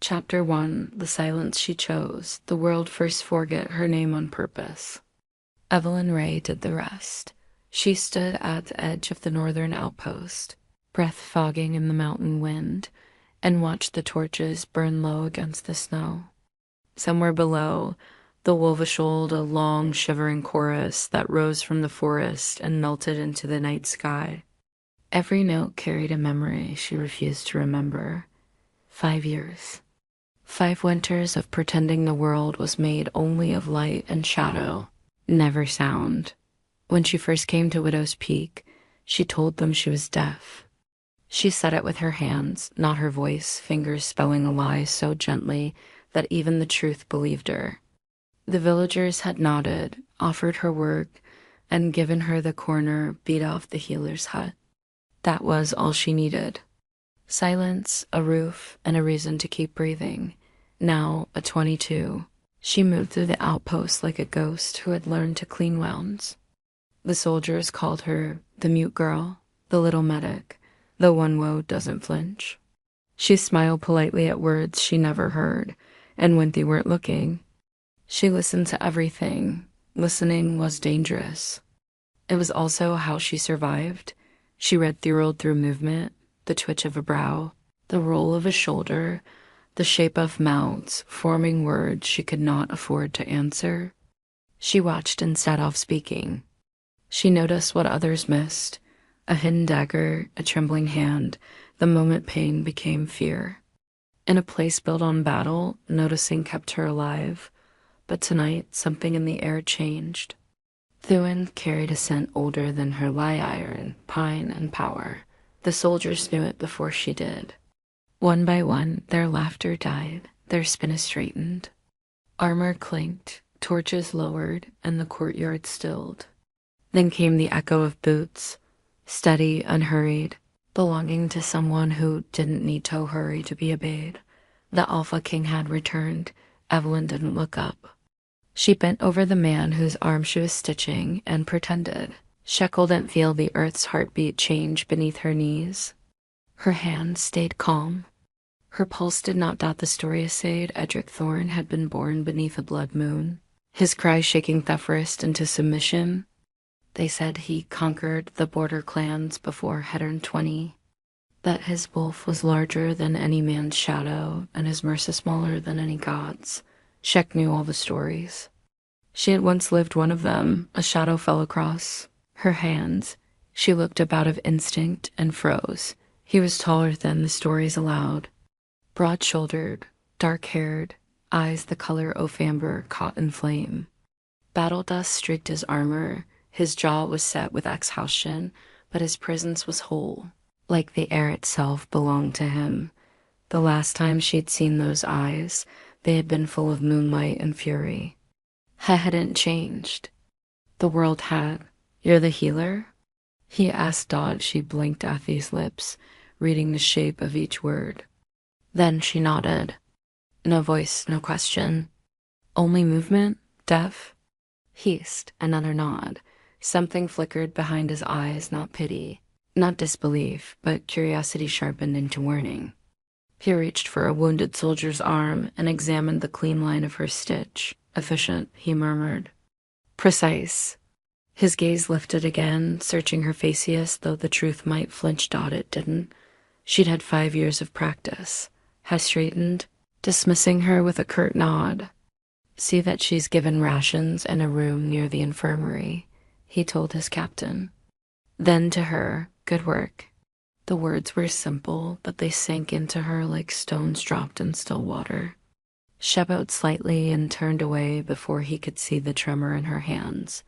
Chapter 1. The Silence She Chose. The World First Forget Her Name on Purpose. Evelyn Ray did the rest. She stood at the edge of the northern outpost, breath fogging in the mountain wind, and watched the torches burn low against the snow. Somewhere below, the wolf shoaled a long, shivering chorus that rose from the forest and melted into the night sky. Every note carried a memory she refused to remember. 5 years. 5 winters of pretending the world was made only of light and shadow, never sound. When she first came to Widow's Peak, she told them she was deaf. She said it with her hands, not her voice, fingers spelling a lie so gently that even the truth believed her. The villagers had nodded, offered her work, and given her the corner beat off the healer's hut. That was all she needed. Silence, a roof, and a reason to keep breathing. Now, at 22, she moved through the outpost like a ghost who had learned to clean wounds. The soldiers called her the mute girl, the little medic, the one woe doesn't flinch. She smiled politely at words she never heard, and when they weren't looking, she listened to everything. Listening was dangerous. It was also how she survived. She read through movement, the twitch of a brow, the roll of a shoulder, the shape of mouths forming words she could not afford to answer. She watched instead of speaking. She noticed what others missed, a hidden dagger, a trembling hand, the moment pain became fear. In a place built on battle, noticing kept her alive, but tonight something in the air changed. Thuin carried a scent older than her lie iron, pine, and power. The soldiers knew it before she did. One by one, their laughter died, their spin straightened. Armor clinked, torches lowered, and the courtyard stilled. Then came the echo of boots, steady, unhurried, belonging to someone who didn't need to hurry to be obeyed. The Alpha King had returned. Evelyn didn't look up. She bent over the man whose arm she was stitching and pretended. Shekel didn't feel the earth's heartbeat change beneath her knees. Her hand stayed calm. Her pulse did not doubt the story essayed. Edric Thorne had been born beneath a blood moon, his cry shaking Thefrist into submission. They said he conquered the border clans before Hedern 20, that his wolf was larger than any man's shadow and his mercy smaller than any god's. Shek knew all the stories. She had once lived one of them. A shadow fell across her hands. She looked up out of instinct and froze. He was taller than the stories allowed. Broad-shouldered, dark-haired, eyes the color of amber caught in flame. Battle dust streaked his armor. His jaw was set with exhaustion, but his presence was whole, like the air itself belonged to him. The last time she'd seen those eyes, they had been full of moonlight and fury. He hadn't changed. The world had. "You're the healer?" he asked Dodd. She blinked at these lips, reading the shape of each word. Then she nodded. No voice, no question. Only movement? Deaf? Hissed, another nod. Something flickered behind his eyes, not pity, not disbelief, but curiosity sharpened into warning. He reached for a wounded soldier's arm and examined the clean line of her stitch. "Efficient," he murmured. "Precise." His gaze lifted again, searching her facius, though the truth might flinch. It didn't. She'd had 5 years of practice. Had straightened, dismissing her with a curt nod. "See that she's given rations and a room near the infirmary," he told his captain. Then to her, "Good work." The words were simple, but they sank into her like stones dropped in still water. She bowed slightly and turned away before he could see the tremor in her hands.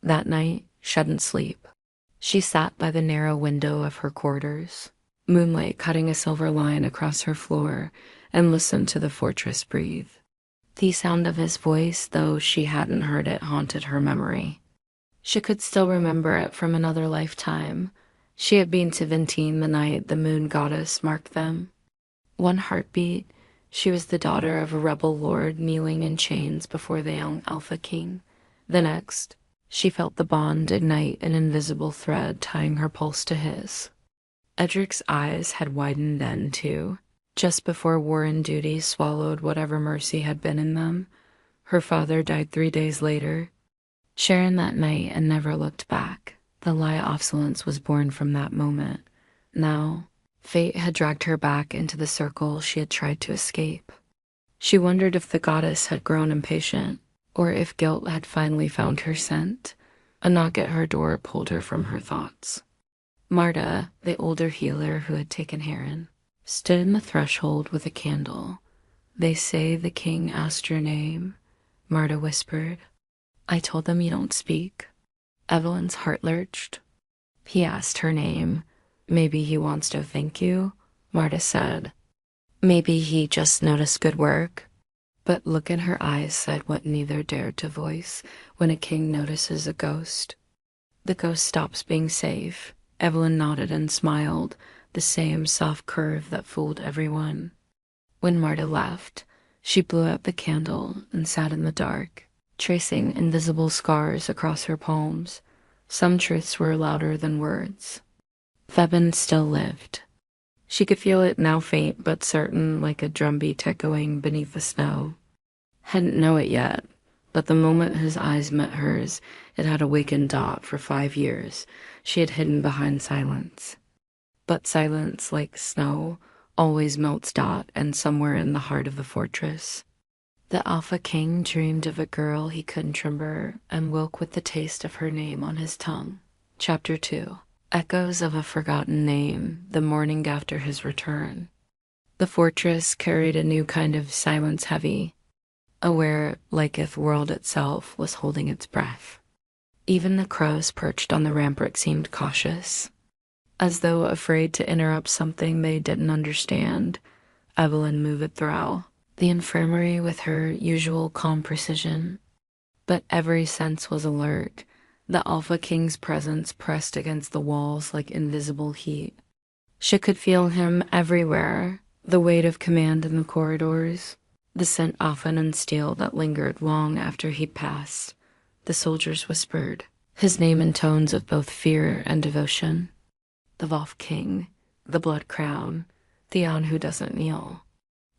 That night, she didn't sleep. She sat by the narrow window of her quarters, moonlight cutting a silver line across her floor, and listened to the fortress breathe. The sound of his voice, though she hadn't heard it, haunted her memory. She could still remember it from another lifetime. She had been to Ventine the night the moon goddess marked them. One heartbeat, she was the daughter of a rebel lord kneeling in chains before the young Alpha King. The next, she felt the bond ignite, an invisible thread tying her pulse to his. Edric's eyes had widened then, too. Just before war and duty swallowed whatever mercy had been in them, her father died 3 days later. Sharon that night and never looked back. The lie of Solence was born from that moment. Now, fate had dragged her back into the circle she had tried to escape. She wondered if the goddess had grown impatient, or if guilt had finally found her scent. A knock at her door pulled her from her thoughts. Marta, the older healer who had taken Heron, stood in the threshold with a candle. "They say the king asked your name," Marta whispered. "I told them you don't speak." Evelyn's heart lurched. "He asked her name. Maybe he wants to thank you," Marta said. "Maybe he just noticed good work." But look in her eyes said what neither dared to voice when a king notices a ghost. The ghost stops being safe. Evelyn nodded and smiled, the same soft curve that fooled everyone. When Marta left, she blew out the candle and sat in the dark, tracing invisible scars across her palms. Some truths were louder than words. Thebin still lived. She could feel it now, faint but certain, like a drumbeat echoing beneath the snow. Hadn't know it yet, but the moment his eyes met hers, it had awakened Dot. For 5 years, she had hidden behind silence. But silence, like snow, always melts Dot, and somewhere in the heart of the fortress, the Alpha King dreamed of a girl he couldn't remember and woke with the taste of her name on his tongue. Chapter 2. Echoes of a Forgotten Name, the morning after his return. The fortress carried a new kind of silence heavy, aware like if world itself was holding its breath. Even the crows perched on the rampart seemed cautious, as though afraid to interrupt something they didn't understand. Evelyn moved through the infirmary with her usual calm precision, but every sense was alert. The Alpha King's presence pressed against the walls like invisible heat. She could feel him everywhere, the weight of command in the corridors, the scent often in steel that lingered long after he passed. The soldiers whispered his name in tones of both fear and devotion. The Wolf King, the Blood Crown, the An who doesn't kneel.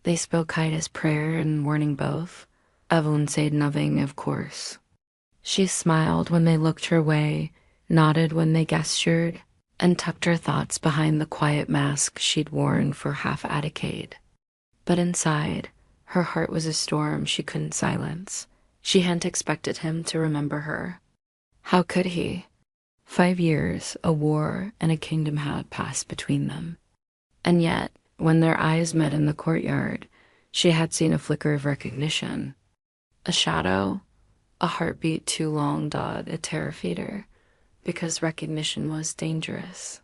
They spoke Haida's prayer and warning both. Evelyn said nothing, of course. She smiled when they looked her way, nodded when they gestured, and tucked her thoughts behind the quiet mask she'd worn for half a decade. But inside, her heart was a storm she couldn't silence. She hadn't expected him to remember her. How could he? 5 years, a war, and a kingdom had passed between them. And yet, when their eyes met in the courtyard, she had seen a flicker of recognition. A shadow, a heartbeat too long dawed a terrified her, because recognition was dangerous.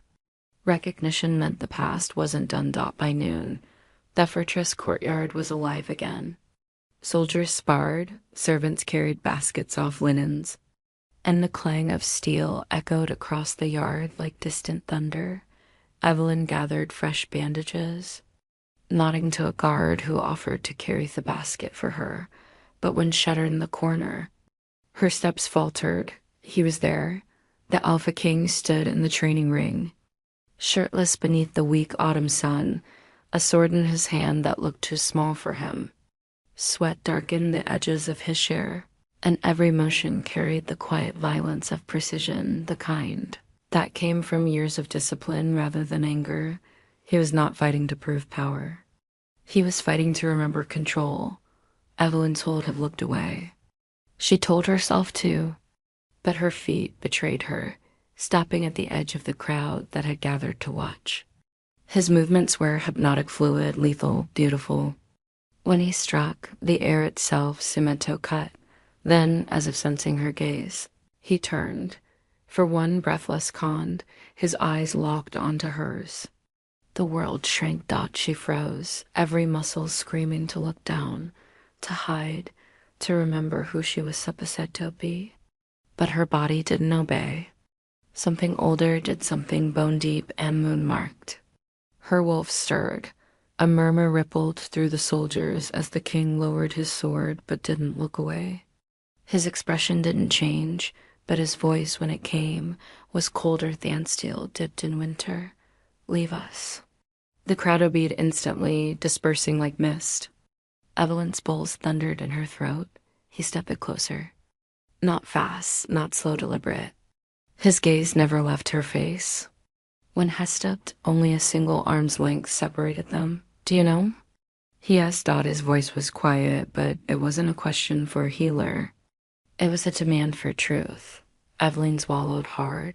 Recognition meant the past wasn't done dot by noon. The fortress courtyard was alive again. Soldiers sparred, servants carried baskets off linens, and the clang of steel echoed across the yard like distant thunder. Evelyn gathered fresh bandages, nodding to a guard who offered to carry the basket for her. But when shuttered in the corner, her steps faltered. He was there. The Alpha King stood in the training ring, shirtless beneath the weak autumn sun, a sword in his hand that looked too small for him. Sweat darkened the edges of his hair, and every motion carried the quiet violence of precision, the kind that came from years of discipline rather than anger. He was not fighting to prove power. He was fighting to remember control. Evelyn would have looked away. She told herself to, but her feet betrayed her, stopping at the edge of the crowd that had gathered to watch. His movements were hypnotic fluid, lethal, beautiful. When he struck, the air itself cemento cut. Then, as if sensing her gaze, he turned. For one breathless second, his eyes locked onto hers. The world shrank dot, she froze, every muscle screaming to look down, to hide, to remember who she was supposed to be. But her body didn't obey. Something older did something bone deep and moon-marked. Her wolf stirred. A murmur rippled through the soldiers as the king lowered his sword but didn't look away. His expression didn't change, but his voice, when it came, was colder than steel dipped in winter. "Leave us." The crowd obeyed instantly, dispersing like mist. Evelyn's pulse thundered in her throat. He stepped closer. Not fast, not slow, deliberate. His gaze never left her face. When Hess stepped, only a single arm's length separated them. "Do you know?" He asked. His voice was quiet, but it wasn't a question for a healer. It was a demand for truth. Evelyn swallowed hard.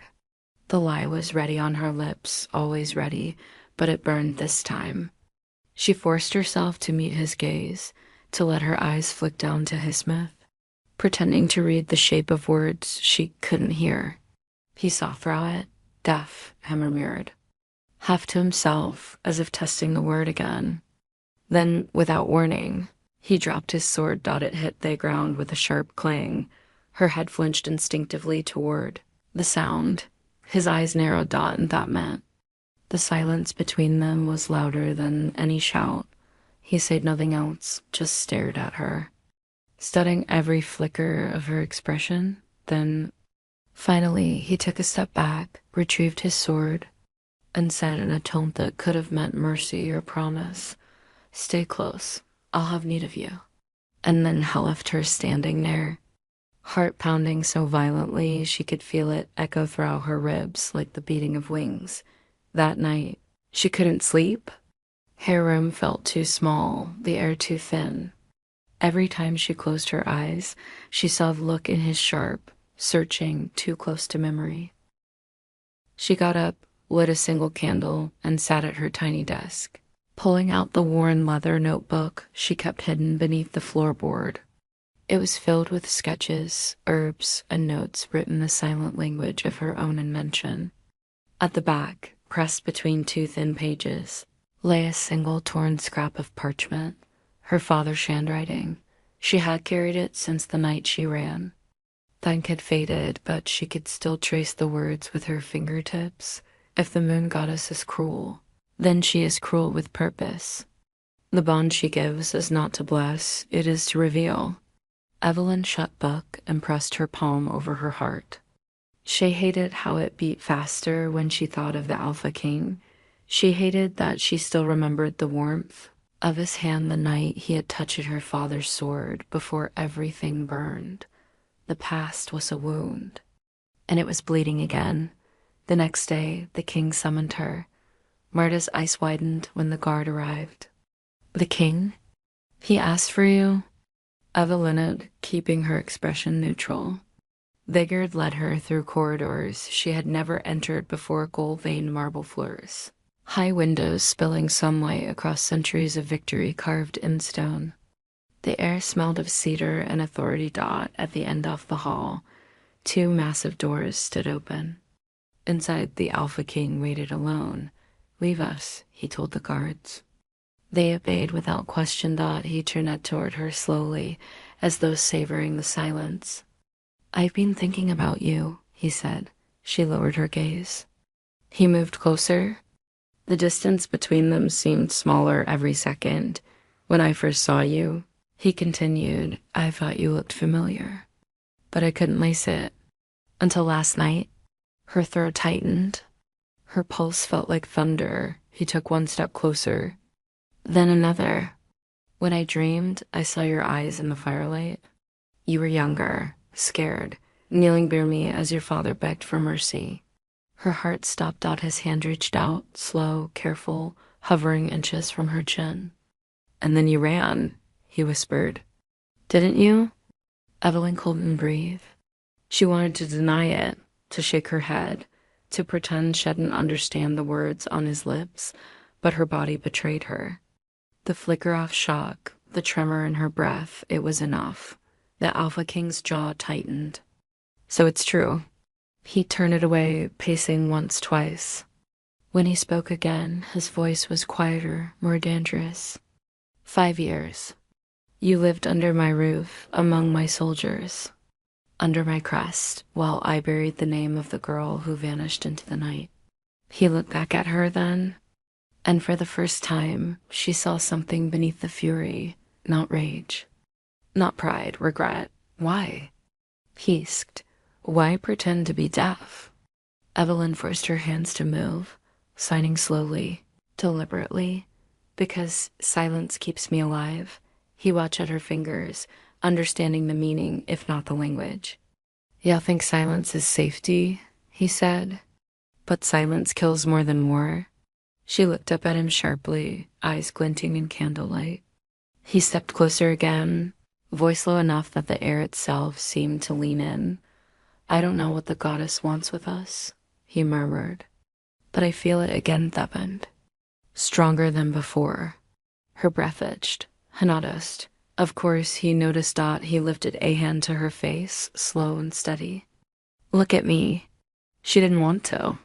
The lie was ready on her lips, always ready, but it burned this time. She forced herself to meet his gaze, to let her eyes flick down to his myth, pretending to read the shape of words she couldn't hear. He saw through it, deaf, hammer mirrored. Half to himself, as if testing the word again. Then, without warning, he dropped his sword. It hit the ground with a sharp clang. Her head flinched instinctively toward the sound. His eyes narrowed. And that meant the silence between them was louder than any shout. He said nothing else, just stared at her, studying every flicker of her expression. Then, finally, he took a step back, retrieved his sword, and said in a tone that could have meant mercy or promise, "Stay close. I'll have need of you." And then he left her standing there, heart pounding so violently she could feel it echo through her ribs like the beating of wings. That night, she couldn't sleep. Her room felt too small, the air too thin. Every time she closed her eyes, she saw the look in his sharp, searching, too close to memory. She got up, lit a single candle, and sat at her tiny desk, pulling out the worn leather notebook she kept hidden beneath the floorboard. It was filled with sketches, herbs, and notes written the silent language of her own invention. At the back, pressed between two thin pages, lay a single torn scrap of parchment, her father's handwriting. She had carried it since the night she ran. The ink had faded, but she could still trace the words with her fingertips. "If the moon goddess is cruel, then she is cruel with purpose. The bond she gives is not to bless, it is to reveal." Evelyn shut book and pressed her palm over her heart. She hated how it beat faster when she thought of the Alpha King. She hated that she still remembered the warmth of his hand the night he had touched her father's sword before everything burned. The past was a wound, and it was bleeding again. The next day, the king summoned her. Marta's eyes widened when the guard arrived. "The king? He asked for you?" Evelyn, keeping her expression neutral. Vigard led her through corridors she had never entered before, gold-veined marble floors, high windows spilling sunlight across centuries of victory carved in stone. The air smelled of cedar and authority. At the end of the hall, two massive doors stood open. Inside, the Alpha King waited alone. "Leave us," he told the guards. They obeyed without question. He turned toward her slowly, as though savoring the silence. "I've been thinking about you," he said. She lowered her gaze. He moved closer. The distance between them seemed smaller every second. "When I first saw you," he continued, "I thought you looked familiar, but I couldn't place it. Until last night." Her throat tightened. Her pulse felt like thunder. He took one step closer, then another. "When I dreamed, I saw your eyes in the firelight. You were younger, scared, kneeling near me as your father begged for mercy." Her heart stopped. His hand reached out, slow, careful, hovering inches from her chin. "And then you ran," he whispered. "Didn't you?" Evelyn couldn't breathe. She wanted to deny it, to shake her head, to pretend she didn't understand the words on his lips, but her body betrayed her. The flicker of shock, the tremor in her breath, it was enough. The Alpha King's jaw tightened. "So it's true." He turned it away, pacing once, twice. When he spoke again, his voice was quieter, more dangerous. 5 years. You lived under my roof, among my soldiers, under my crest, while I buried the name of the girl who vanished into the night." He looked back at her then, and for the first time, she saw something beneath the fury, not rage, not pride, regret. Why? He asked. Why pretend to be deaf? Evelyn forced her hands to move, signing slowly. Deliberately, because silence keeps me alive. He watched at her fingers, understanding the meaning, if not the language. "Y'all think silence is safety," he said, "but silence kills more than war." She looked up at him sharply, eyes glinting in candlelight. He stepped closer again, voice low enough that the air itself seemed to lean in. "I don't know what the goddess wants with us," he murmured, "but I feel it again, Thebend. Stronger than before." Her breath itched. Noticed. Of course, he noticed Dot. He lifted a hand to her face, slow and steady. "Look at me." She didn't want to.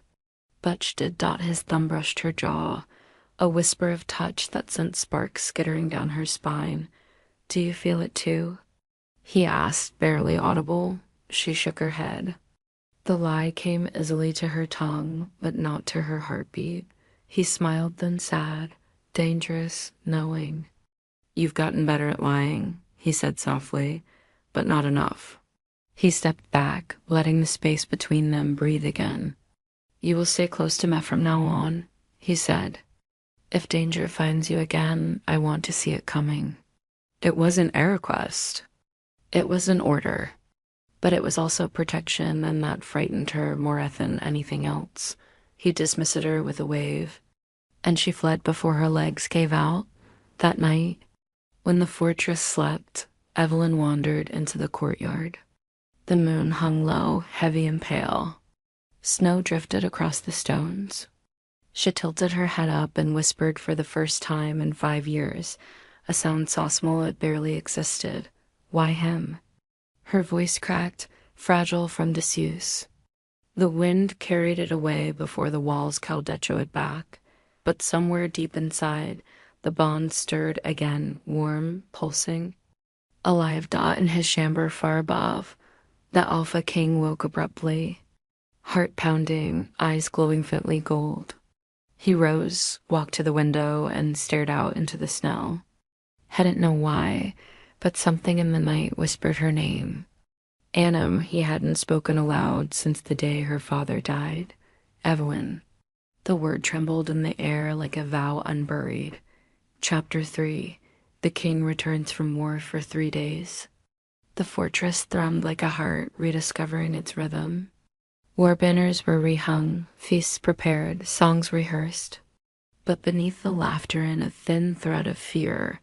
But did Dot. His thumb brushed her jaw, a whisper of touch that sent sparks skittering down her spine. "Do you feel it too?" he asked, barely audible. She shook her head. The lie came easily to her tongue, but not to her heartbeat. He smiled, then sad, dangerous, knowing. "You've gotten better at lying," he said softly, "but not enough." He stepped back, letting the space between them breathe again. "You will stay close to me from now on," he said. "If danger finds you again, I want to see it coming." It wasn't a request. It was an order. But it was also protection, and that frightened her more than anything else. He dismissed her with a wave, and she fled before her legs gave out. That night, when the fortress slept, Evelyn wandered into the courtyard. The moon hung low, heavy and pale. Snow drifted across the stones. She tilted her head up and whispered for the first time in 5 years, a sound so small it barely existed. "Why him?" Her voice cracked, fragile from disuse. The wind carried it away before the walls Caldecho it back, but somewhere deep inside, the bond stirred again, warm, pulsing. A live dot in his chamber far above. The Alpha King woke abruptly, heart pounding, eyes glowing faintly gold. He rose, walked to the window, and stared out into the snow. Hadn't known why, but something in the night whispered her name. Annam he hadn't spoken aloud since the day her father died. Evelyn. The word trembled in the air like a vow unburied. Chapter 3. The king returns from war for 3 days. The fortress thrummed like a heart rediscovering its rhythm. War banners were rehung, feasts prepared, songs rehearsed. But beneath the laughter and a thin thread of fear,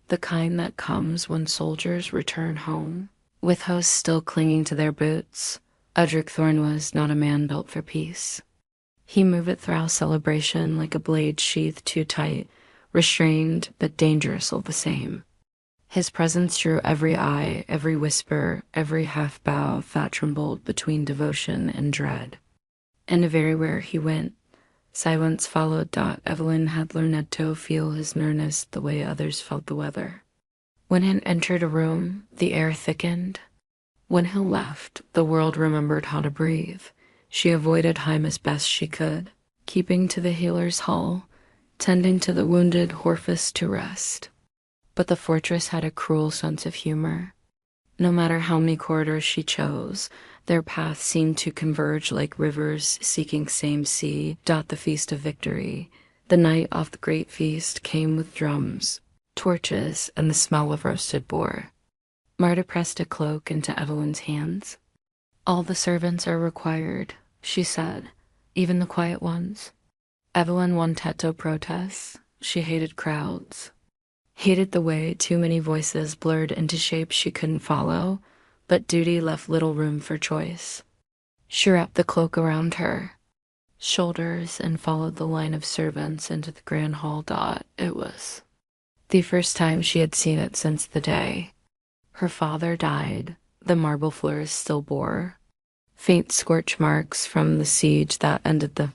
the kind that comes when soldiers return home, with hosts still clinging to their boots, Udric Thorn was not a man built for peace. He moved through celebration like a blade sheathed too tight, restrained but dangerous all the same. His presence drew every eye, every whisper, every half-bow that trembled between devotion and dread. And everywhere he went, silence followed. Evelyn had learned to feel his nearness the way others felt the weather. When he entered a room, the air thickened. When he left, the world remembered how to breathe. She avoided him as best she could, keeping to the healer's hall, tending to the wounded Horphus to rest. But the fortress had a cruel sense of humor. No matter how many corridors she chose, their paths seemed to converge like rivers seeking same sea. The feast of victory. The night of the great feast came with drums, torches, and the smell of roasted boar. Marta pressed a cloak into Evelyn's hands. "All the servants are required," she said, "even the quiet ones." Evelyn wanted to protest. She hated crowds. Hated the way too many voices blurred into shapes she couldn't follow, but duty left little room for choice. She wrapped the cloak around her shoulders and followed the line of servants into the grand hall. It was the first time she had seen it since the day her father died. The marble floors still bore faint scorch marks from the siege that ended the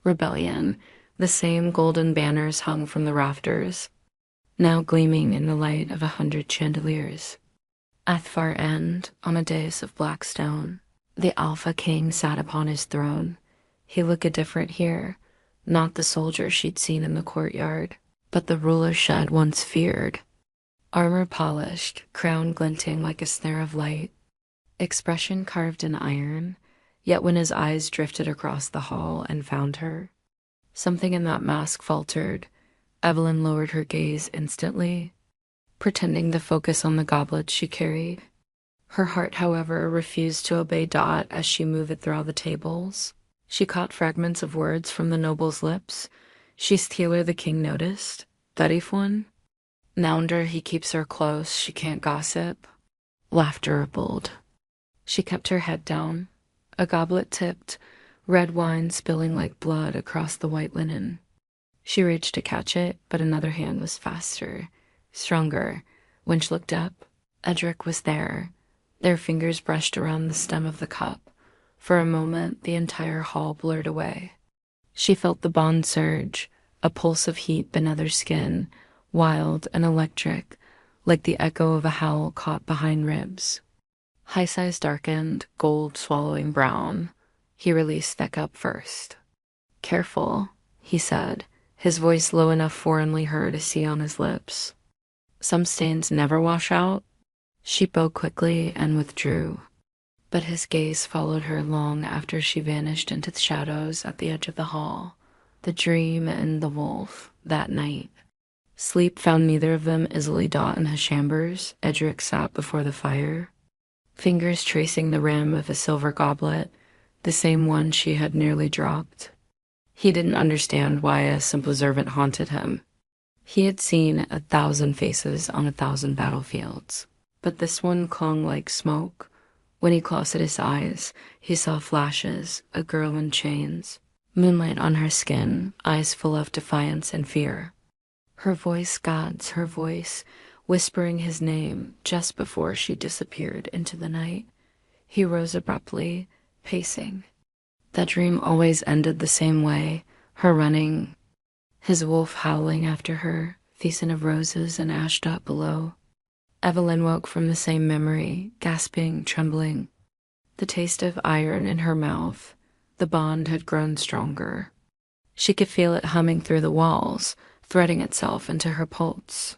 rebellion. The same golden banners hung from the rafters, now gleaming in the light of 100 chandeliers. At the far end, on a dais of black stone, the Alpha King sat upon his throne. He looked different here, not the soldier she'd seen in the courtyard, but the ruler she had once feared. Armor polished, crown glinting like a snare of light, expression carved in iron, yet when his eyes drifted across the hall and found her, Something in that mask faltered. Evelyn lowered her gaze instantly, pretending to focus on the goblet she carried. Her heart, however, refused to obey Dot as she moved it through all the tables. She caught fragments of words from the noble's lips. "She's Taylor the king noticed. Thirty one. Nounder he keeps her close, she can't gossip." Laughter rippled. She kept her head down. A goblet tipped, red wine spilling like blood across the white linen. She reached to catch it, but another hand was faster, stronger. When she looked up, Edric was there. Their fingers brushed around the stem of the cup. For a moment, the entire hall blurred away. She felt the bond surge, a pulse of heat beneath her skin, wild and electric, like the echo of a howl caught behind ribs. High size darkened, gold swallowing brown. He released the cup first. "Careful," he said, his voice low enough for only her to see on his lips. "Some stains never wash out." She bowed quickly and withdrew, but his gaze followed her long after she vanished into the shadows at the edge of the hall. The dream and the wolf, that night. Sleep found neither of them easily Dot in his chambers. Edric sat before the fire, fingers tracing the rim of a silver goblet, the same one she had nearly dropped. He didn't understand why a simple servant haunted him. He had seen 1,000 faces on 1,000 battlefields, but this one clung like smoke. When he closed his eyes, he saw flashes, a girl in chains, moonlight on her skin, eyes full of defiance and fear. Her voice, God's her voice, whispering his name just before she disappeared into the night. He rose abruptly, pacing. That dream always ended the same way, her running, his wolf howling after her, feasting of roses and ash dot below. Evelyn woke from the same memory, gasping, trembling, the taste of iron in her mouth. The bond had grown stronger. She could feel it humming through the walls, threading itself into her pulse.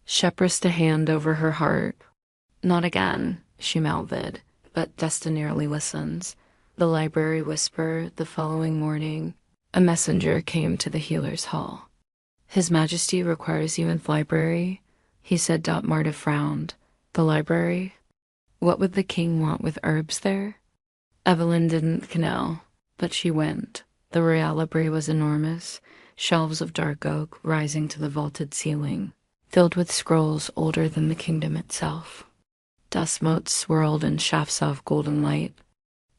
She pressed a hand over her heart. "Not again," she mouthed, but destinarily listens. The library whisper. The following morning, a messenger came to the healer's hall. "His Majesty requires you in the library," he said. Marta frowned. "The library? What would the king want with herbs there?" Evelyn didn't know, but she went. The royal library was enormous, shelves of dark oak rising to the vaulted ceiling, filled with scrolls older than the kingdom itself. Dust motes swirled in shafts of golden light.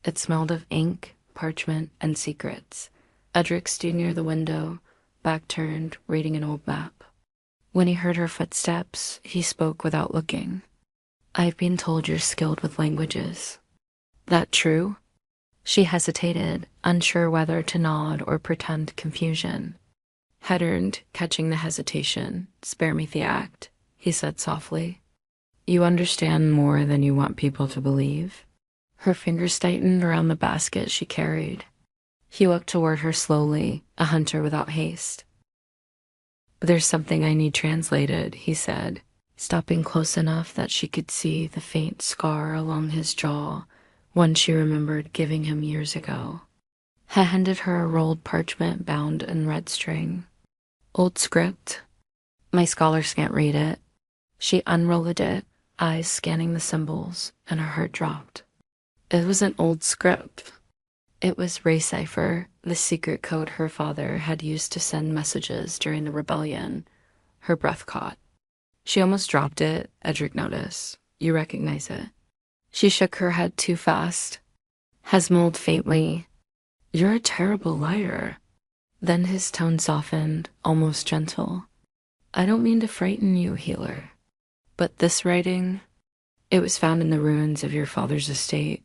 It smelled of ink, parchment, and secrets. Edric stood near the window, back turned, reading an old map. When he heard her footsteps, he spoke without looking. "I've been told you're skilled with languages. That true?" She hesitated, unsure whether to nod or pretend confusion. Head turned, catching the hesitation. "Spare me the act," he said softly. "You understand more than you want people to believe." Her fingers tightened around the basket she carried. He looked toward her slowly, a hunter without haste. "There's something I need translated," he said, stopping close enough that she could see the faint scar along his jaw, one she remembered giving him years ago. He handed her a rolled parchment bound in red string. "Old script. My scholars can't read it." She unrolled it, eyes scanning the symbols, and her heart dropped. It was an old script. It was Ray cipher, the secret code her father had used to send messages during the rebellion. Her breath caught. She almost dropped it. Edric noticed. "You recognize it?" She shook her head too fast. Hesmold faintly. "You're a terrible liar." Then his tone softened, almost gentle. "I don't mean to frighten you, healer. But this writing, it was found in the ruins of your father's estate."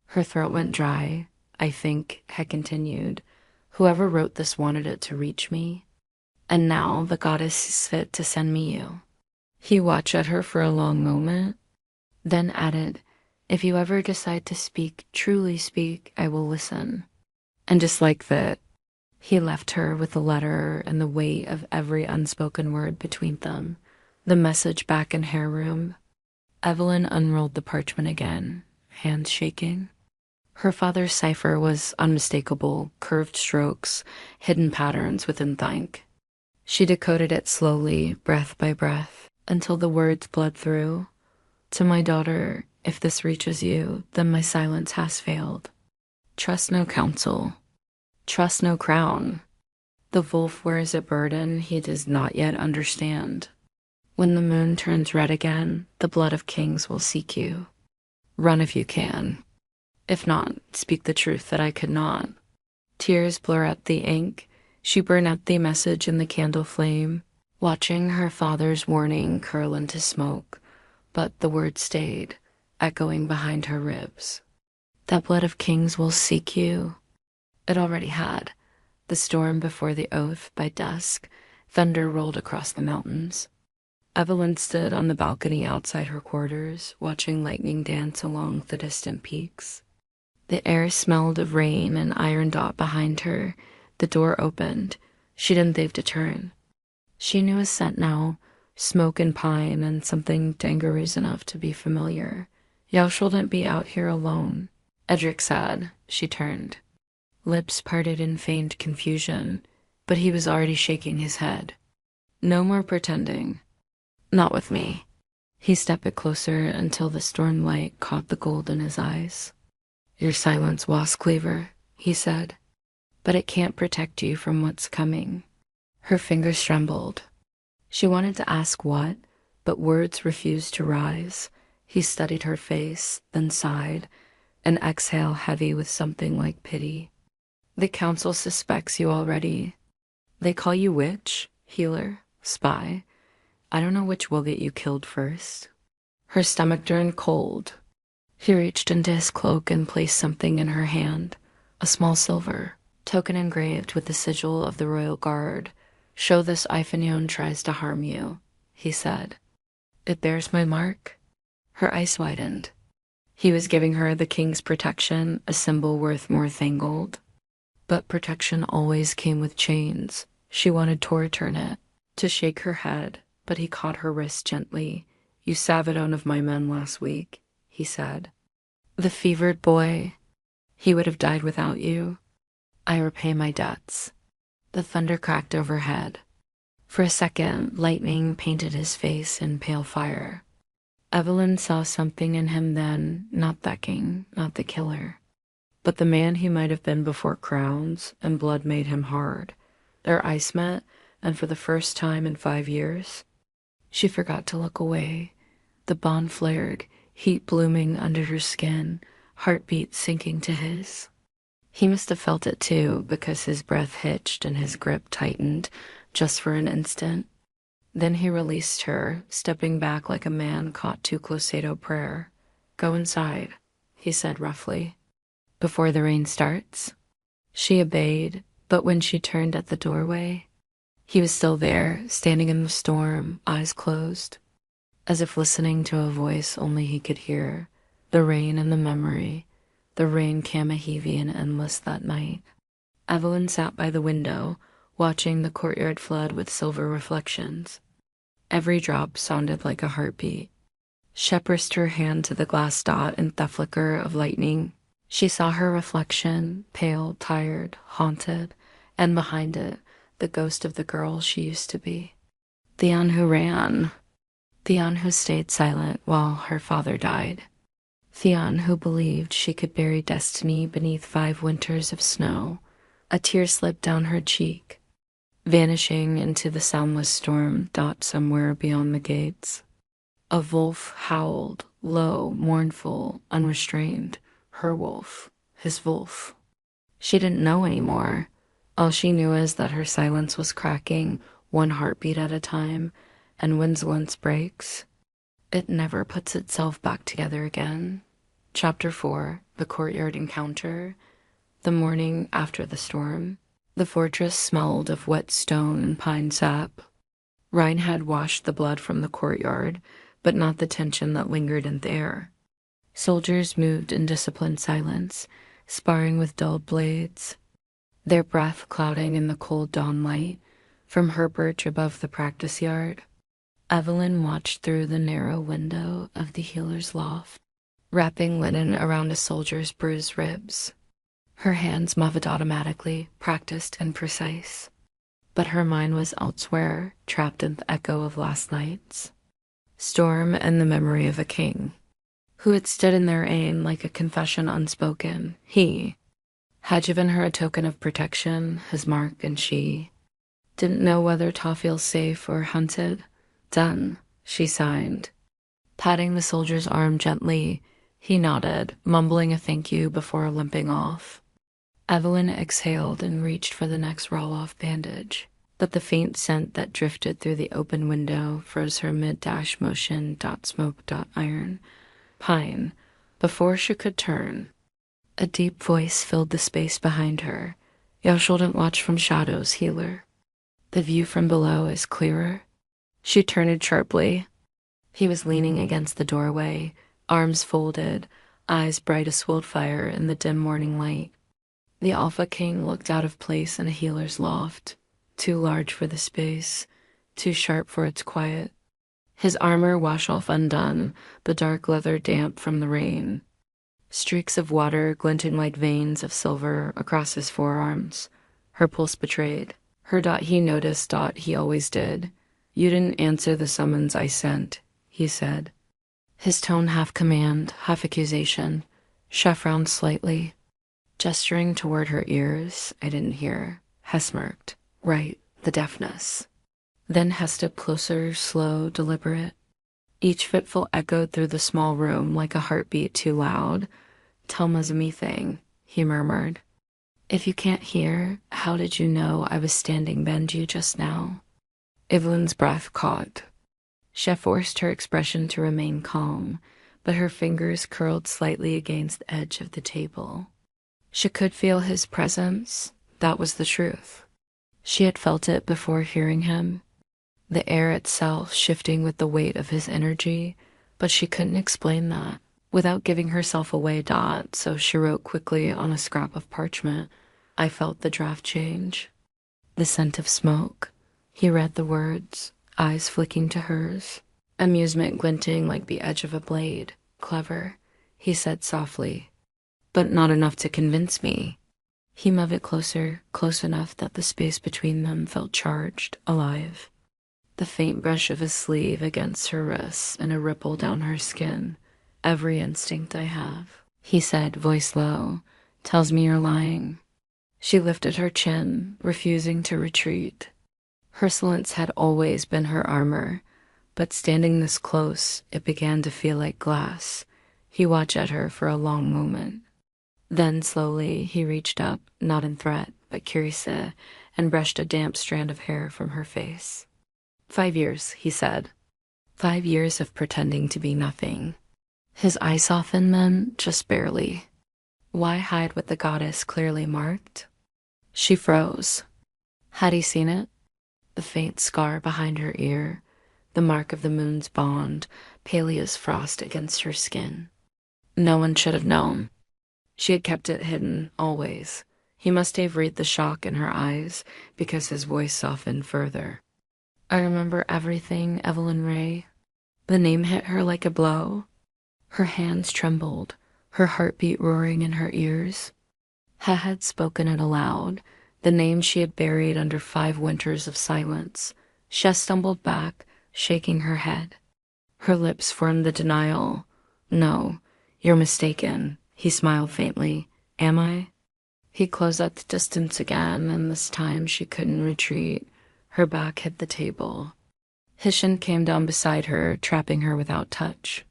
Her throat went dry. "I think," he continued, "whoever wrote this wanted it to reach me. And now the goddess is fit to send me you." He watched at her for a long moment, then added, "If you ever decide to speak, truly speak, I will listen." And just like that, he left her with the letter and the weight of every unspoken word between them. The message back in her room. Evelyn unrolled the parchment again, hands shaking. Her father's cipher was unmistakable, curved strokes, hidden patterns within Thank. She decoded it slowly, breath by breath, until the words bled through. To my daughter, if this reaches you, then my silence has failed. Trust no counsel. Trust no crown. The wolf wears a burden he does not yet understand. When the moon turns red again, the blood of kings will seek you. Run if you can. If not, speak the truth that I could not. Tears blur out the ink. She burned out the message in the candle flame, watching her father's warning curl into smoke. But the word stayed, echoing behind her ribs. That blood of kings will seek you. It already had. The storm before the oath, by dusk, thunder rolled across the mountains. Evelyn stood on the balcony outside her quarters, watching lightning dance along the distant peaks. The air smelled of rain and iron dot behind her. The door opened. She didn't think to turn. She knew a scent now, smoke and pine, and something dangerous enough to be familiar. Y'all shouldn't be out here alone, Edric said. She turned. Lips parted in feigned confusion, but he was already shaking his head. No more pretending. Not with me. He stepped closer until the storm light caught the gold in his eyes. Your silence, Wasp Cleaver, he said, but it can't protect you from what's coming. Her fingers trembled. She wanted to ask what, but words refused to rise. He studied her face, then sighed, an exhale heavy with something like pity. The council suspects you already. They call you witch, healer, spy. I don't know which will get you killed first. Her stomach turned cold. He reached into his cloak and placed something in her hand, a small silver token engraved with the sigil of the royal guard. Show this Iphanion tries to harm you, he said. It bears my mark. Her eyes widened. He was giving her the king's protection, a symbol worth more than gold. But protection always came with chains. She wanted to return it, to shake her head, but he caught her wrist gently. You saved one of my men last week, he said. The fevered boy. He would have died without you. I repay my debts. The thunder cracked overhead. For a second, lightning painted his face in pale fire. Evelyn saw something in him then, not the king, not the killer, but the man he might have been before crowns and blood made him hard. Their eyes met, and for the first time in 5 years, she forgot to look away. The bond flared, heat blooming under her skin, heartbeat sinking to his. He must have felt it too, because his breath hitched and his grip tightened, just for an instant. Then he released her, stepping back like a man caught too close to prayer. Go inside, he said roughly. Before the rain starts? She obeyed, but when she turned at the doorway, he was still there, standing in the storm, eyes closed, as if listening to a voice only he could hear, the rain and the memory. The rain Kamahivi and endless that night. Evelyn sat by the window, watching the courtyard flood with silver reflections. Every drop sounded like a heartbeat. She pressed her hand to the glass dot in the flicker of lightning. She saw her reflection, pale, tired, haunted, and behind it, the ghost of the girl she used to be. The one who ran. The one who stayed silent while her father died. Theon, who believed she could bury destiny beneath 5 winters of snow. A tear slipped down her cheek, vanishing into the soundless storm dot somewhere beyond the gates. A wolf howled, low, mournful, unrestrained. Her wolf, his wolf. She didn't know anymore. All she knew is that her silence was cracking, one heartbeat at a time, and when once breaks, it never puts itself back together again. Chapter 4, The Courtyard Encounter. The morning after the storm. The fortress smelled of wet stone and pine sap. Rhine had washed the blood from the courtyard, but not the tension that lingered in the air. Soldiers moved in disciplined silence, sparring with dulled blades, their breath clouding in the cold dawn light. From her perch above the practice yard, Evelyn watched through the narrow window of the healer's loft. wrapping linen around a soldier's bruised ribs. Her hands moved automatically, practiced and precise. But her mind was elsewhere, trapped in the echo of last night's storm and the memory of a king who had stood in their aim like a confession unspoken. He had given her a token of protection, his mark, and she didn't know whether to feel safe or hunted. Done, she signed. Patting the soldier's arm gently, he nodded, mumbling a thank you before limping off. Evelyn exhaled and reached for the next roll-off bandage, but the faint scent that drifted through the open window froze her mid-dash motion. Smoke. Iron. Pine. Before she could turn, a deep voice filled the space behind her. You shouldn't watch from shadows, healer. The view from below is clearer. She turned sharply. He was leaning against the doorway, arms folded, eyes bright as wildfire in the dim morning light. The Alpha King looked out of place in a healer's loft, too large for the space, too sharp for its quiet. His armor wash off undone, the dark leather damp from the rain. Streaks of water glinting like veins of silver across his forearms. Her pulse betrayed. Her he noticed he always did. You didn't answer the summons I sent, he said. His tone half command, half accusation. She frowned slightly. Gesturing toward her ears, I didn't hear. Hess smirked. Right, the deafness. Then Hess stepped closer, slow, deliberate. Each fitful echoed through the small room like a heartbeat too loud. Telma's a me thing, he murmured. If you can't hear, how did you know I was standing bend you just now? Evelyn's breath caught. She forced her expression to remain calm, but her fingers curled slightly against the edge of the table. She could feel his presence. That was the truth. She had felt it before hearing him, the air itself shifting with the weight of his energy, but she couldn't explain that without giving herself away. So she wrote quickly on a scrap of parchment. I felt the draft change. The scent of smoke. He read the words, eyes flicking to hers, amusement glinting like the edge of a blade. Clever, he said softly. But not enough to convince me. He moved it closer, close enough that the space between them felt charged, alive. The faint brush of his sleeve against her wrists and a ripple down her skin. Every instinct I have, he said, voice low, tells me you're lying. She lifted her chin, refusing to retreat. Her silence had always been her armor, but standing this close, it began to feel like glass. He watched at her for a long moment. Then, slowly, he reached up, not in threat, but curious, and brushed a damp strand of hair from her face. 5 years, he said. 5 years of pretending to be nothing. His eyes softened then, just barely. Why hide what the goddess clearly marked? She froze. Had he seen it? The faint scar behind her ear, the mark of the moon's bond, pale as frost against her skin. No one should have known. She had kept it hidden, always. He must have read the shock in her eyes, because his voice softened further. I remember everything, Evelyn Ray. The name hit her like a blow. Her hands trembled, her heartbeat roaring in her ears. Ha had spoken it aloud, the name she had buried under 5 winters of silence. She stumbled back, shaking her head. Her lips formed the denial. No, you're mistaken. He smiled faintly. Am I? He closed out the distance again, and this time she couldn't retreat. Her back hit the table. His shin came down beside her, trapping her without touch.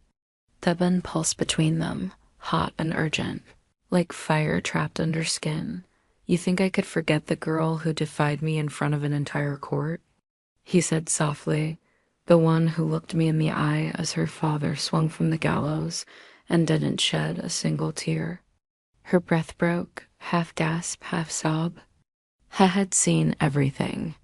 Thebin pulsed between them, hot and urgent, like fire trapped under skin. You think I could forget the girl who defied me in front of an entire court? He said softly, the one who looked me in the eye as her father swung from the gallows and didn't shed a single tear. Her breath broke, half gasp, half sob. Ha had seen everything.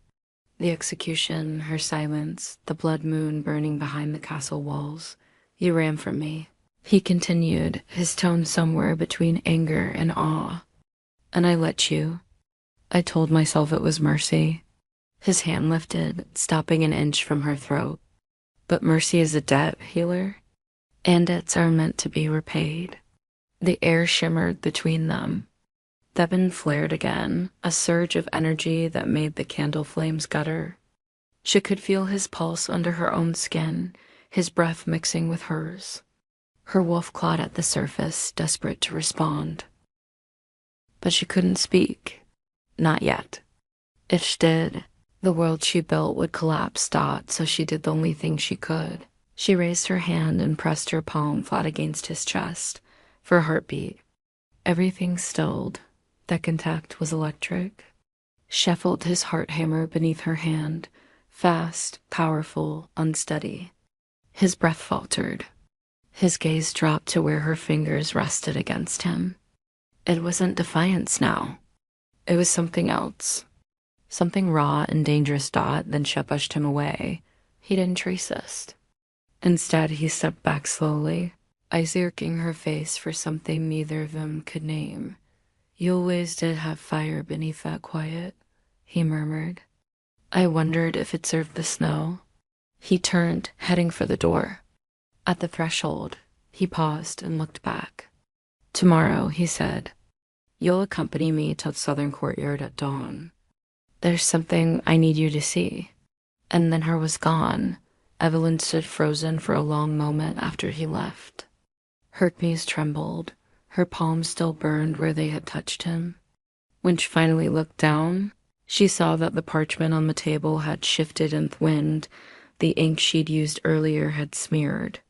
The execution, her silence, the blood moon burning behind the castle walls. You ran from me. He continued, his tone somewhere between anger and awe. And I let you. I told myself it was mercy. His hand lifted, stopping an inch from her throat. But mercy is a debt, healer? Bandits are meant to be repaid. The air shimmered between them. Devin flared again, a surge of energy that made the candle flames gutter. She could feel his pulse under her own skin, his breath mixing with hers. Her wolf clawed at the surface, desperate to respond. But she couldn't speak. Not yet. If she did, the world she built would collapse. So she did the only thing she could. She raised her hand and pressed her palm flat against his chest for a heartbeat. Everything stilled. That contact was electric. She felt his heart hammer beneath her hand, fast, powerful, unsteady. His breath faltered. His gaze dropped to where her fingers rested against him. It wasn't defiance now. It was something else. Something raw and dangerous. Then she pushed him away. He didn't resist. Instead, he stepped back slowly, eyes searching her face for something neither of them could name. "You always did have fire beneath that quiet," he murmured. "I wondered if it served the snow." He turned, heading for the door. At the threshold, he paused and looked back. "Tomorrow," he said, "you'll accompany me to the southern courtyard at dawn. There's something I need you to see." And then her was gone. Evelyn stood frozen for a long moment after he left. Her knees trembled. Her palms still burned where they had touched him. When she finally looked down, she saw that the parchment on the table had shifted in the wind. The ink she'd used earlier had smeared,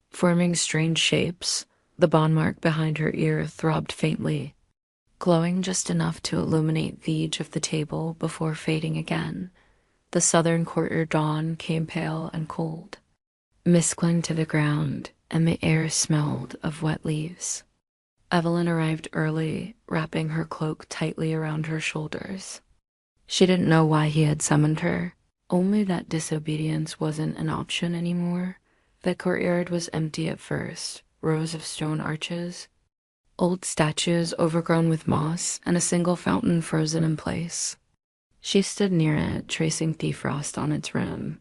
forming strange shapes. The bond mark behind her ear throbbed faintly, glowing just enough to illuminate the edge of the table before fading again. The southern courtyard dawn came pale and cold. Mist clung to the ground, and the air smelled of wet leaves. Evelyn arrived early, wrapping her cloak tightly around her shoulders. She didn't know why he had summoned her, only that disobedience wasn't an option anymore. The courtyard was empty at first, rows of stone arches, old statues overgrown with moss, and a single fountain frozen in place. She stood near it, tracing frost on its rim.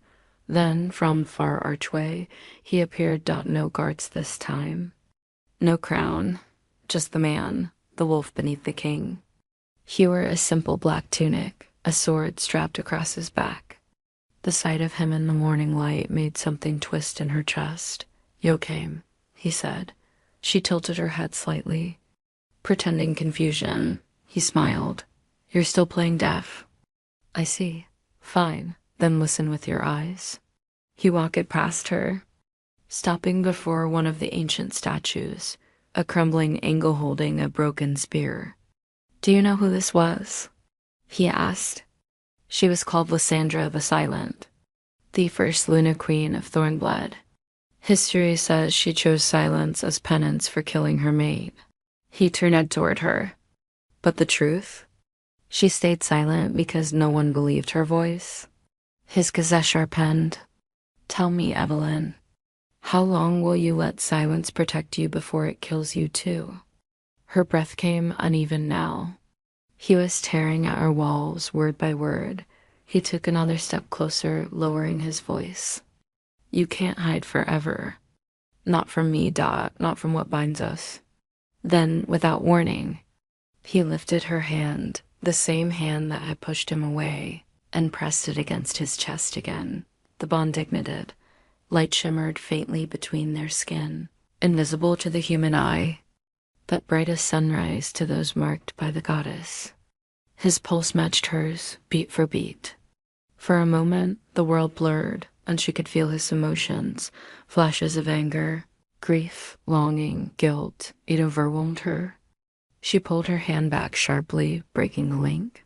Then, from the far archway, he appeared. No guards this time. No crown, just the man, the wolf beneath the king. He wore a simple black tunic, a sword strapped across his back. The sight of him in the morning light made something twist in her chest. "You came," he said. She tilted her head slightly, pretending confusion. He smiled. "You're still playing deaf." "I see. Fine. Then listen with your eyes." He walked past her, stopping before one of the ancient statues, a crumbling angle holding a broken spear. "Do you know who this was?" he asked. "She was called Lysandra the Silent, the first Lunar Queen of Thornblood. History says she chose silence as penance for killing her mate." He turned toward her. "But the truth? She stayed silent because no one believed her voice." His gaze sharpened. "Tell me, Evelyn, how long will you let silence protect you before it kills you too?" Her breath came uneven now. He was tearing at her walls, word by word. He took another step closer, lowering his voice. "You can't hide forever. Not from me, not from what binds us." Then, without warning, he lifted her hand, the same hand that had pushed him away, and pressed it against his chest again. The bond ignited. Light shimmered faintly between their skin, invisible to the human eye, but bright as sunrise to those marked by the goddess. His pulse matched hers, beat for beat. For a moment, the world blurred, and she could feel his emotions, flashes of anger, grief, longing, guilt. It overwhelmed her. She pulled her hand back sharply, breaking the link.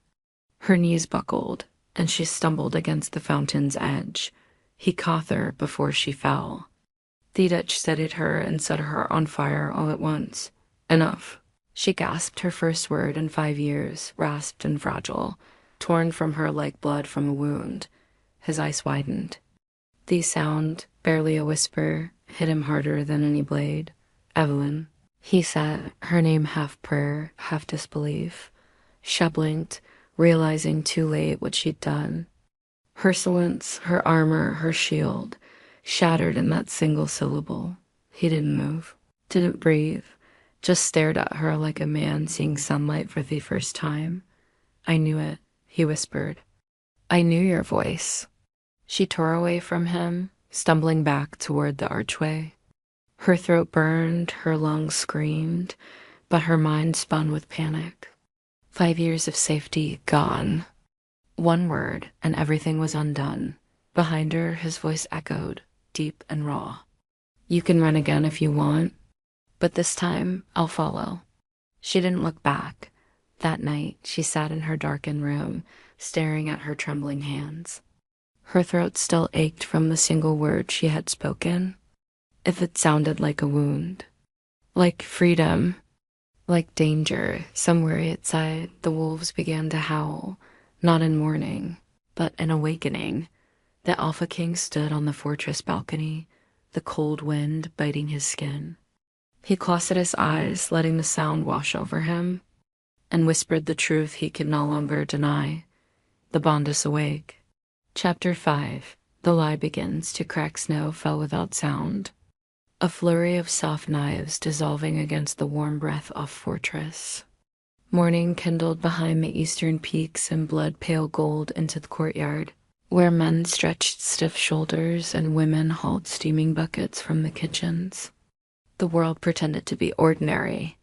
Her knees buckled, and she stumbled against the fountain's edge. He caught her before she fell. The Dutch steadied her and set her on fire all at once. "Enough." She gasped her first word in 5 years, rasped and fragile, torn from her like blood from a wound. His eyes widened. The sound, barely a whisper, hit him harder than any blade. "Evelyn," he said, her name half prayer, half disbelief. She blinked, realizing too late what she'd done. Her silence, her armor, her shield, shattered in that single syllable. He didn't move, didn't breathe, just stared at her like a man seeing sunlight for the first time. I knew it, he whispered. I knew your voice. She tore away from him, stumbling back toward the archway. Her throat burned, her lungs screamed, but her mind spun with panic. 5 years of safety gone. One word, and everything was undone. Behind her, his voice echoed, deep and raw. You can run again if you want, but this time I'll follow. She didn't look back. That night, she sat in her darkened room, staring at her trembling hands. Her throat still ached from the single word she had spoken. If it sounded like a wound, like freedom, like danger, somewhere outside, the wolves began to howl, not in mourning, but in awakening. The Alpha King stood on the fortress balcony, the cold wind biting his skin. He closed his eyes, letting the sound wash over him, and whispered the truth he could no longer deny. The bond is awake. Chapter 5. The lie begins. To crack snow fell without sound. A flurry of soft knives dissolving against the warm breath of fortress. Morning kindled behind the eastern peaks in blood-pale gold into the courtyard, where men stretched stiff shoulders and women hauled steaming buckets from the kitchens. The world pretended to be ordinary.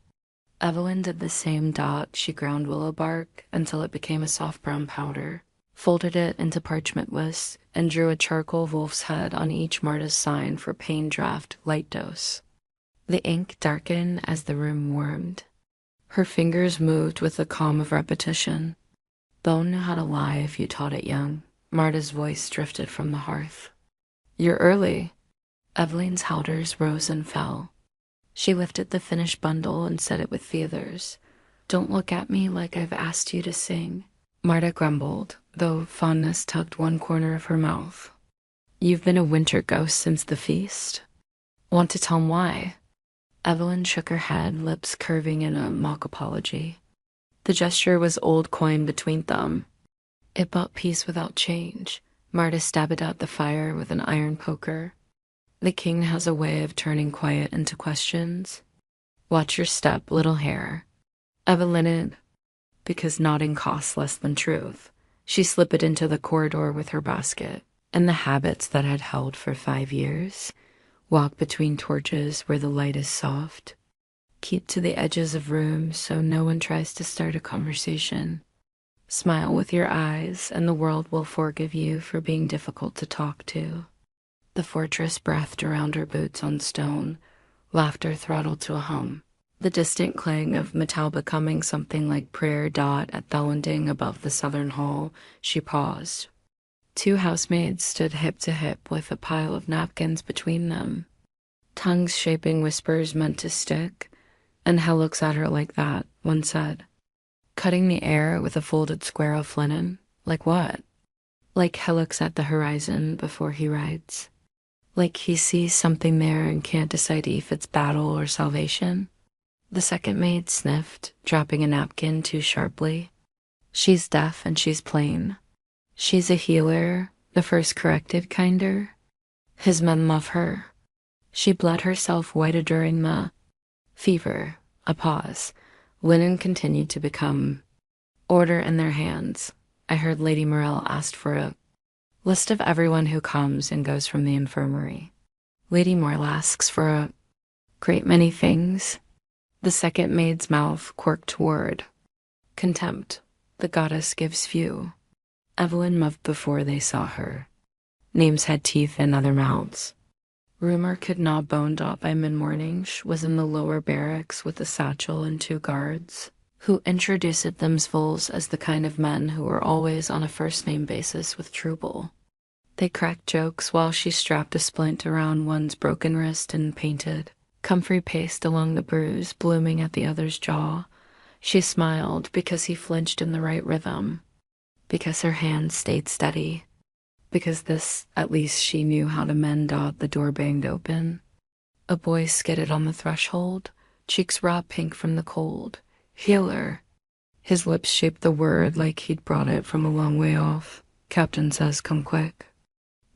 Evelyn did the same. She ground willow bark until it became a soft brown powder, folded it into parchment wisps, and drew a charcoal wolf's head on each Marta's sign for pain draft light dose. The ink darkened as the room warmed. Her fingers moved with the calm of repetition. Bone knew how to lie if you taught it young. Marta's voice drifted from the hearth. You're early. Evelyn's shoulders rose and fell. She lifted the finished bundle and set it with feathers. Don't look at me like I've asked you to sing. Marta grumbled, though fondness tugged one corner of her mouth. You've been a winter ghost since the feast. Want to tell 'em why? Evelyn shook her head, lips curving in a mock apology. The gesture was old coin between them. It bought peace without change. Marta stabbed out the fire with an iron poker. The king has a way of turning quiet into questions. Watch your step, little hare. Evelyn, because nodding costs less than truth. She slipped into the corridor with her basket, and the habits that had held for 5 years. Walk between torches where the light is soft. Keep to the edges of rooms so no one tries to start a conversation. Smile with your eyes, and the world will forgive you for being difficult to talk to. The fortress breathed around her boots on stone, laughter throttled to a hum. The distant clang of metal becoming something like prayer at the landing above the southern hall. She paused. 2 housemaids stood hip to hip with a pile of napkins between them. Tongues shaping whispers meant to stick. And hell looks at her like that, one said. Cutting the air with a folded square of linen. Like what? Like hell looks at the horizon before he rides. Like he sees something there and can't decide if it's battle or salvation. The second maid sniffed, dropping a napkin too sharply. She's deaf and she's plain. She's a healer, the first corrected kinder. His men love her. She bled herself whiter during the fever. A pause. Linen continued to become order in their hands. I heard Lady Morell asked for a list of everyone who comes and goes from the infirmary. Lady Morell asks for a great many things. The second maid's mouth quirked toward contempt. The goddess gives few. Evelyn moved before they saw her. Names had teeth in other mouths. Rumor could not boned up by mid-morning was in the lower barracks with a satchel and 2 guards, who introduced themselves as the kind of men who were always on a first-name basis with Trouble. They cracked jokes while she strapped a splint around one's broken wrist and painted. Comfrey paced along the bruise, blooming at the other's jaw. She smiled because he flinched in the right rhythm, because her hands stayed steady, because this, at least she knew how to mend. The door banged open. A boy skidded on the threshold, cheeks raw pink from the cold. Healer. His lips shaped the word like he'd brought it from a long way off. Captain says, come quick.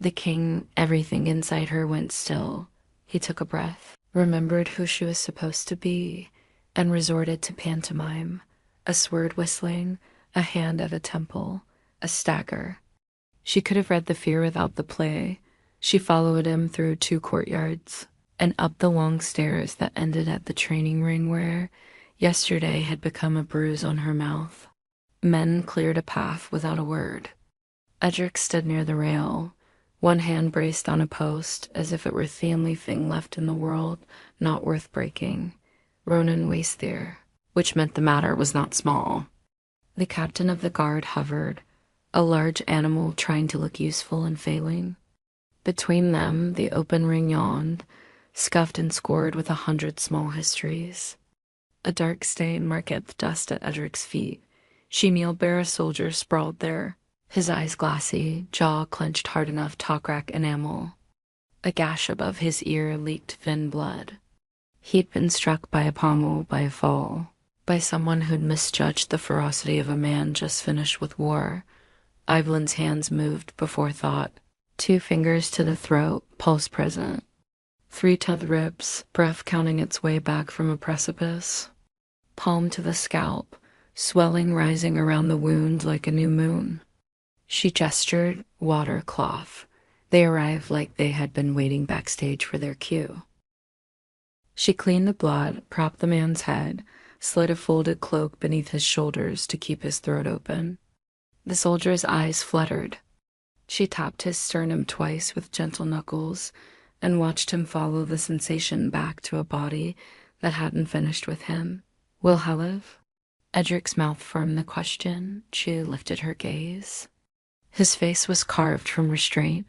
The king, everything inside her went still. He took a breath. remembered who she was supposed to be, and resorted to pantomime, a sword whistling, a hand at a temple, a stagger. She could have read the fear without the play. She followed him through 2 courtyards and up the long stairs that ended at the training ring where, yesterday, had become a bruise on her mouth. Men cleared a path without a word. Edric stood near the rail, one hand braced on a post as if it were the only thing left in the world not worth breaking. Ronan Wasteir, which meant the matter was not small. The captain of the guard hovered, a large animal trying to look useful and failing. Between them, the open ring yawned, scuffed and scored with 100 small histories. A dark stain marketh dust at Edric's feet. Shemiel bare a soldier sprawled there, his eyes glassy, jaw clenched hard enough to crack enamel. A gash above his ear leaked thin blood. He'd been struck by a pommel by a fall, by someone who'd misjudged the ferocity of a man just finished with war. Evelyn's hands moved before thought. 2 fingers to the throat, pulse present. 3 to the ribs, breath counting its way back from a precipice. Palm to the scalp, swelling rising around the wound like a new moon. She gestured, water, cloth. They arrived like they had been waiting backstage for their cue. She cleaned the blood, propped the man's head, slid a folded cloak beneath his shoulders to keep his throat open. The soldier's eyes fluttered. She tapped his sternum twice with gentle knuckles and watched him follow the sensation back to a body that hadn't finished with him. Will he live? Edric's mouth formed the question. She lifted her gaze. His face was carved from restraint.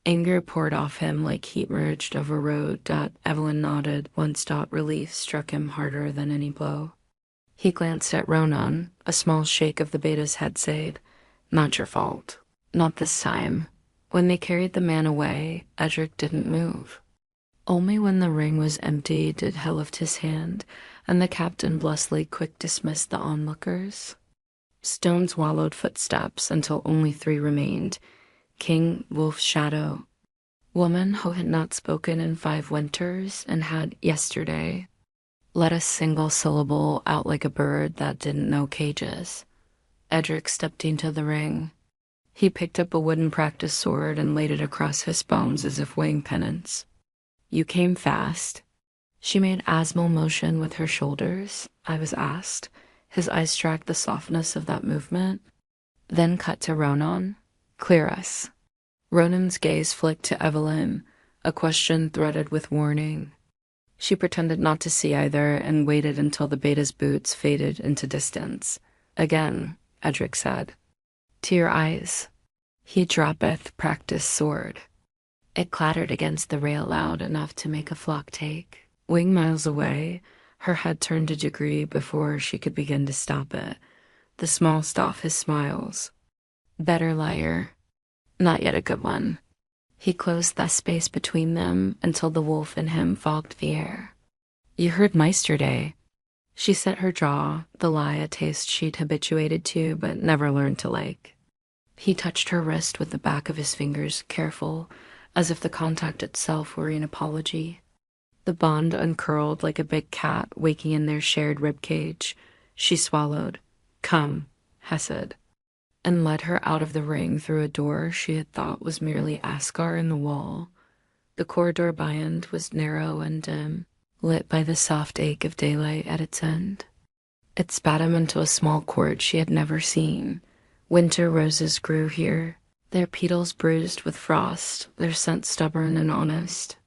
Anger poured off him like heat merged over a road. Evelyn nodded. Once relief struck him harder than any blow. He glanced at Ronan. A small shake of the beta's head said, "Not your fault. Not this time." When they carried the man away, Edric didn't move. Only when the ring was empty did he lift his hand, and the captain bluntly quick dismissed the onlookers. Stones wallowed footsteps until only 3 remained. King, wolf, shadow. Woman who had not spoken in 5 winters and had, yesterday, let a single syllable out like a bird that didn't know cages. Edric stepped into the ring. He picked up a wooden practice sword and laid it across his bones as if weighing penance. "You came fast." She made asmal motion with her shoulders. I was asked. His eyes tracked the softness of that movement. Then cut to Ronan. "Clear us." Ronan's gaze flicked to Evelyn, a question threaded with warning. She pretended not to see either and waited until the beta's boots faded into distance. "Again," Edric said. "To your eyes." He droppeth practice sword. It clattered against the rail loud enough to make a flock take. Wing miles away, her head turned a degree before she could begin to stop it. The small off his smiles. "Better liar. Not yet a good one." He closed the space between them until the wolf in him fogged the air. "You heard Meisterday." She set her jaw, the lie a taste she'd habituated to but never learned to like. He touched her wrist with the back of his fingers, careful, as if the contact itself were an apology. The bond uncurled like a big cat waking in their shared ribcage. She swallowed. "Come," Hesed, and led her out of the ring through a door she had thought was merely askar in the wall. The corridor beyond was narrow and dim, lit by the soft ache of daylight at its end. It spat him into a small court she had never seen. Winter roses grew here, their petals bruised with frost, their scent stubborn and honest.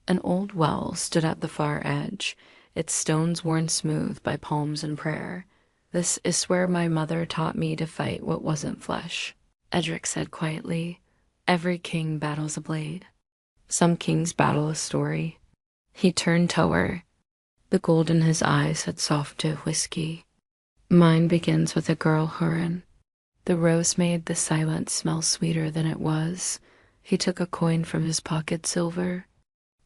An old well stood at the far edge, its stones worn smooth by palms and prayer. "This is where my mother taught me to fight what wasn't flesh," Edric said quietly. "Every king battles a blade. Some kings battle a story." He turned to her. The gold in his eyes had softened to whiskey. "Mine begins with a girl, Hurin." The rose made the silence smell sweeter than it was. He took a coin from his pocket, silver.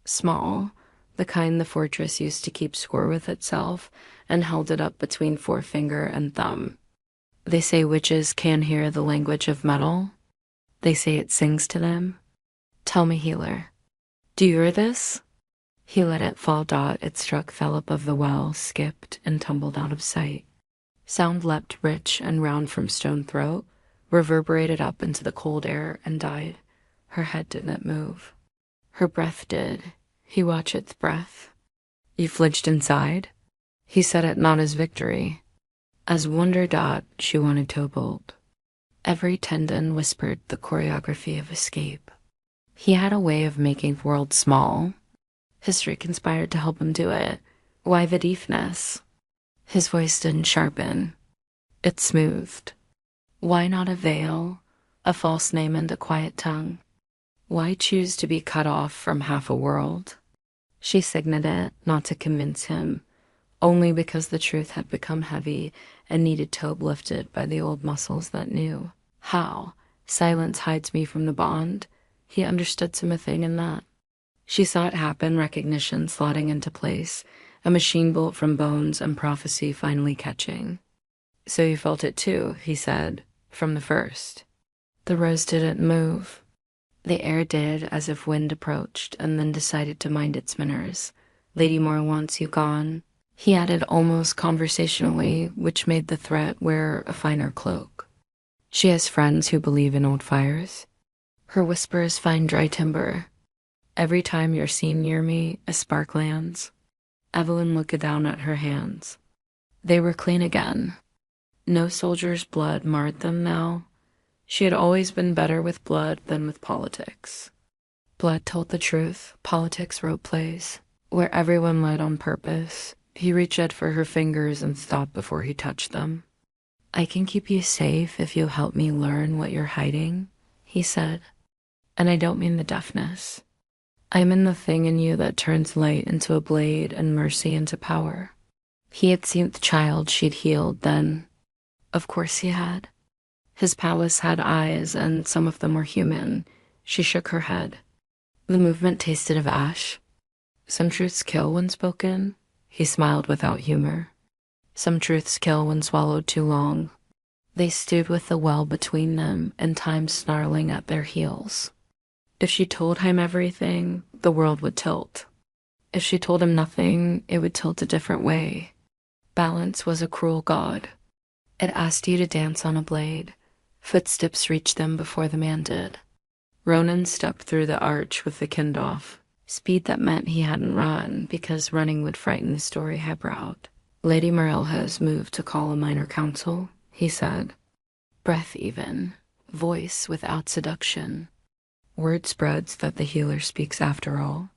Small, the kind the fortress used to keep score with itself, and held it up between forefinger and thumb. "They say witches can hear the language of metal. They say it sings to them. Tell me, healer, do you hear this?" He let it fall. It struck, fell above the well, skipped, and tumbled out of sight. Sound leapt rich and round from stone throat, reverberated up into the cold air, and died. Her head didn't move. Her breath did. He watched its breath. You flinched inside? He said it not as victory. As wonder. She wanted to bolt. Every tendon whispered the choreography of escape. He had a way of making worlds small. History conspired to help him do it. Why the deafness? His voice didn't sharpen. It smoothed. Why not a veil, a false name and a quiet tongue? Why choose to be cut off from half a world? She signed it, not to convince him, only because the truth had become heavy and needed to be uplifted by the old muscles that knew. How? Silence hides me from the bond. He understood something in that. She saw it happen, recognition slotting into place, a machine bolt from bones and prophecy finally catching. So you felt it too, he said, from the first. The rose didn't move. The air did, as if wind approached, and then decided to mind its manners. Lady Moore wants you gone, he added almost conversationally, which made the threat wear a finer cloak. She has friends who believe in old fires. Her whispers find dry timber. Every time you're seen near me, a spark lands. Evelyn looked down at her hands. They were clean again. No soldier's blood marred them now. She had always been better with blood than with politics. Blood told the truth, politics wrote plays, where everyone led on purpose. He reached out for her fingers and stopped before he touched them. I can keep you safe if you help me learn what you're hiding, he said. And I don't mean the deafness. I'm in the thing in you that turns light into a blade and mercy into power. He had seen the child she'd healed then. Of course he had. His palace had eyes, and some of them were human. She shook her head. The movement tasted of ash. Some truths kill when spoken. He smiled without humor. Some truths kill when swallowed too long. They stewed with the well between them, and time snarling at their heels. If she told him everything, the world would tilt. If she told him nothing, it would tilt a different way. Balance was a cruel god. It asked you to dance on a blade. Footsteps reached them before the man did. Ronan stepped through the arch with the kind-off, speed that meant he hadn't run, because running would frighten the story highbrowed. Lady Morel has moved to call a minor council, he said. Breath even, voice without seduction. Word spreads that the healer speaks after all.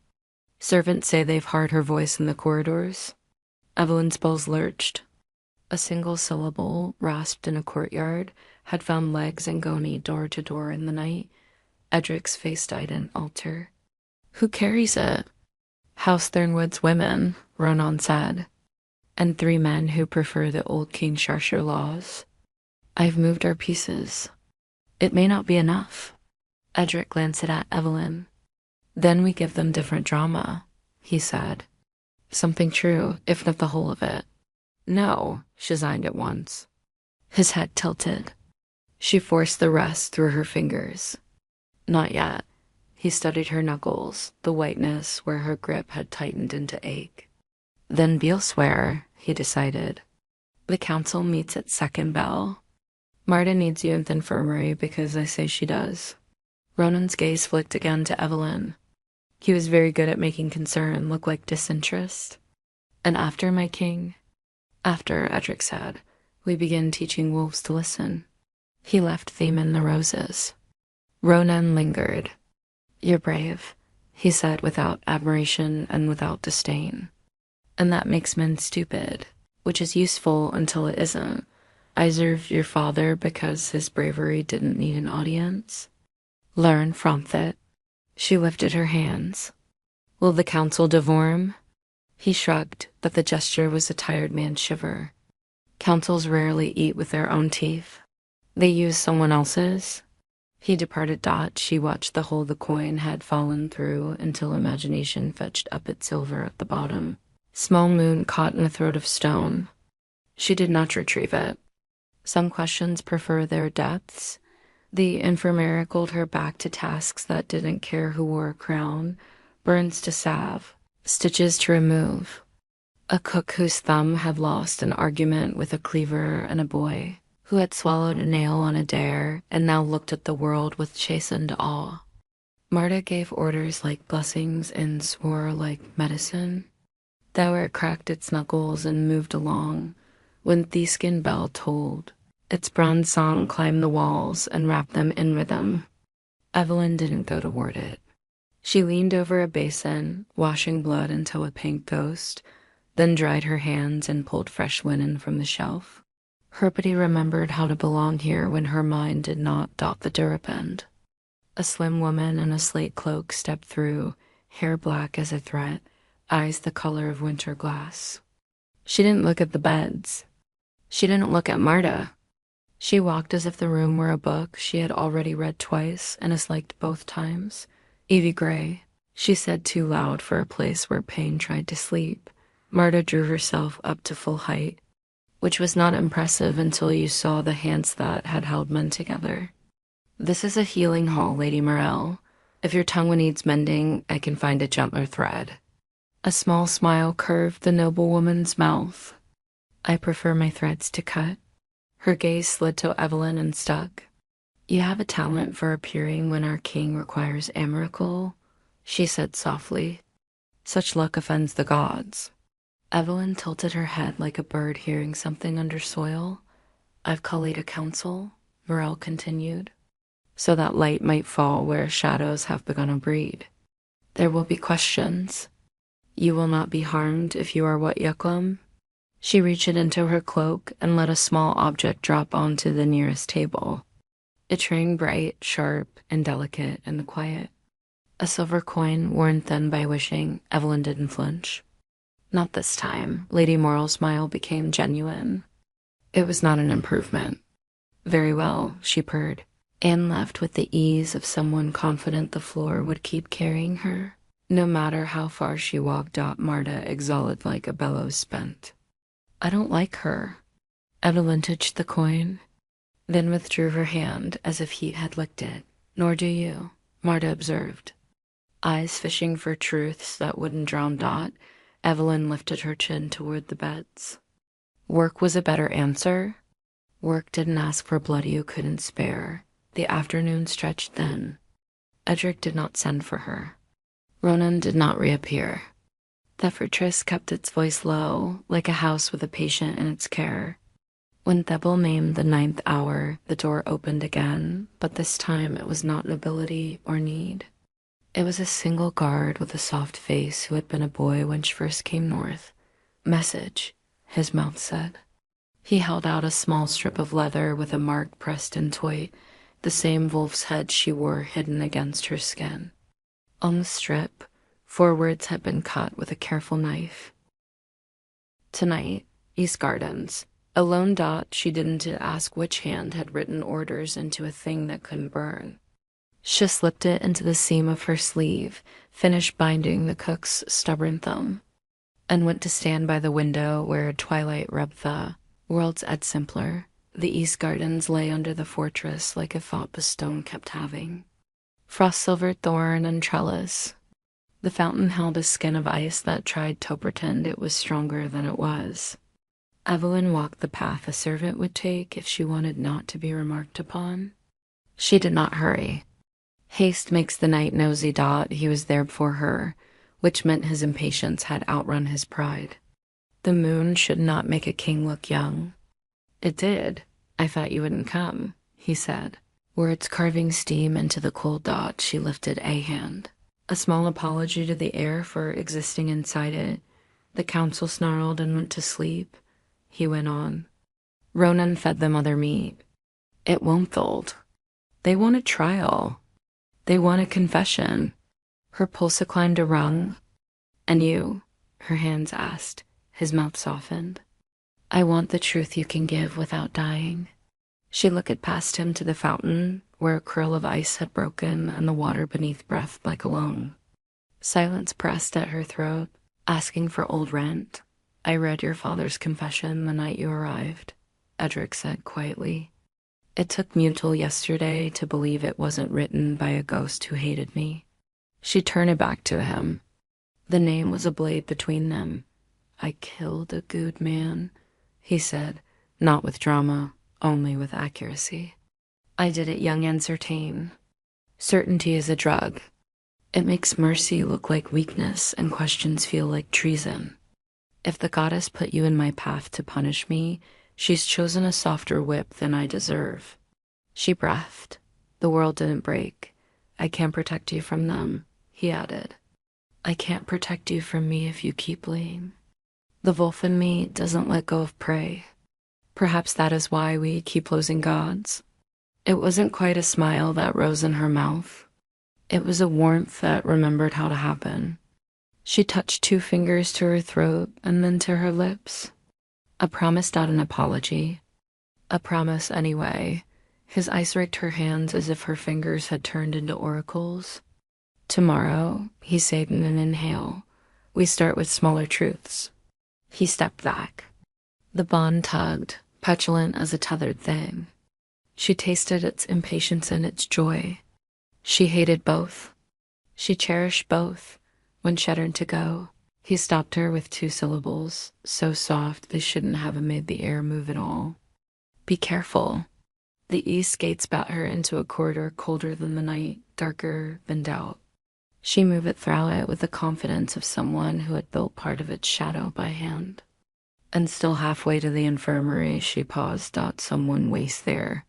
Servants say they've heard her voice in the corridors. Evelyn's bows lurched. A single syllable, rasped in a courtyard, had found legs and goni door to door in the night. Edric's face dyed an altar. Who carries it? House Thornwood's women, Ronan said. And 3 men who prefer the old King Sharshir laws. I've moved our pieces. It may not be enough. Edric glanced at Evelyn. Then we give them different drama, he said. Something true, if not the whole of it. No, she signed at once. His head tilted. She forced the rest through her fingers. Not yet. He studied her knuckles, the whiteness where her grip had tightened into ache. Then Beale swear, he decided. The council meets at second bell. Marta needs you in the infirmary because I say she does. Ronan's gaze flicked again to Evelyn. He was very good at making concern look like disinterest. And after, my king? After, Edric said, we begin teaching wolves to listen. He left them in the roses. Ronan lingered. You're brave, he said without admiration and without disdain. And that makes men stupid, which is useful until it isn't. I served your father because his bravery didn't need an audience. Learn from it. She lifted her hands. Will the council devour him? He shrugged, but the gesture was a tired man's shiver. Councils rarely eat with their own teeth. They use someone else's. He departed. She watched the hole the coin had fallen through until imagination fetched up its silver at the bottom. Small moon caught in a throat of stone. She did not retrieve it. Some questions prefer their depths. The infirmary called her back to tasks that didn't care who wore a crown, burns to salve, Stitches to remove. A cook whose thumb had lost an argument with a cleaver, and a boy who had swallowed a nail on a dare and now looked at the world with chastened awe. Marta gave orders like blessings and swore like medicine. Thowert cracked its knuckles and moved along when Theskin bell tolled. Its bronze song climbed the walls and wrapped them in rhythm. Evelyn didn't go toward it. She leaned over a basin, washing blood into a pink ghost, then dried her hands and pulled fresh linen from the shelf. Herpety remembered how to belong here when her mind did not dot the durapend. A slim woman in a slate cloak stepped through, hair black as a threat, eyes the color of winter glass. She didn't look at the beds. She didn't look at Marta. She walked as if the room were a book she had already read twice and disliked both times. Evie Gray, she said too loud for a place where pain tried to sleep. Marta drew herself up to full height, which was not impressive until you saw the hands that had held men together. This is a healing hall, Lady Morel. If your tongue needs mending, I can find a gentler thread. A small smile curved the noble woman's mouth. I prefer my threads to cut. Her gaze slid to Evelyn and stuck. You have a talent for appearing when our king requires a miracle, she said softly. Such luck offends the gods. Evelyn tilted her head like a bird hearing something under soil. I've called a council, Morel continued, so that light might fall where shadows have begun to breed. There will be questions. You will not be harmed if you are what Yucklam. She reached into her cloak and let a small object drop onto the nearest table. It rang bright, sharp, and delicate in the quiet. A silver coin worn thin by wishing. Evelyn didn't flinch. Not this time. Lady Morel's smile became genuine. It was not an improvement. Very well, she purred. Anne left with the ease of someone confident the floor would keep carrying her. No matter how far she walked, Marta exhaled like a bellows spent. I don't like her. Evelyn touched the coin, then withdrew her hand as if he had licked it. Nor do you, Marta observed. Eyes fishing for truths that wouldn't drown Dot, Evelyn lifted her chin toward the beds. Work was a better answer. Work didn't ask for blood you couldn't spare. The afternoon stretched thin. Edric did not send for her. Ronan did not reappear. The fortress kept its voice low, like a house with a patient in its care. When Thebel named the 9th hour, the door opened again, but this time it was not nobility or need. It was a single guard with a soft face who had been a boy when she first came north. Message, his mouth said. He held out a small strip of leather with a mark pressed into it, the same wolf's head she wore hidden against her skin. On the strip, 4 words had been cut with a careful knife. Tonight, East Gardens. Alone Dot, she didn't ask which hand had written orders into a thing that couldn't burn. She slipped it into the seam of her sleeve, finished binding the cook's stubborn thumb, and went to stand by the window where twilight rubbed the world's ed simpler. The East Gardens lay under the fortress like a thought the stone kept having. Frost-silvered thorn and trellis. The fountain held a skin of ice that tried to pretend it was stronger than it was. Evelyn walked the path a servant would take if she wanted not to be remarked upon. She did not hurry. Haste makes the night nosy. He was there before her, which meant his impatience had outrun his pride. The moon should not make a king look young. It did. I thought you wouldn't come, he said. Words carving steam into the cold. She lifted a hand. A small apology to the air for existing inside it. The council snarled and went to sleep. He went on. Ronan fed them other meat. It won't hold. They want a trial. They want a confession. Her pulse climbed a rung. And you? Her hands asked. His mouth softened. I want the truth you can give without dying. She looked past him to the fountain, where a curl of ice had broken and the water beneath breathed like a lung. Silence pressed at her throat, asking for old rent. I read your father's confession the night you arrived, Edric said quietly. It took me till yesterday to believe it wasn't written by a ghost who hated me. She turned it back to him. The name was a blade between them. "I killed a good man," he said, not with drama, only with accuracy. "I did it young and certain. Certainty is a drug. It makes mercy look like weakness and questions feel like treason. If the goddess put you in my path to punish me, she's chosen a softer whip than I deserve." She breathed. "The world didn't break. I can't protect you from them," he added. "I can't protect you from me if you keep bleeding. The wolf in me doesn't let go of prey. Perhaps that is why we keep losing gods." It wasn't quite a smile that rose in her mouth. It was a warmth that remembered how to happen. She touched 2 fingers to her throat and then to her lips. A promise, not an apology. A promise anyway. His ice raked her hands as if her fingers had turned into oracles. "Tomorrow," he said in an inhale, "we start with smaller truths." He stepped back. The bond tugged, petulant as a tethered thing. She tasted its impatience and its joy. She hated both. She cherished both. When shuddered to go, he stopped her with 2 syllables, so soft they shouldn't have made the air move at all. "Be careful." The east gate spat her into a corridor colder than the night, darker than doubt. She moved through it with the confidence of someone who had built part of its shadow by hand. And still halfway to the infirmary, she paused. Someone waste there.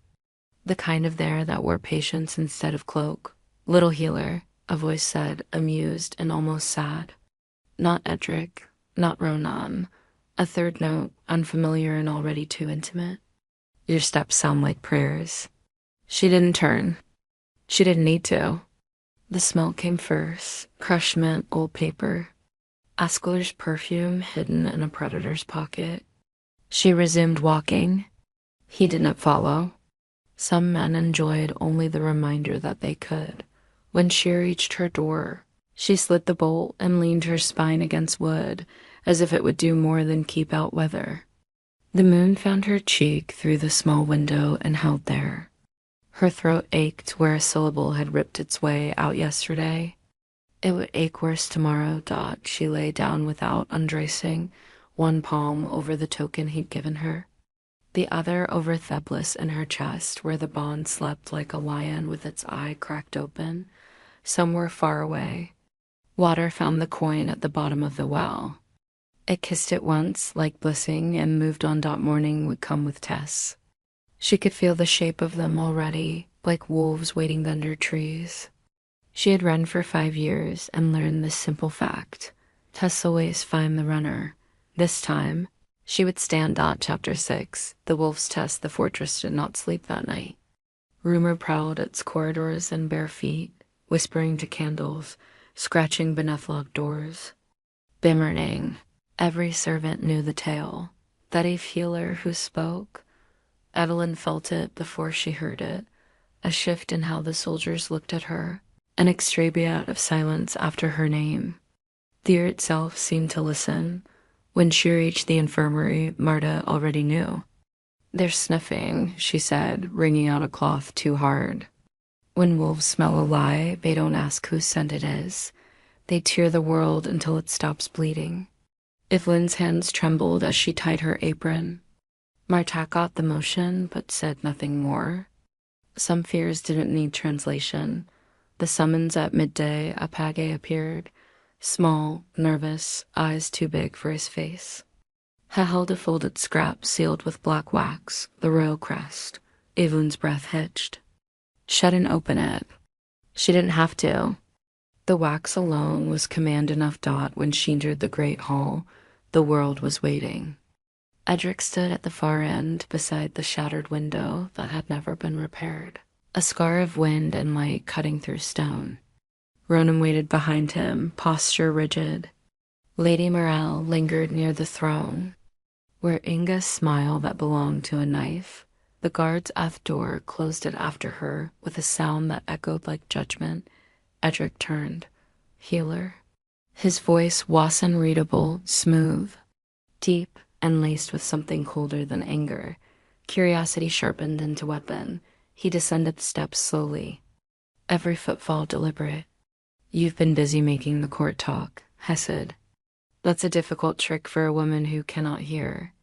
The kind of there that wore patience instead of cloak. "Little healer," a voice said, amused and almost sad. Not Edric, not Ronan. A third note, unfamiliar and already too intimate. "Your steps sound like prayers." She didn't turn. She didn't need to. The smell came first, crushed mint, old paper. Askler's perfume hidden in a predator's pocket. She resumed walking. He didn't follow. Some men enjoyed only the reminder that they could. When she reached her door, she slid the bolt and leaned her spine against wood, as if it would do more than keep out weather. The moon found her cheek through the small window and held there. Her throat ached where a syllable had ripped its way out yesterday. It would ache worse tomorrow. She lay down without undressing, one palm over the token he'd given her, the other over Theblis in her chest, where the bond slept like a lion with its eye cracked open, somewhere far away. Water found the coin at the bottom of the well. It kissed it once, like blissing, and moved on. Morning would come with Tess. She could feel the shape of them already, like wolves waiting under trees. She had run for 5 years and learned this simple fact. Tess always find the runner. This time, she would stand. Chapter 6. The wolves test. The fortress did not sleep that night. Rumor prowled its corridors and bare feet, whispering to candles, scratching beneath locked doors. Bimmering. Every servant knew the tale. That a healer who spoke. Evelyn felt it before she heard it. A shift in how the soldiers looked at her. An extrabiat of silence after her name. The ear itself seemed to listen. When she reached the infirmary, Marta already knew. "They're sniffing," she said, wringing out a cloth too hard. When wolves smell a lie, they don't ask whose scent it is. They tear the world until it stops bleeding. Evelyn's hands trembled as she tied her apron. Marta got the motion, but said nothing more. Some fears didn't need translation. The summons at midday, Apage appeared, small, nervous, eyes too big for his face. He held a folded scrap sealed with black wax, the royal crest. Evelyn's breath hitched. She didn't open it. She didn't have to. The wax alone was command enough. When she entered the great hall, the world was waiting. Edric stood at the far end beside the shattered window that had never been repaired, a scar of wind and light cutting through stone. Ronan waited behind him, posture rigid. Lady Morale lingered near the throne, where Inga's smile that belonged to a knife. The guard's aft door closed it after her with a sound that echoed like judgment. Edric turned. "Healer?" His voice was unreadable, smooth, deep, and laced with something colder than anger. Curiosity sharpened into weapon. He descended the steps slowly, every footfall deliberate. "You've been busy making the court talk," Hesed. That's a difficult trick for a woman who cannot hear.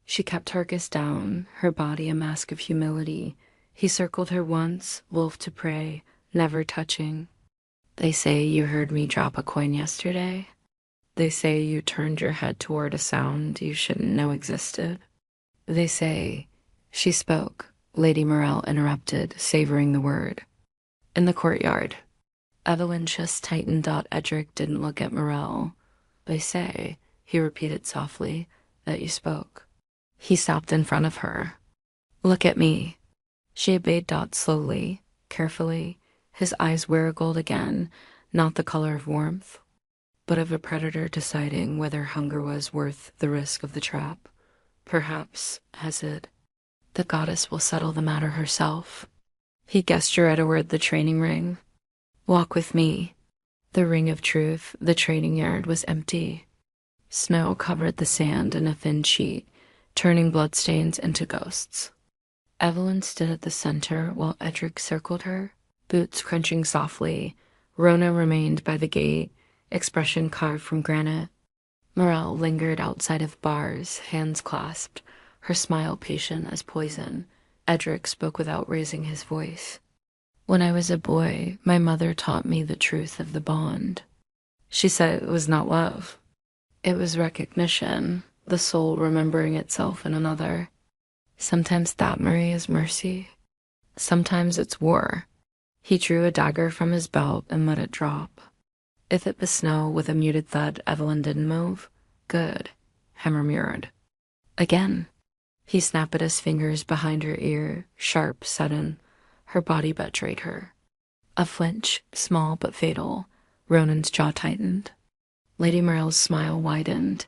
She kept Tarkus down, her body a mask of humility. He circled her once, wolf to prey, never touching. They say you heard me drop a coin yesterday. They say you turned your head toward a sound you shouldn't know existed. They say, she spoke. Lady Morel interrupted, savoring the word. In the courtyard. Evelyn just tightened. Edric didn't look at Morel. They say, he repeated softly, that you spoke. He stopped in front of her. Look at me. She obeyed. Slowly, carefully. His eyes were gold again, not the color of warmth, but of a predator deciding whether hunger was worth the risk of the trap. Perhaps, Hesed, the goddess will settle the matter herself. He gestured toward the training ring. Walk with me. The ring of truth, the training yard, was empty. Snow covered the sand in a thin sheet, turning bloodstains into ghosts. Evelyn stood at the center while Edric circled her, boots crunching softly. Rona remained by the gate, expression carved from granite. Morel lingered outside of bars, hands clasped, her smile patient as poison. Edric spoke without raising his voice. When I was a boy, my mother taught me the truth of the bond. She said it was not love. It was recognition, the soul remembering itself in another. Sometimes that, Marie, is mercy. Sometimes it's war. He drew a dagger from his belt and let it drop. If it was snow with a muted thud, Evelyn didn't move. Good. Hammer mirrored. Again. He snapped at his fingers behind her ear, sharp, sudden. Her body betrayed her. A flinch, small but fatal. Ronan's jaw tightened. Lady Morel's smile widened.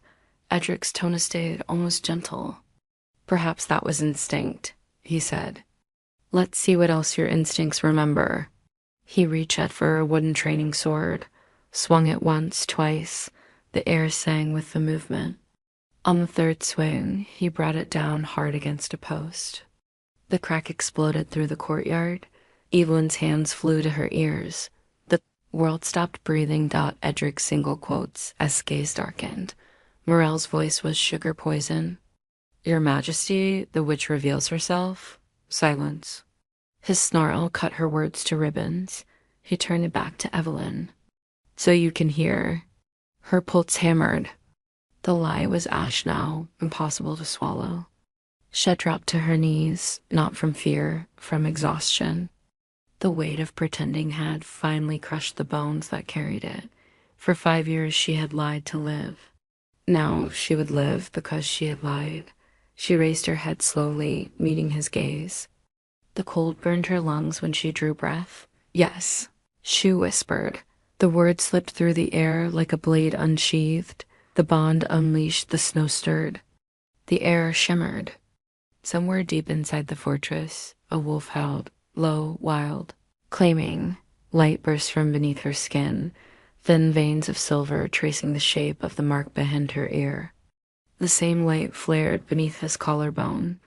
Edric's tone stayed almost gentle. Perhaps that was instinct, he said. Let's see what else your instincts remember. He reached out for a wooden training sword, swung it once, twice. The air sang with the movement. On the third swing, he brought it down hard against a post. The crack exploded through the courtyard. Evelyn's hands flew to her ears. The world stopped breathing. Edric's single quotes as gaze darkened. Morel's voice was sugar poison. Your Majesty, the witch reveals herself. Silence. His snarl cut her words to ribbons. He turned it back to Evelyn. So you can hear. Her pulse hammered. The lie was ash now, impossible to swallow. She dropped to her knees, not from fear, from exhaustion. The weight of pretending had finally crushed the bones that carried it. For 5 years she had lied to live. Now she would live because she had lied. She raised her head slowly, meeting his gaze. The cold burned her lungs when she drew breath. Yes, she whispered. The word slipped through the air like a blade unsheathed. The bond unleashed, the snow stirred. The air shimmered. Somewhere deep inside the fortress, a wolf howled, low, wild, claiming. Light burst from beneath her skin, thin veins of silver tracing the shape of the mark behind her ear. The same light flared beneath his collarbone,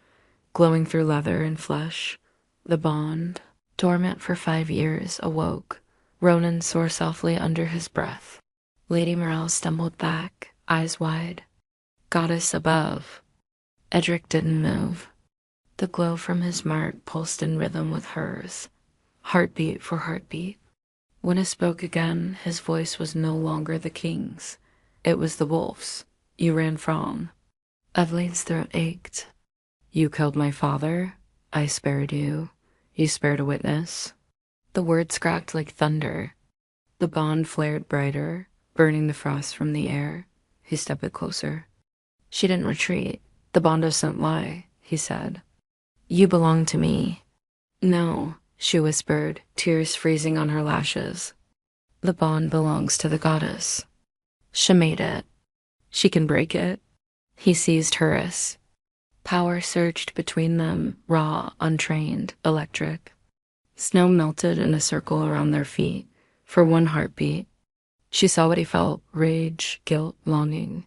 glowing through leather and flesh. The bond, dormant for 5 years, awoke. Ronan swore softly under his breath. Lady Morel stumbled back, eyes wide. Goddess above. Edric didn't move. The glow from his mark pulsed in rhythm with hers, heartbeat for heartbeat. When he spoke again, his voice was no longer the king's. It was the wolf's. You ran from. Evelyn's throat ached. You killed my father. I spared you. You spared a witness. The words cracked like thunder. The bond flared brighter, burning the frost from the air. He stepped closer. She didn't retreat. The bond doesn't lie, he said. You belong to me. No, she whispered, tears freezing on her lashes. The bond belongs to the goddess. She made it. She can break it. He seized hers. Power surged between them, raw, untrained, electric. Snow melted in a circle around their feet. For one heartbeat, she saw what he felt: rage, guilt, longing,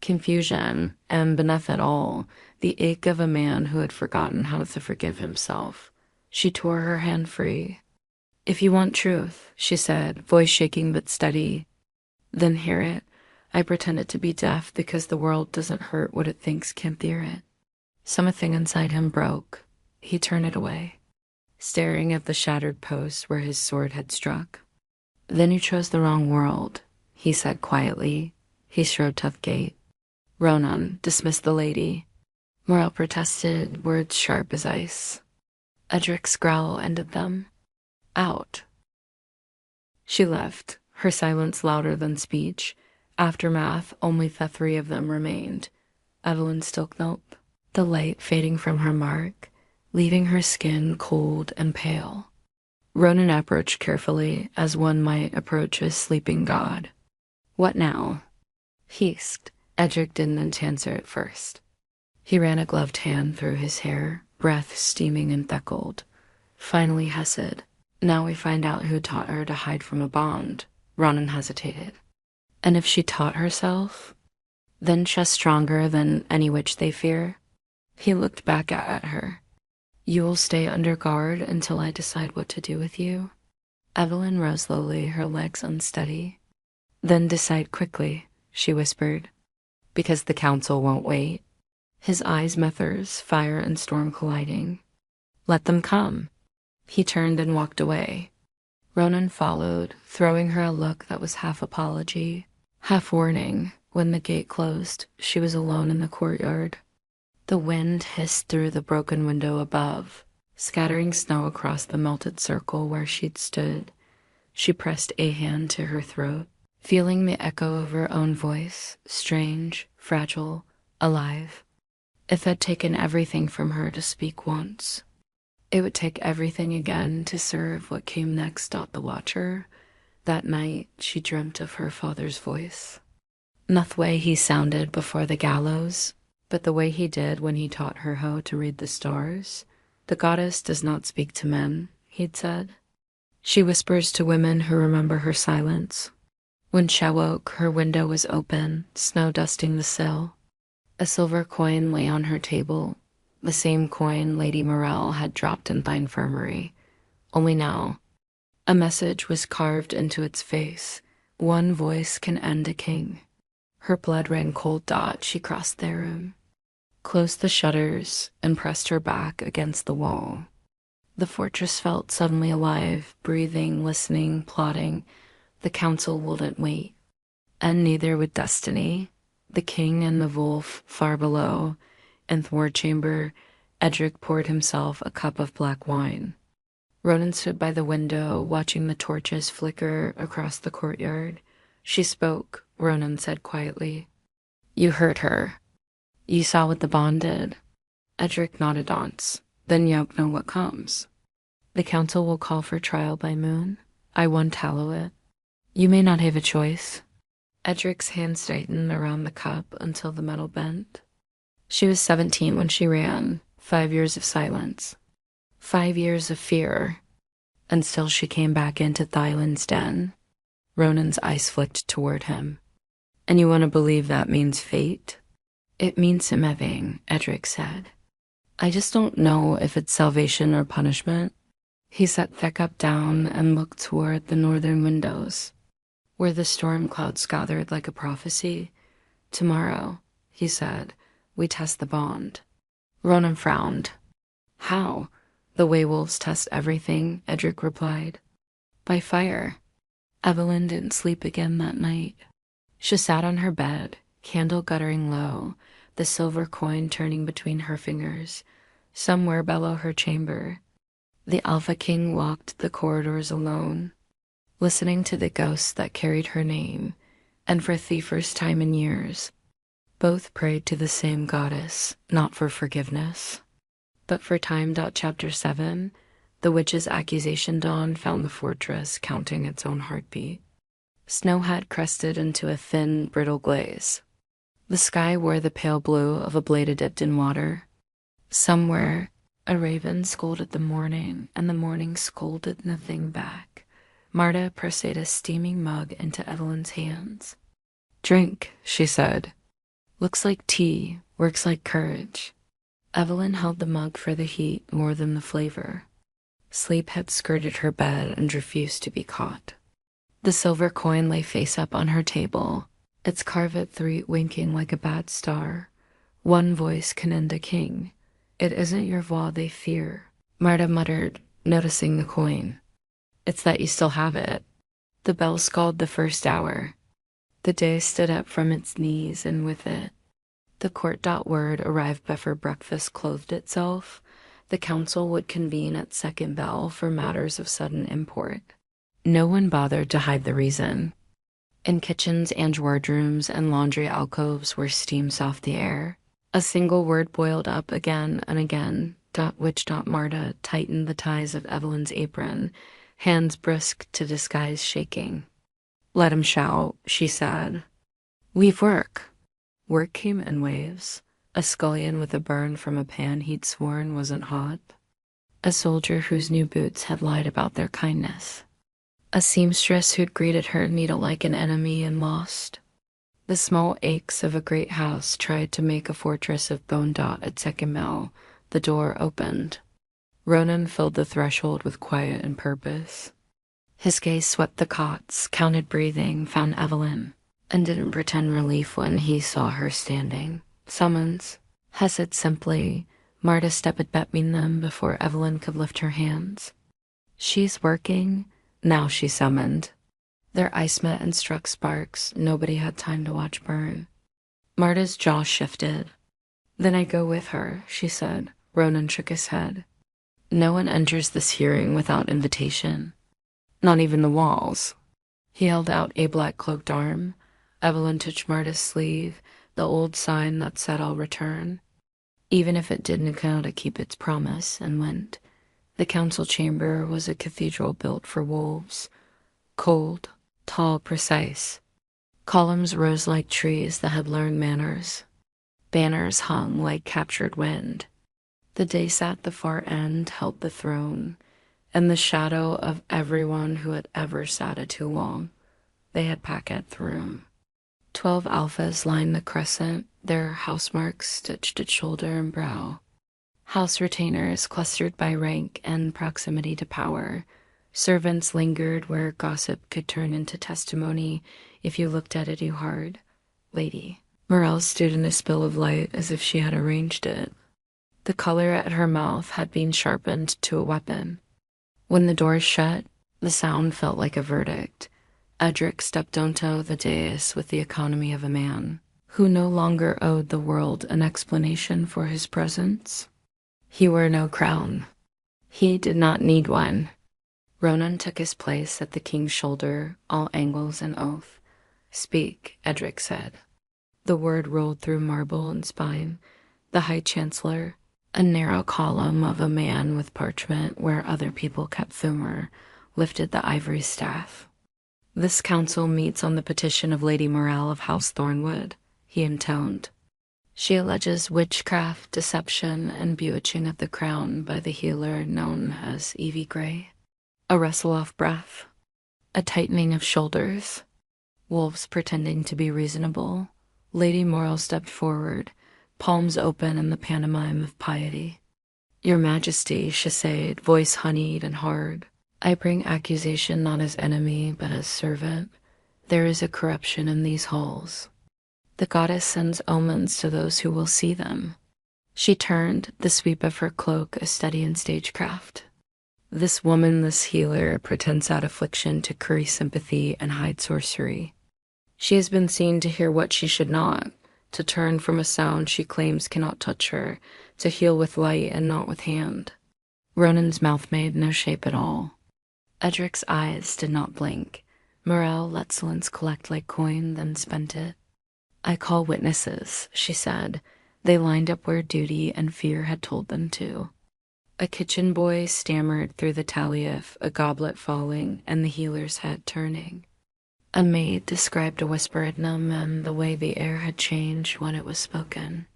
confusion, and beneath it all, the ache of a man who had forgotten how to forgive himself. She tore her hand free. If you want truth, she said, voice shaking but steady, Then hear it. I pretended to be deaf because the world doesn't hurt what it thinks can't hear it. Something inside him broke. He turned it away, staring at the shattered post where his sword had struck. Then you chose the wrong world, he said quietly. He strode tough gait. Ronan, dismiss the lady. Morel protested, words sharp as ice. Edric's growl ended them. Out. She left, her silence louder than speech. Aftermath, only the three of them remained. Evelyn still knelt, the light fading from her mark, leaving her skin cold and pale. Ronan approached carefully, as one might approach a sleeping god. What now? Hissed. Edric didn't answer at first. He ran a gloved hand through his hair, breath steaming and theckled. Finally hissed. Now we find out who taught her to hide from a bond. Ronan hesitated. And if she taught herself, then just stronger than any witch they fear? He looked back at her. You will stay under guard until I decide what to do with you? Evelyn rose slowly, her legs unsteady. Then decide quickly, she whispered, because the council won't wait. His eyes met hers, fire and storm colliding. Let them come. He turned and walked away. Ronan followed, throwing her a look that was half apology, half warning. When the gate closed, she was alone in the courtyard. The wind hissed through the broken window above, scattering snow across the melted circle where she'd stood. She pressed a hand to her throat, feeling the echo of her own voice, strange, fragile, alive. It had taken everything from her to speak once. It would take everything again to serve what came next. The watcher. That night, she dreamt of her father's voice. Not the way he sounded before the gallows, but the way he did when he taught her how to read the stars. The goddess does not speak to men, he'd said. She whispers to women who remember her silence. When she awoke, her window was open, snow dusting the sill. A silver coin lay on her table, the same coin Lady Morel had dropped in the infirmary. Only now, a message was carved into its face. One voice can end a king. Her blood ran cold. She crossed their room, closed the shutters, and pressed her back against the wall. The fortress felt suddenly alive, breathing, listening, plotting. The council wouldn't wait, and neither would destiny. The king and the wolf far below. In the ward chamber, Edric poured himself a cup of black wine. Ronan stood by the window, watching the torches flicker across the courtyard. She spoke, Ronan said quietly. You hurt her. You saw what the bond did. Edric nodded once. Then you know what comes. The council will call for trial by moon. I won't hallow it. You may not have a choice. Edric's hand straightened around the cup until the metal bent. She was 17 when she ran. 5 years of silence. 5 years of fear. And still she came back into Thailand's den. Ronan's eyes flicked toward him. And you want to believe that means fate? It means something, Edric said. I just don't know if it's salvation or punishment. He set the cup down and looked toward the northern windows, where the storm clouds gathered like a prophecy. Tomorrow, he said, we test the bond. Ronan frowned. How? The werewolves test everything, Edric replied. By fire. Evelyn didn't sleep again that night. She sat on her bed, candle guttering low, the silver coin turning between her fingers. Somewhere below her chamber, the Alpha King walked the corridors alone, listening to the ghosts that carried her name, and for the first time in years, both prayed to the same goddess, not for forgiveness, but for time. Chapter 7, the witch's accusation dawn found the fortress counting its own heartbeat. Snow had crested into a thin, brittle glaze. The sky wore the pale blue of a blade dipped in water. Somewhere, a raven scolded the morning, and the morning scolded nothing back. Marta pressed a steaming mug into Evelyn's hands. Drink, she said. Looks like tea, works like courage. Evelyn held the mug for the heat more than the flavor. Sleep had skirted her bed and refused to be caught. The silver coin lay face up on her table, its carved three winking like a bad star. One voice cannoned a king. "It isn't your voix they fear," Marta muttered, noticing the coin. "It's that you still have it." The bell called the first hour. The day stood up from its knees, and with it, the court.word arrived before breakfast clothed itself. The council would convene at second bell for matters of sudden import. No one bothered to hide the reason. In kitchens and wardrooms and laundry alcoves where steam soughed the air, a single word boiled up again and again, which Marta tightened the ties of Evelyn's apron, hands brisk to disguise shaking. "Let him shout," she said. "We've work." Work came in waves. A scullion with a burn from a pan he'd sworn wasn't hot. A soldier whose new boots had lied about their kindness. A seamstress who'd greeted her needle like an enemy and lost. The small aches of a great house tried to make a fortress of bone dot at second bell. The door opened. Ronan filled the threshold with quiet and purpose. His gaze swept the cots, counted breathing, found Evelyn, and didn't pretend relief when he saw her standing. "Summons." Hesed simply. Marta stepped between them before Evelyn could lift her hands. "She's working." Now she summoned. Their eyes met and struck sparks nobody had time to watch burn. Marta's jaw shifted. "Then I go with her," she said. Ronan shook his head. "No one enters this hearing without invitation. Not even the walls." He held out a black-cloaked arm. Evelyn touched Marta's sleeve, the old sign that said "I'll return." Even if it didn't count to keep its promise, and went. The council chamber was a cathedral built for wolves. Cold, tall, precise. Columns rose like trees that had learned manners. Banners hung like captured wind. The dais at the far end held the throne, and the shadow of everyone who had ever sat it too long. They had packed the room. 12 alphas lined the crescent, their house marks stitched at shoulder and brow. House retainers clustered by rank and proximity to power. Servants lingered where gossip could turn into testimony if you looked at it too hard. Lady Morel stood in a spill of light as if she had arranged it. The color at her mouth had been sharpened to a weapon. When the doors shut, the sound felt like a verdict. Edric stepped onto the dais with the economy of a man who no longer owed the world an explanation for his presence. He wore no crown. He did not need one. Ronan took his place at the king's shoulder, all angles and oath. "Speak," Edric said. The word rolled through marble and spine. The High Chancellor, a narrow column of a man with parchment where other people kept Thumer, lifted the ivory staff. "This council meets on the petition of Lady Morel of House Thornwood," he intoned. "She alleges witchcraft, deception, and bewitching of the crown by the healer known as Evie Gray." A rustle of breath. A tightening of shoulders. Wolves pretending to be reasonable. Lady Morel stepped forward, palms open in the pantomime of piety. "Your Majesty," she said, voice honeyed and hard, "I bring accusation not as enemy, but as servant. There is a corruption in these halls. The goddess sends omens to those who will see them." She turned, the sweep of her cloak a study in stagecraft. "This woman, this healer, pretends at affliction to curry sympathy and hide sorcery. She has been seen to hear what she should not, to turn from a sound she claims cannot touch her, to heal with light and not with hand." Ronan's mouth made no shape at all. Edric's eyes did not blink. Morel let Silence collect like coin, then spent it. "I call witnesses," she said. They lined up where duty and fear had told them to. A kitchen boy stammered through the talief, a goblet falling, and the healer's head turning. A maid described a whisper in them and the way the air had changed when it was spoken.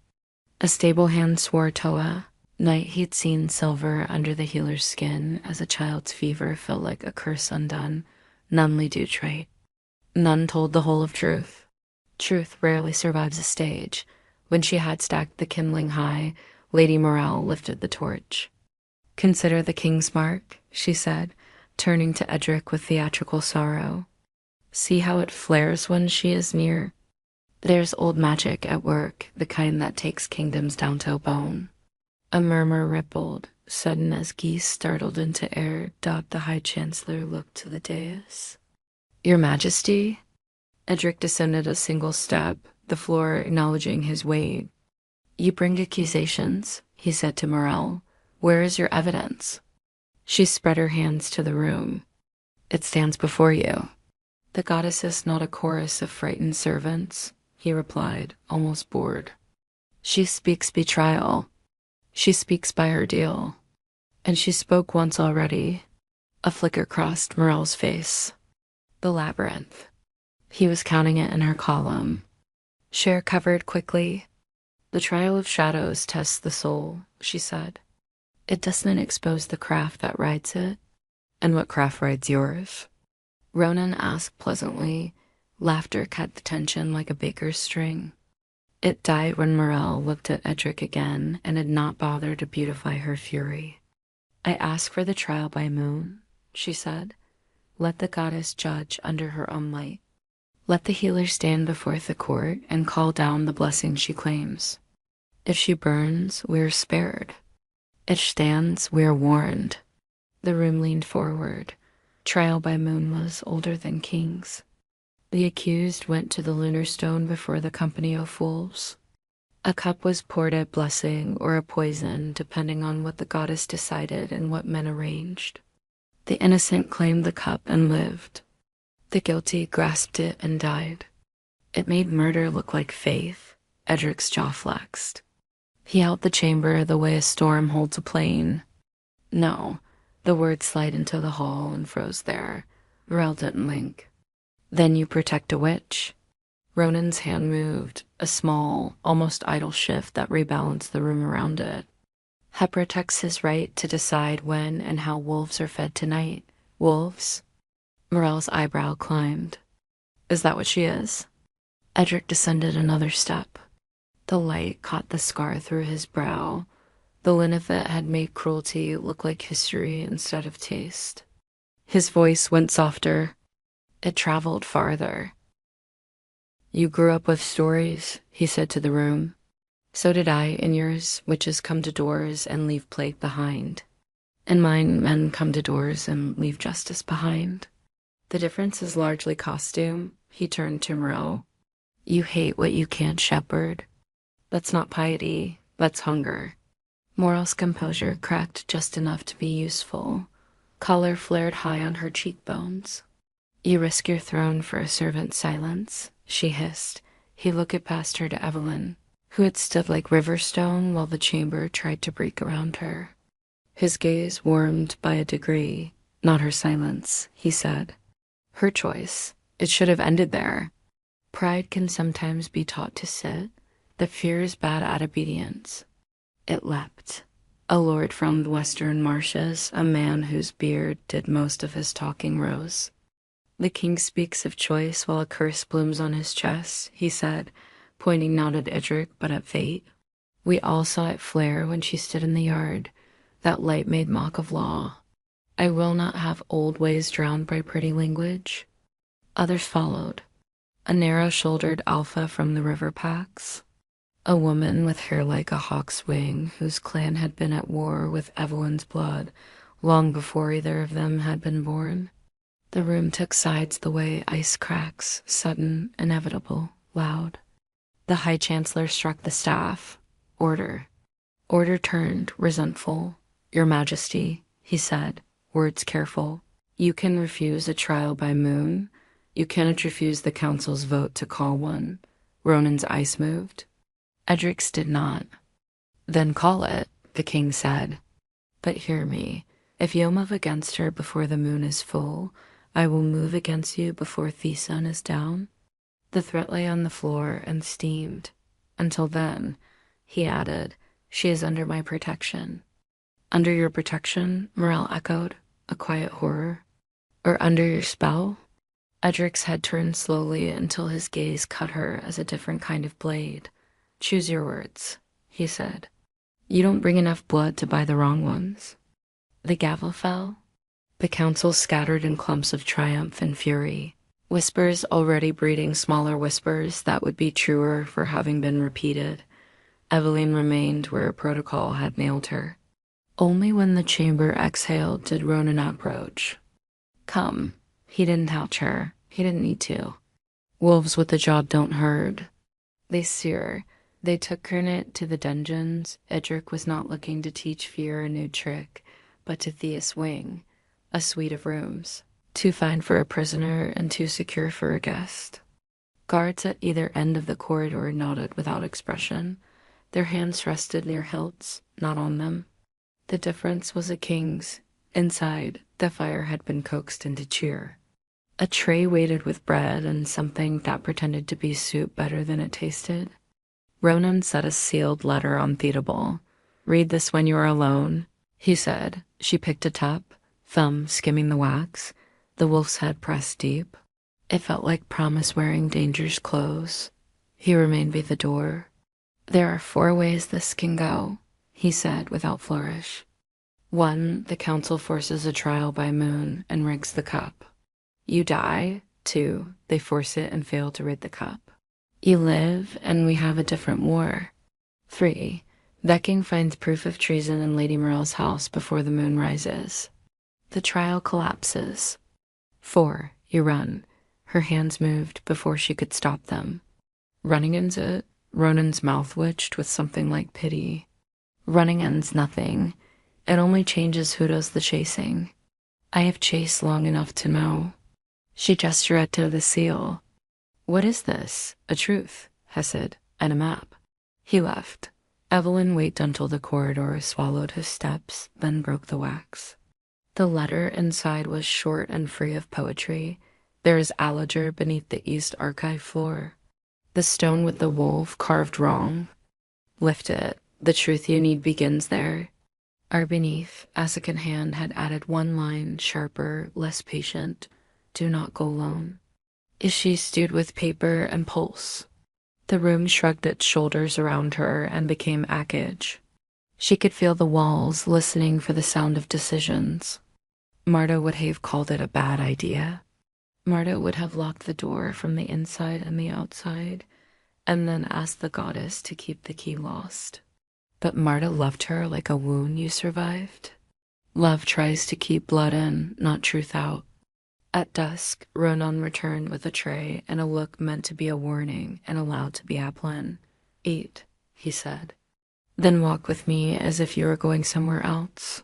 A stable hand swore Toa. Night he'd seen silver under the healer's skin as a child's fever felt like a curse undone. None do trait. None told the whole of truth. Truth rarely survives a stage. When she had stacked the kindling high, Lady Morel lifted the torch. "Consider the king's mark," she said, turning to Edric with theatrical sorrow. See how it flares when she is near? There's old magic at work, the kind that takes kingdoms down to a bone. A murmur rippled, sudden as geese startled into air. The High Chancellor looked to the dais. Your Majesty? Edric descended a single step, the floor acknowledging his weight. You bring accusations, he said to Morel. Where is your evidence? She spread her hands to the room. It stands before you. The goddess is not a chorus of frightened servants, he replied, almost bored. She speaks betrayal. She speaks by ordeal. And she spoke once already. A flicker crossed Morel's face. The labyrinth. He was counting it in her column. Share covered quickly. The trial of shadows tests the soul, she said. It doesn't expose the craft that rides it. And what craft rides yours? Ronan asked pleasantly. Laughter cut the tension like a baker's string. It died when Morel looked at Edric again and had not bothered to beautify her fury. I ask for the trial by moon, she said. Let the goddess judge under her own light. Let the healer stand before the court and call down the blessing she claims. If she burns, we are spared. If she stands, we are warned. The room leaned forward. Trial by moon was older than kings. The accused went to the lunar stone before the company of fools. A cup was poured at blessing or a poison, depending on what the goddess decided and what men arranged. The innocent claimed the cup and lived. The guilty grasped it and died. It made murder look like faith. Edric's jaw flexed. He held the chamber the way a storm holds a plane. No, the words slid into the hall and froze there. Morel didn't blink. Then you protect a witch. Ronan's hand moved, a small, almost idle shift that rebalanced the room around it. He protects his right to decide when and how wolves are fed tonight. Wolves? Morel's eyebrow climbed. Is that what she is? Edric descended another step. The light caught the scar through his brow. The linnet had made cruelty look like history instead of taste. His voice went softer. It traveled farther. You grew up with stories, he said to the room. So did I, in yours, witches come to doors and leave plague behind. In mine, men come to doors and leave justice behind. The difference is largely costume, he turned to Morel. You hate what you can't shepherd. That's not piety, that's hunger. Morel's composure cracked just enough to be useful. Color flared high on her cheekbones. You risk your throne for a servant's silence, she hissed. He looked past her to Evelyn, who had stood like riverstone while the chamber tried to break around her. His gaze warmed by a degree. Not her silence, he said. Her choice. It should have ended there. Pride can sometimes be taught to sit. The fear is bad at obedience. It leapt. A lord from the western marshes, a man whose beard did most of his talking, rose. The king speaks of choice while a curse blooms on his chest, he said, pointing not at Edric but at fate. We all saw it flare when she stood in the yard. That light made mock of law. I will not have old ways drowned by pretty language. Others followed. A narrow-shouldered alpha from the river packs. A woman with hair like a hawk's wing, whose clan had been at war with Evelyn's blood long before either of them had been born. The room took sides the way ice cracks, sudden, inevitable, loud. The High Chancellor struck the staff. Order. Order turned, resentful. Your Majesty, he said, words careful. You can refuse a trial by moon. You cannot refuse the council's vote to call one. Ronan's eyes moved. Edric's did not. Then call it, the king said. But hear me. If you'll move against her before the moon is full, I will move against you before the sun is down. The threat lay on the floor and steamed. Until then, he added, she is under my protection. Under your protection? Morel echoed, a quiet horror. Or under your spell? Edric's head turned slowly until his gaze cut her as a different kind of blade. Choose your words, he said. You don't bring enough blood to buy the wrong ones. The gavel fell. The council scattered in clumps of triumph and fury. Whispers already breeding smaller whispers that would be truer for having been repeated. Evelyn remained where protocol had nailed her. Only when the chamber exhaled did Ronan approach. Come. He didn't touch her. He didn't need to. Wolves with the jaw don't herd. They sear. They took Kernet to the dungeons. Edric was not looking to teach Fear a new trick, but to Thea's wing, a suite of rooms, too fine for a prisoner and too secure for a guest. Guards at either end of the corridor nodded without expression. Their hands rested near hilts, not on them. The difference was a king's. Inside, the fire had been coaxed into cheer. A tray weighted with bread and something that pretended to be soup better than it tasted. Ronan set a sealed letter on Theodable. Read this when you are alone, he said. She picked a tap, thumb skimming the wax, the wolf's head pressed deep. It felt like promise wearing danger's clothes. He remained by the door. There are 4 ways this can go, he said without flourish. 1, the council forces a trial by moon and rigs the cup. You die. 2, they force it and fail to rid the cup. You live, and we have a different war. 3, the king finds proof of treason in Lady Merle's house before the moon rises. The trial collapses. 4, you run. Her hands moved before she could stop them. Running ends it. Ronan's mouth twitched with something like pity. Running ends nothing. It only changes who does the chasing. I have chased long enough to know. She gestured to the seal. What is this? A truth, Hesed, and a map. He left. Evelyn waited until the corridor swallowed his steps, then broke the wax. The letter inside was short and free of poetry. There is Alliger beneath the East Archive floor. The stone with the wolf carved wrong. Lift it. The truth you need begins there. Our beneath, Asukan hand had added 1 line, sharper, less patient. Do not go alone. Ishii stood with paper and pulse. The room shrugged its shoulders around her and became ackage. She could feel the walls, listening for the sound of decisions. Marta would have called it a bad idea. Marta would have locked the door from the inside and the outside, and then asked the goddess to keep the key lost. But Marta loved her like a wound you survived. Love tries to keep blood in, not truth out. At dusk, Ronan returned with a tray and a look meant to be a warning and allowed to be Applin. Eat, he said. Then walk with me as if you were going somewhere else.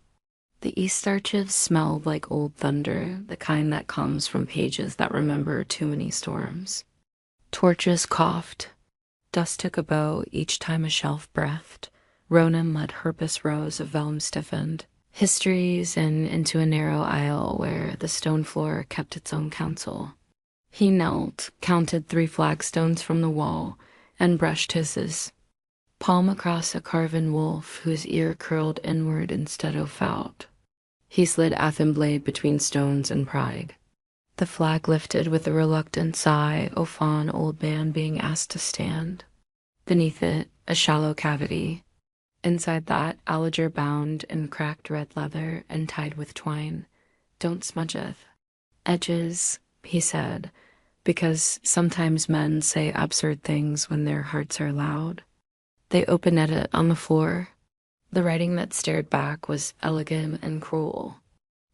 The East Archives smelled like old thunder, the kind that comes from pages that remember too many storms. Torches coughed. Dust took a bow each time a shelf breathed. Ronan led herpes rows of vellum stiffened. Histories and into a narrow aisle where the stone floor kept its own counsel. He knelt, counted 3 flagstones from the wall, and brushed hisses. Palm across a carven wolf whose ear curled inward instead of out. He slid Athen blade between stones and pride. The flag lifted with a reluctant sigh, O fond old man being asked to stand. Beneath it, a shallow cavity. Inside that, Alliger bound in cracked red leather and tied with twine. Don't smudgeth. Edges, he said, because sometimes men say absurd things when their hearts are loud. They open-ended it on the floor. The writing that stared back was elegant and cruel.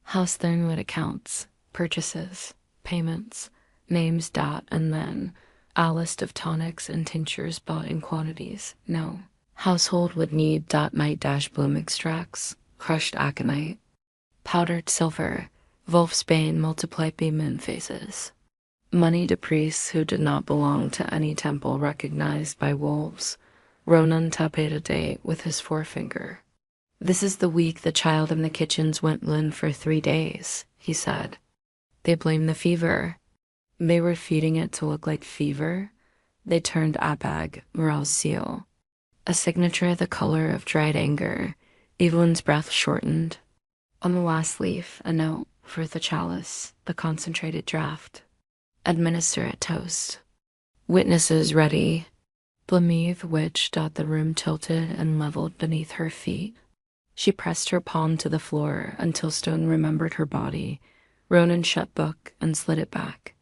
House Thornwood accounts, purchases, payments, names dot and then, a list of tonics and tinctures bought in quantities. No. Household would need night bloom extracts, crushed aconite, powdered silver, Wolfsbane multiplied by moon phases. Money to priests who did not belong to any temple recognized by wolves. Ronan tapped a date with his forefinger. This is the week the child in the kitchens went in for 3 days, he said. They blamed the fever. They were feeding it to look like fever. They turned Abag, Morel's seal. A signature the color of dried anger. Evelyn's breath shortened. On the last leaf, a note for the chalice, the concentrated draught. Administer at toast. Witnesses ready. Blameve which the room tilted and leveled beneath her feet. She pressed her palm to the floor until stone remembered her body. Ronan shut book and slid it back.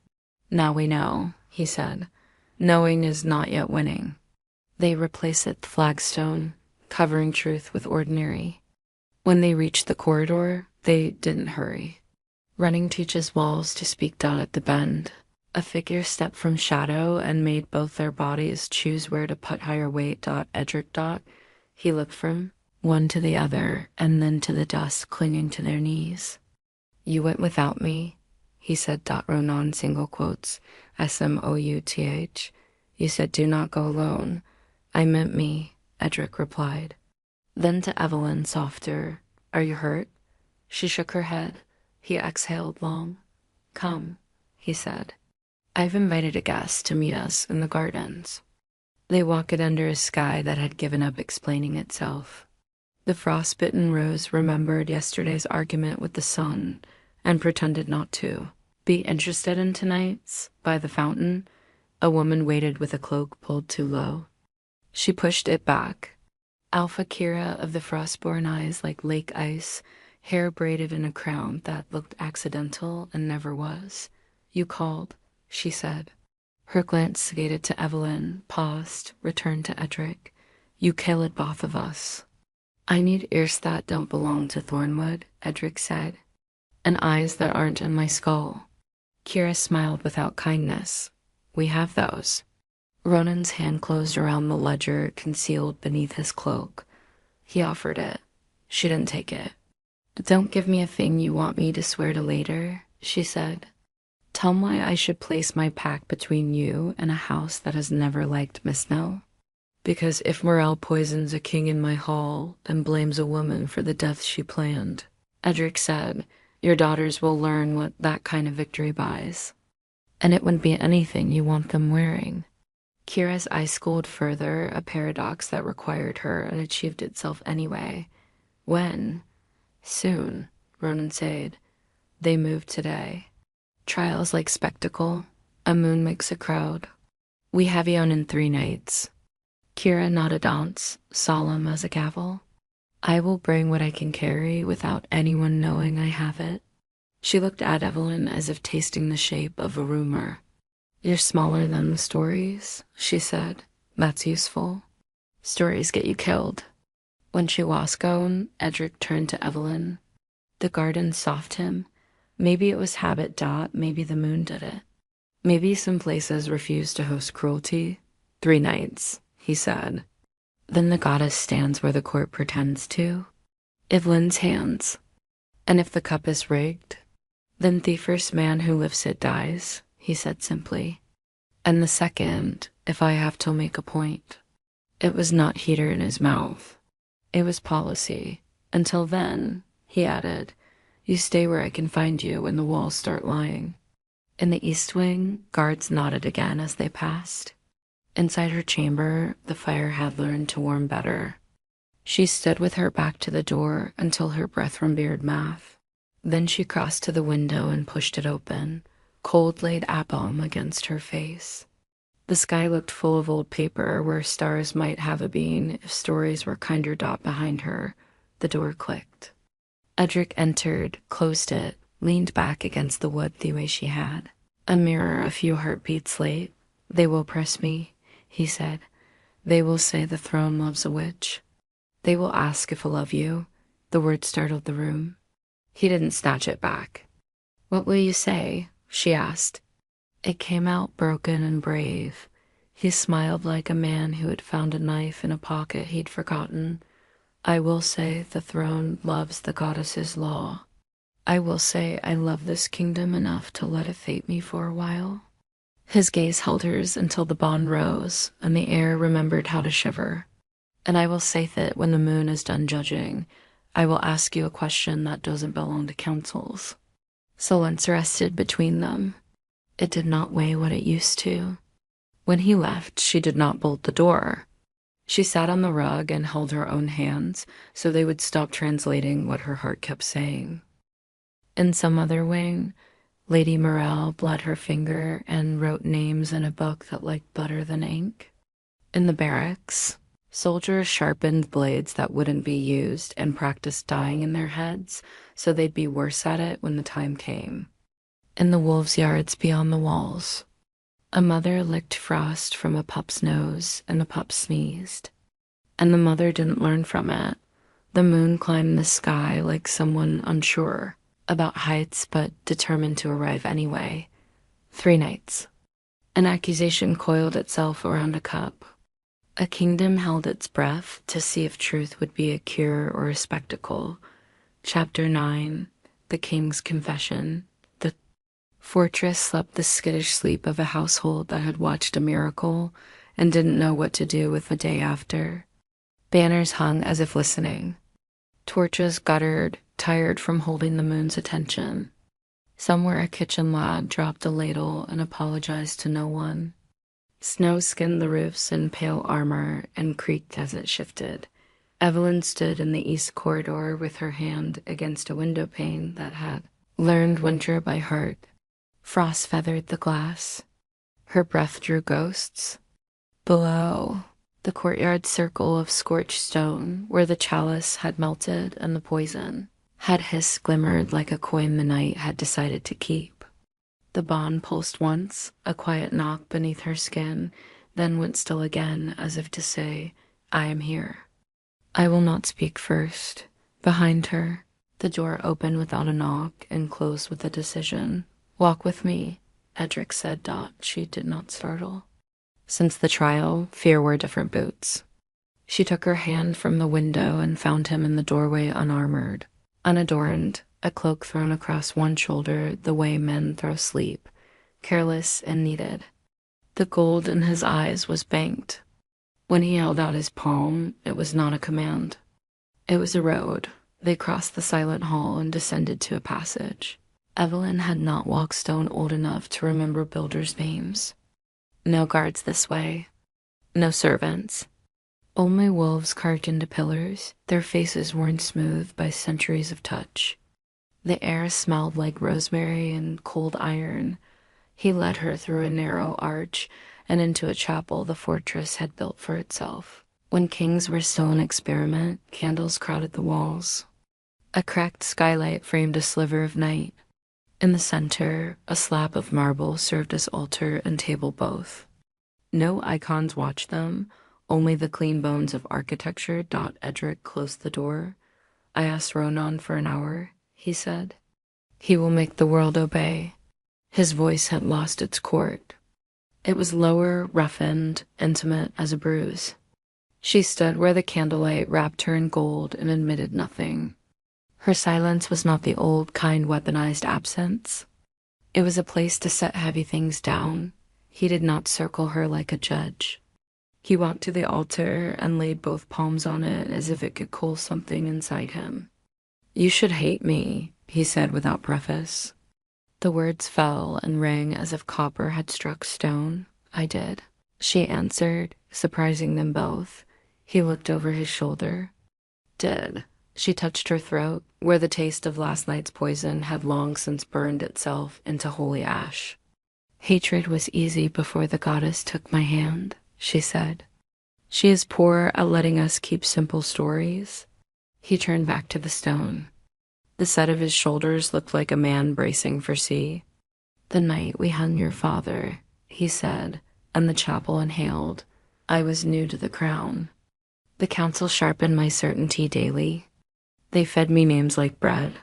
Now we know, he said. Knowing is not yet winning. They replaced the flagstone, covering truth with ordinary. When they reached the corridor, they didn't hurry. Running teaches walls to speak. At the bend, a figure stepped from shadow and made both their bodies choose where to put higher weight. Edric. He looked from one to the other and then to the dust clinging to their knees. You went without me, he said. Ronan single quotes, Smouth. You said do not go alone. I meant me, Edric replied. Then to Evelyn, softer, are you hurt? She shook her head. He exhaled long. Come, he said. I've invited a guest to meet us in the gardens. They walked under a sky that had given up explaining itself. The frostbitten rose remembered yesterday's argument with the sun and pretended not to be interested in tonight's. By the fountain, a woman waited with a cloak pulled too low. She pushed it back. Alpha Kira of the frostborn eyes like lake ice, hair braided in a crown that looked accidental and never was. You called, she said. Her glance skated to Evelyn, paused, returned to Edric. You killed both of us. I need ears that don't belong to Thornwood, Edric said, and eyes that aren't in my skull. Kira smiled without kindness. We have those. Ronan's hand closed around the ledger concealed beneath his cloak. He offered it. She didn't take it. Don't give me a thing you want me to swear to later, she said. Tell me why I should place my pact between you and a house that has never liked Miss Snow. Because if Morel poisons a king in my hall, then blames a woman for the death she planned, Edric said, your daughters will learn what that kind of victory buys. And it wouldn't be anything you want them wearing. Kira's eyes schooled further, a paradox that required her and achieved itself anyway. When? Soon, Ronan said. They moved today. Trials like spectacle. A moon makes a crowd. We have you on in 3 nights. Kira not a dance, solemn as a gavel. I will bring what I can carry without anyone knowing I have it. She looked at Evelyn as if tasting the shape of a rumor. You're smaller than the stories, she said. That's useful. Stories get you killed. When she was gone, Edric turned to Evelyn. The garden soft him. Maybe it was habit. Maybe the moon did it. Maybe some places refuse to host cruelty. 3 nights, he said. Then the goddess stands where the court pretends to. Evelyn's hands. And if the cup is rigged, then the first man who lifts it dies, he said simply. And the second, if I have to make a point. It was not heater in his mouth. It was policy. Until then, he added, you stay where I can find you when the walls start lying. In the east wing, guards nodded again as they passed. Inside her chamber, the fire had learned to warm better. She stood with her back to the door until her breath remembered math. Then she crossed to the window and pushed it open. Cold laid balm against her face. The sky looked full of old paper where stars might have been if stories were kinder. Behind her, the door clicked. Edric entered, closed it, leaned back against the wood the way she had. A mirror a few heartbeats late. They will press me, he said. They will say the throne loves a witch. They will ask if I love you. The word startled the room. He didn't snatch it back. What will you say? She asked. It came out broken and brave. He smiled like a man who had found a knife in a pocket he'd forgotten. I will say the throne loves the goddess's law. I will say I love this kingdom enough to let it fate me for a while. His gaze held hers until the bond rose, and the air remembered how to shiver. And I will say that when the moon is done judging, I will ask you a question that doesn't belong to councils. Silence rested between them. It did not weigh what it used to. When he left, she did not bolt the door. She sat on the rug and held her own hands so they would stop translating what her heart kept saying. In some other wing, Lady Morel bled her finger and wrote names in a book that liked butter than ink. In the barracks, soldiers sharpened blades that wouldn't be used and practiced dying in their heads so they'd be worse at it when the time came. In the wolves' yards beyond the walls, a mother licked frost from a pup's nose and the pup sneezed. And the mother didn't learn from it. The moon climbed the sky like someone unsure about heights but determined to arrive anyway. 3 nights. An accusation coiled itself around a cup. A kingdom held its breath to see if truth would be a cure or a spectacle. Chapter 9. The King's Confession. The fortress slept the skittish sleep of a household that had watched a miracle and didn't know what to do with the day after. Banners hung as if listening. Torches guttered, tired from holding the moon's attention. Somewhere a kitchen lad dropped a ladle and apologized to no one. Snow skinned the roofs in pale armor and creaked as it shifted. Evelyn stood in the east corridor with her hand against a window pane that had learned winter by heart. Frost feathered the glass. Her breath drew ghosts. Below, the courtyard circle of scorched stone, where the chalice had melted and the poison had hissed glimmered like a coin the night had decided to keep. The bond pulsed once, a quiet knock beneath her skin, then went still again, as if to say, I am here. I will not speak first. Behind her, the door opened without a knock and closed with a decision. Walk with me, Edric said. She did not startle. Since the trial, fear wore different boots. She took her hand from the window and found him in the doorway unarmored, unadorned, a cloak thrown across one shoulder the way men throw sleep, careless and needed. The gold in his eyes was banked. When he held out his palm, it was not a command. It was a road. They crossed the silent hall and descended to a passage. Evelyn had not walked stone old enough to remember builders' names. No guards this way. No servants. Only wolves carved into pillars, their faces worn smooth by centuries of touch. The air smelled like rosemary and cold iron. He led her through a narrow arch and into a chapel the fortress had built for itself. When kings were still an experiment, candles crowded the walls. A cracked skylight framed a sliver of night. In the center, a slab of marble served as altar and table both. No icons watched them, only the clean bones of architecture. Edric closed the door. I asked Ronan for an hour, he said. He will make the world obey. His voice had lost its court. It was lower, roughened, intimate as a bruise. She stood where the candlelight wrapped her in gold and admitted nothing. Her silence was not the old, kind, weaponized absence. It was a place to set heavy things down. He did not circle her like a judge. He walked to the altar and laid both palms on it as if it could cool something inside him. You should hate me, he said without preface. The words fell and rang as if copper had struck stone. I did, she answered, surprising them both. He looked over his shoulder. Did. She touched her throat, where the taste of last night's poison had long since burned itself into holy ash. Hatred was easy before the goddess took my hand, she said. She is poor at letting us keep simple stories. He turned back to the stone. The set of his shoulders looked like a man bracing for sea. The night we hung your father, he said, and the chapel inhaled. I was new to the crown. The council sharpened my certainty daily. They fed me names like bread.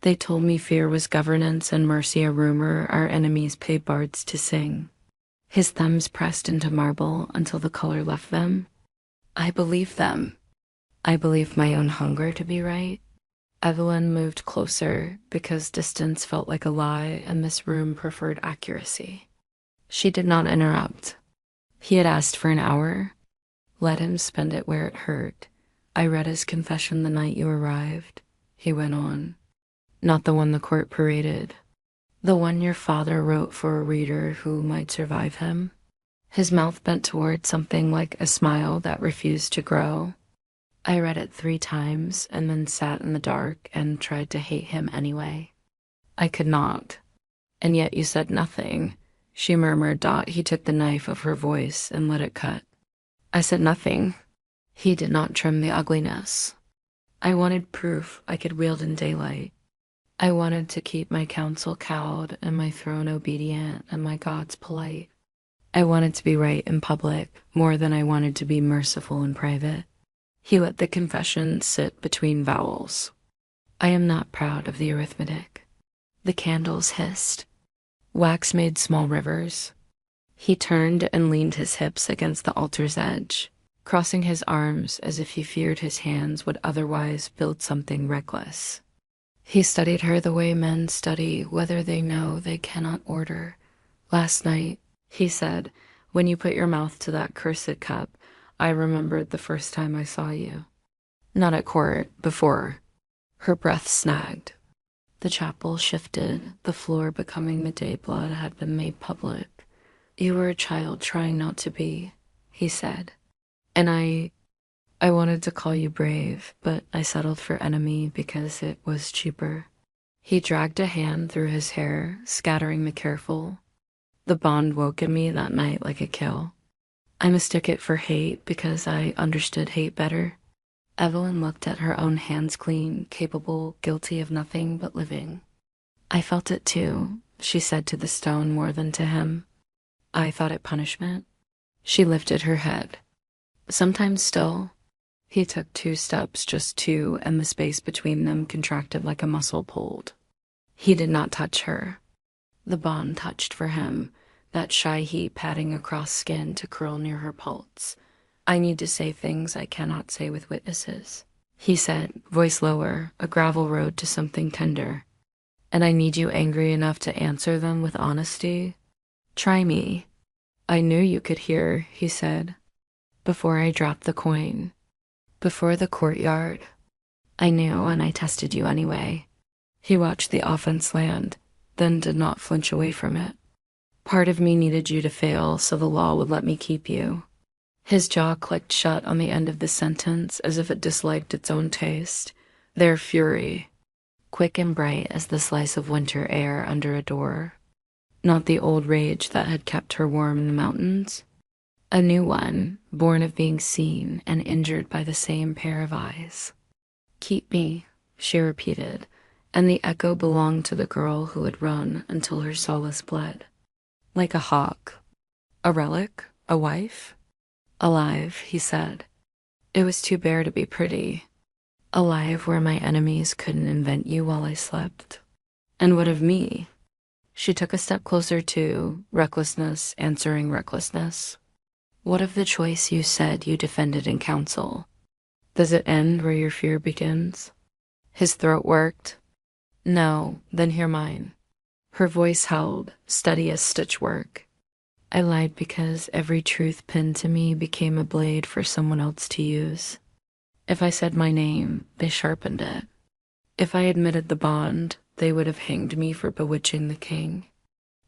They told me fear was governance and mercy a rumor our enemies paid bards to sing. His thumbs pressed into marble until the color left them. I believed them. I believed my own hunger to be right. Evelyn moved closer because distance felt like a lie and this room preferred accuracy. She did not interrupt. He had asked for an hour. Let him spend it where it hurt. I read his confession the night you arrived, he went on. Not the one the court paraded. The one your father wrote for a reader who might survive him. His mouth bent toward something like a smile that refused to grow. I read it 3 times and then sat in the dark and tried to hate him anyway. I could not. And yet you said nothing, she murmured. He took the knife of her voice and let it cut. I said nothing. He did not trim the ugliness. I wanted proof I could wield in daylight. I wanted to keep my counsel cowed and my throne obedient and my gods polite. I wanted to be right in public more than I wanted to be merciful in private. He let the confession sit between vowels. I am not proud of the arithmetic. The candles hissed. Wax made small rivers. He turned and leaned his hips against the altar's edge, crossing his arms as if he feared his hands would otherwise build something reckless. He studied her the way men study whether they know they cannot order. Last night, he said, when you put your mouth to that cursed cup, I remembered the first time I saw you. Not at court, before. Her breath snagged. The chapel shifted, the floor becoming midday blood had been made public. You were a child trying not to be, he said. And I wanted to call you brave, but I settled for enemy because it was cheaper. He dragged a hand through his hair, scattering the careful. The bond woke in me that night like a kill. I mistook it for hate because I understood hate better. Evelyn looked at her own hands clean, capable, guilty of nothing but living. I felt it too, she said to the stone more than to him. I thought it punishment. She lifted her head. Sometimes still. He took 2 steps, just 2, and the space between them contracted like a muscle pulled. He did not touch her. The bond touched for him, that shy heat patting across skin to curl near her pulse. I need to say things I cannot say with witnesses, he said, voice lower, a gravel road to something tender. And I need you angry enough to answer them with honesty. Try me. I knew you could hear, he said, before I dropped the coin. Before the courtyard. I knew, and I tested you anyway. He watched the offense land, then did not flinch away from it. Part of me needed you to fail so the law would let me keep you. His jaw clicked shut on the end of the sentence as if it disliked its own taste. Their fury, quick and bright as the slice of winter air under a door. Not the old rage that had kept her warm in the mountains. A new one, born of being seen and injured by the same pair of eyes. Keep me, she repeated, and the echo belonged to the girl who had run until her solace bled. Like a hawk. A relic? A wife? Alive, he said. It was too bare to be pretty. Alive where my enemies couldn't invent you while I slept. And what of me? She took a step closer to recklessness answering recklessness. What of the choice you said you defended in council? Does it end where your fear begins? His throat worked. No, then hear mine. Her voice held, steady as stitchwork. I lied because every truth pinned to me became a blade for someone else to use. If I said my name, they sharpened it. If I admitted the bond, they would have hanged me for bewitching the king.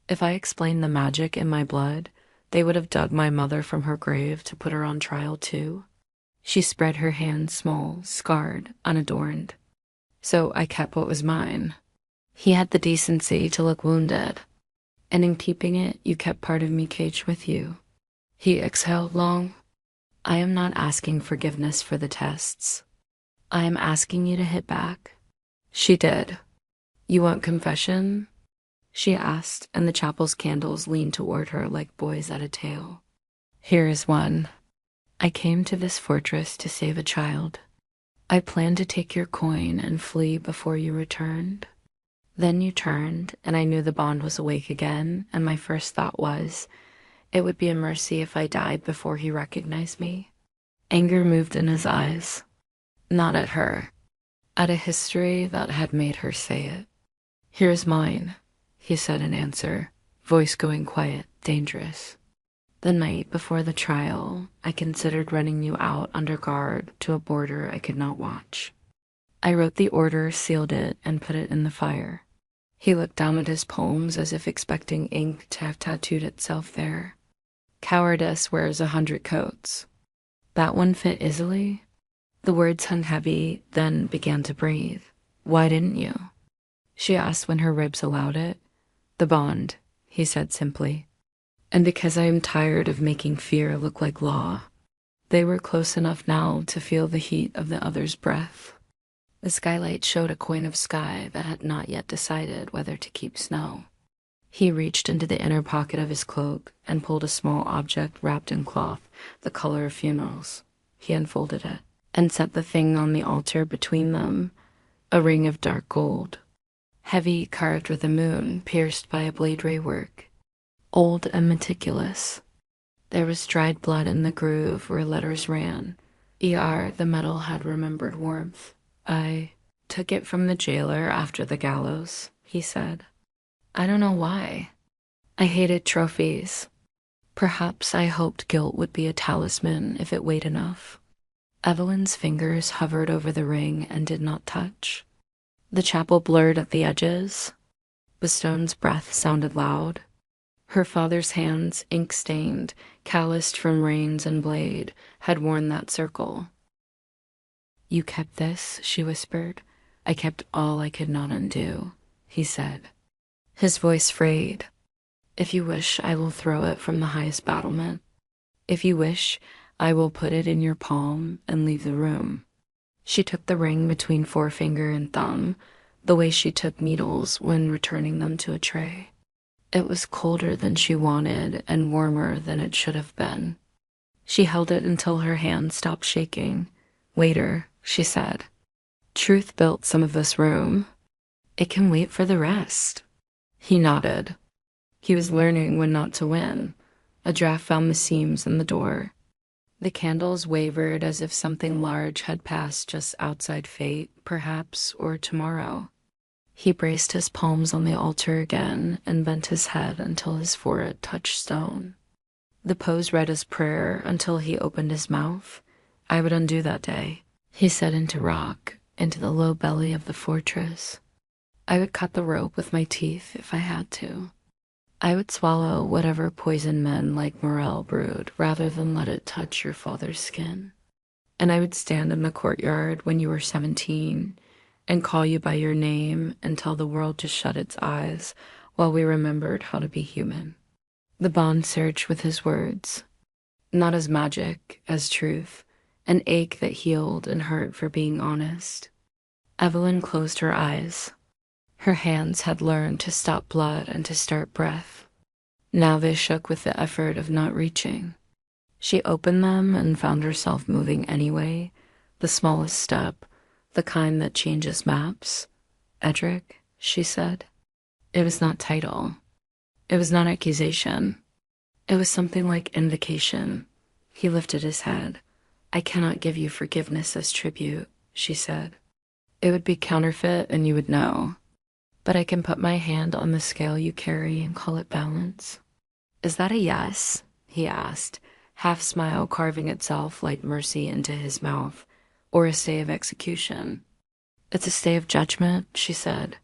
If I explained the magic in my blood, they would have dug my mother from her grave to put her on trial too. She spread her hands small, scarred, unadorned. So I kept what was mine. He had the decency to look wounded. And in keeping it, you kept part of me caged with you. He exhaled long. I am not asking forgiveness for the tests. I am asking you to hit back. She did. You want confession? She asked, and the chapel's candles leaned toward her like boys at a tale. Here is one. I came to this fortress to save a child. I planned to take your coin and flee before you returned. Then you turned, and I knew the bond was awake again, and my first thought was, it would be a mercy if I died before he recognized me. Anger moved in his eyes. Not at her. At a history that had made her say it. Here's mine, he said in answer, voice going quiet, dangerous. The night before the trial, I considered running you out under guard to a border I could not watch. I wrote the order, sealed it, and put it in the fire. He looked down at his palms as if expecting ink to have tattooed itself there. Cowardice wears 100 coats. That one fit easily? The words hung heavy, then began to breathe. Why didn't you? She asked when her ribs allowed it. The bond, he said simply. And because I am tired of making fear look like law. They were close enough now to feel the heat of the other's breath. The skylight showed a coin of sky that had not yet decided whether to keep snow. He reached into the inner pocket of his cloak and pulled a small object wrapped in cloth, the color of funerals. He unfolded it and set the thing on the altar between them, a ring of dark gold, heavy, carved with a moon, pierced by a blade ray work, old and meticulous. There was dried blood in the groove where letters ran. ER, the metal had remembered warmth. I took it from the jailer after the gallows, he said. I don't know why. I hated trophies. Perhaps I hoped guilt would be a talisman if it weighed enough. Evelyn's fingers hovered over the ring and did not touch. The chapel blurred at the edges. Bastone's breath sounded loud. Her father's hands, ink-stained, calloused from reins and blade, had worn that circle. You kept this, she whispered. I kept all I could not undo, he said. His voice frayed. If you wish, I will throw it from the highest battlement. If you wish, I will put it in your palm and leave the room. She took the ring between forefinger and thumb, the way she took needles when returning them to a tray. It was colder than she wanted and warmer than it should have been. She held it until her hand stopped shaking. Waiter, she said. Truth built some of this room. It can wait for the rest. He nodded. He was learning when not to win. A draft found the seams in the door. The candles wavered as if something large had passed just outside fate, perhaps, or tomorrow. He braced his palms on the altar again and bent his head until his forehead touched stone. The pose read as prayer until he opened his mouth. I would undo that day, he said into rock, into the low belly of the fortress. I would cut the rope with my teeth if I had to. I would swallow whatever poison men like Morel brewed rather than let it touch your father's skin. And I would stand in the courtyard when you were 17 and call you by your name and tell the world to shut its eyes while we remembered how to be human. The bond surged with his words, not as magic, as truth, an ache that healed and hurt for being honest. Evelyn closed her eyes. Her hands had learned to stop blood and to start breath. Now they shook with the effort of not reaching. She opened them and found herself moving anyway, the smallest step, the kind that changes maps. Edric, she said. It was not title. It was not accusation. It was something like invocation. He lifted his head. I cannot give you forgiveness as tribute, she said. It would be counterfeit and you would know. But I can put my hand on the scale you carry and call it balance. Is that a yes? He asked, half smile carving itself like mercy into his mouth, or a stay of execution. It's a stay of judgment, she said,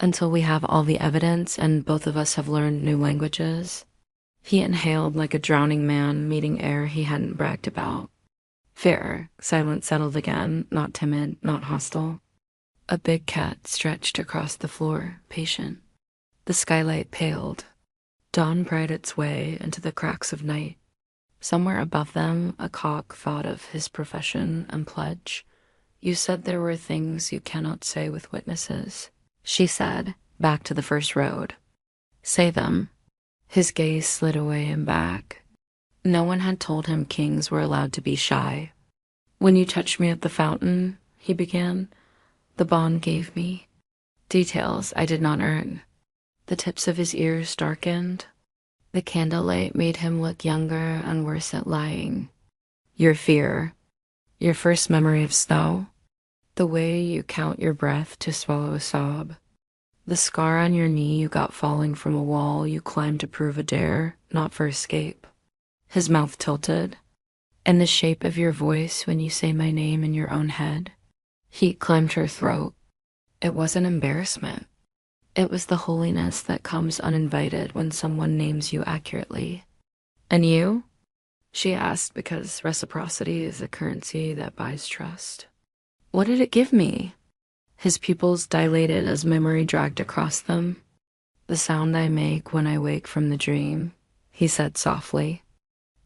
until we have all the evidence and both of us have learned new languages. He inhaled like a drowning man meeting air he hadn't bragged about. Fair, silence settled again, not timid, not hostile. A big cat stretched across the floor, patient. The skylight paled. Dawn pried its way into the cracks of night. Somewhere above them, a cock thought of his profession and pledge. You said there were things you cannot say with witnesses, she said, back to the first road. Say them. His gaze slid away and back. No one had told him kings were allowed to be shy. When you touched me at the fountain, he began, the bond gave me details I did not earn. The tips of his ears darkened. The candlelight made him look younger and worse at lying. Your fear, your first memory of snow, the way you count your breath to swallow a sob, the scar on your knee you got falling from a wall you climbed to prove a dare, not for escape. His mouth tilted, and the shape of your voice when you say my name in your own head. Heat climbed her throat. It wasn't embarrassment. It was the holiness that comes uninvited when someone names you accurately. And you? She asked because reciprocity is a currency that buys trust. What did it give me? His pupils dilated as memory dragged across them. The sound I make when I wake from the dream, he said softly.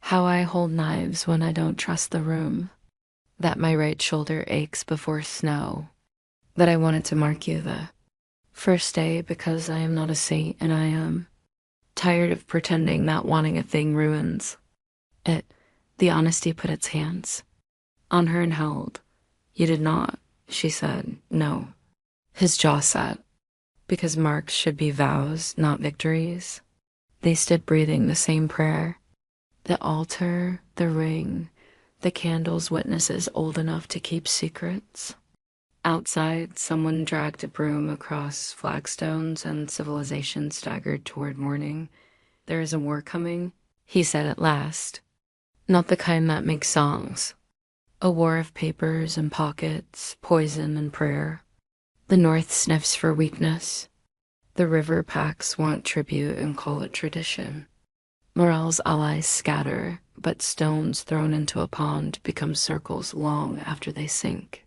How I hold knives when I don't trust the room. That my right shoulder aches before snow, that I wanted to mark you the first day because I am not a saint and I am tired of pretending that wanting a thing ruins it. The honesty put its hands on her and held. You did not, she said. No. His jaw set. Because marks should be vows, not victories. They stood breathing the same prayer. The altar, the ring, the candles, witnesses old enough to keep secrets. Outside, someone dragged a broom across flagstones and civilization staggered toward morning. There is a war coming, he said at last. Not the kind that makes songs. A war of papers and pockets, poison and prayer. The North sniffs for weakness. The river packs want tribute and call it tradition. Morale's allies scatter, but stones thrown into a pond become circles long after they sink.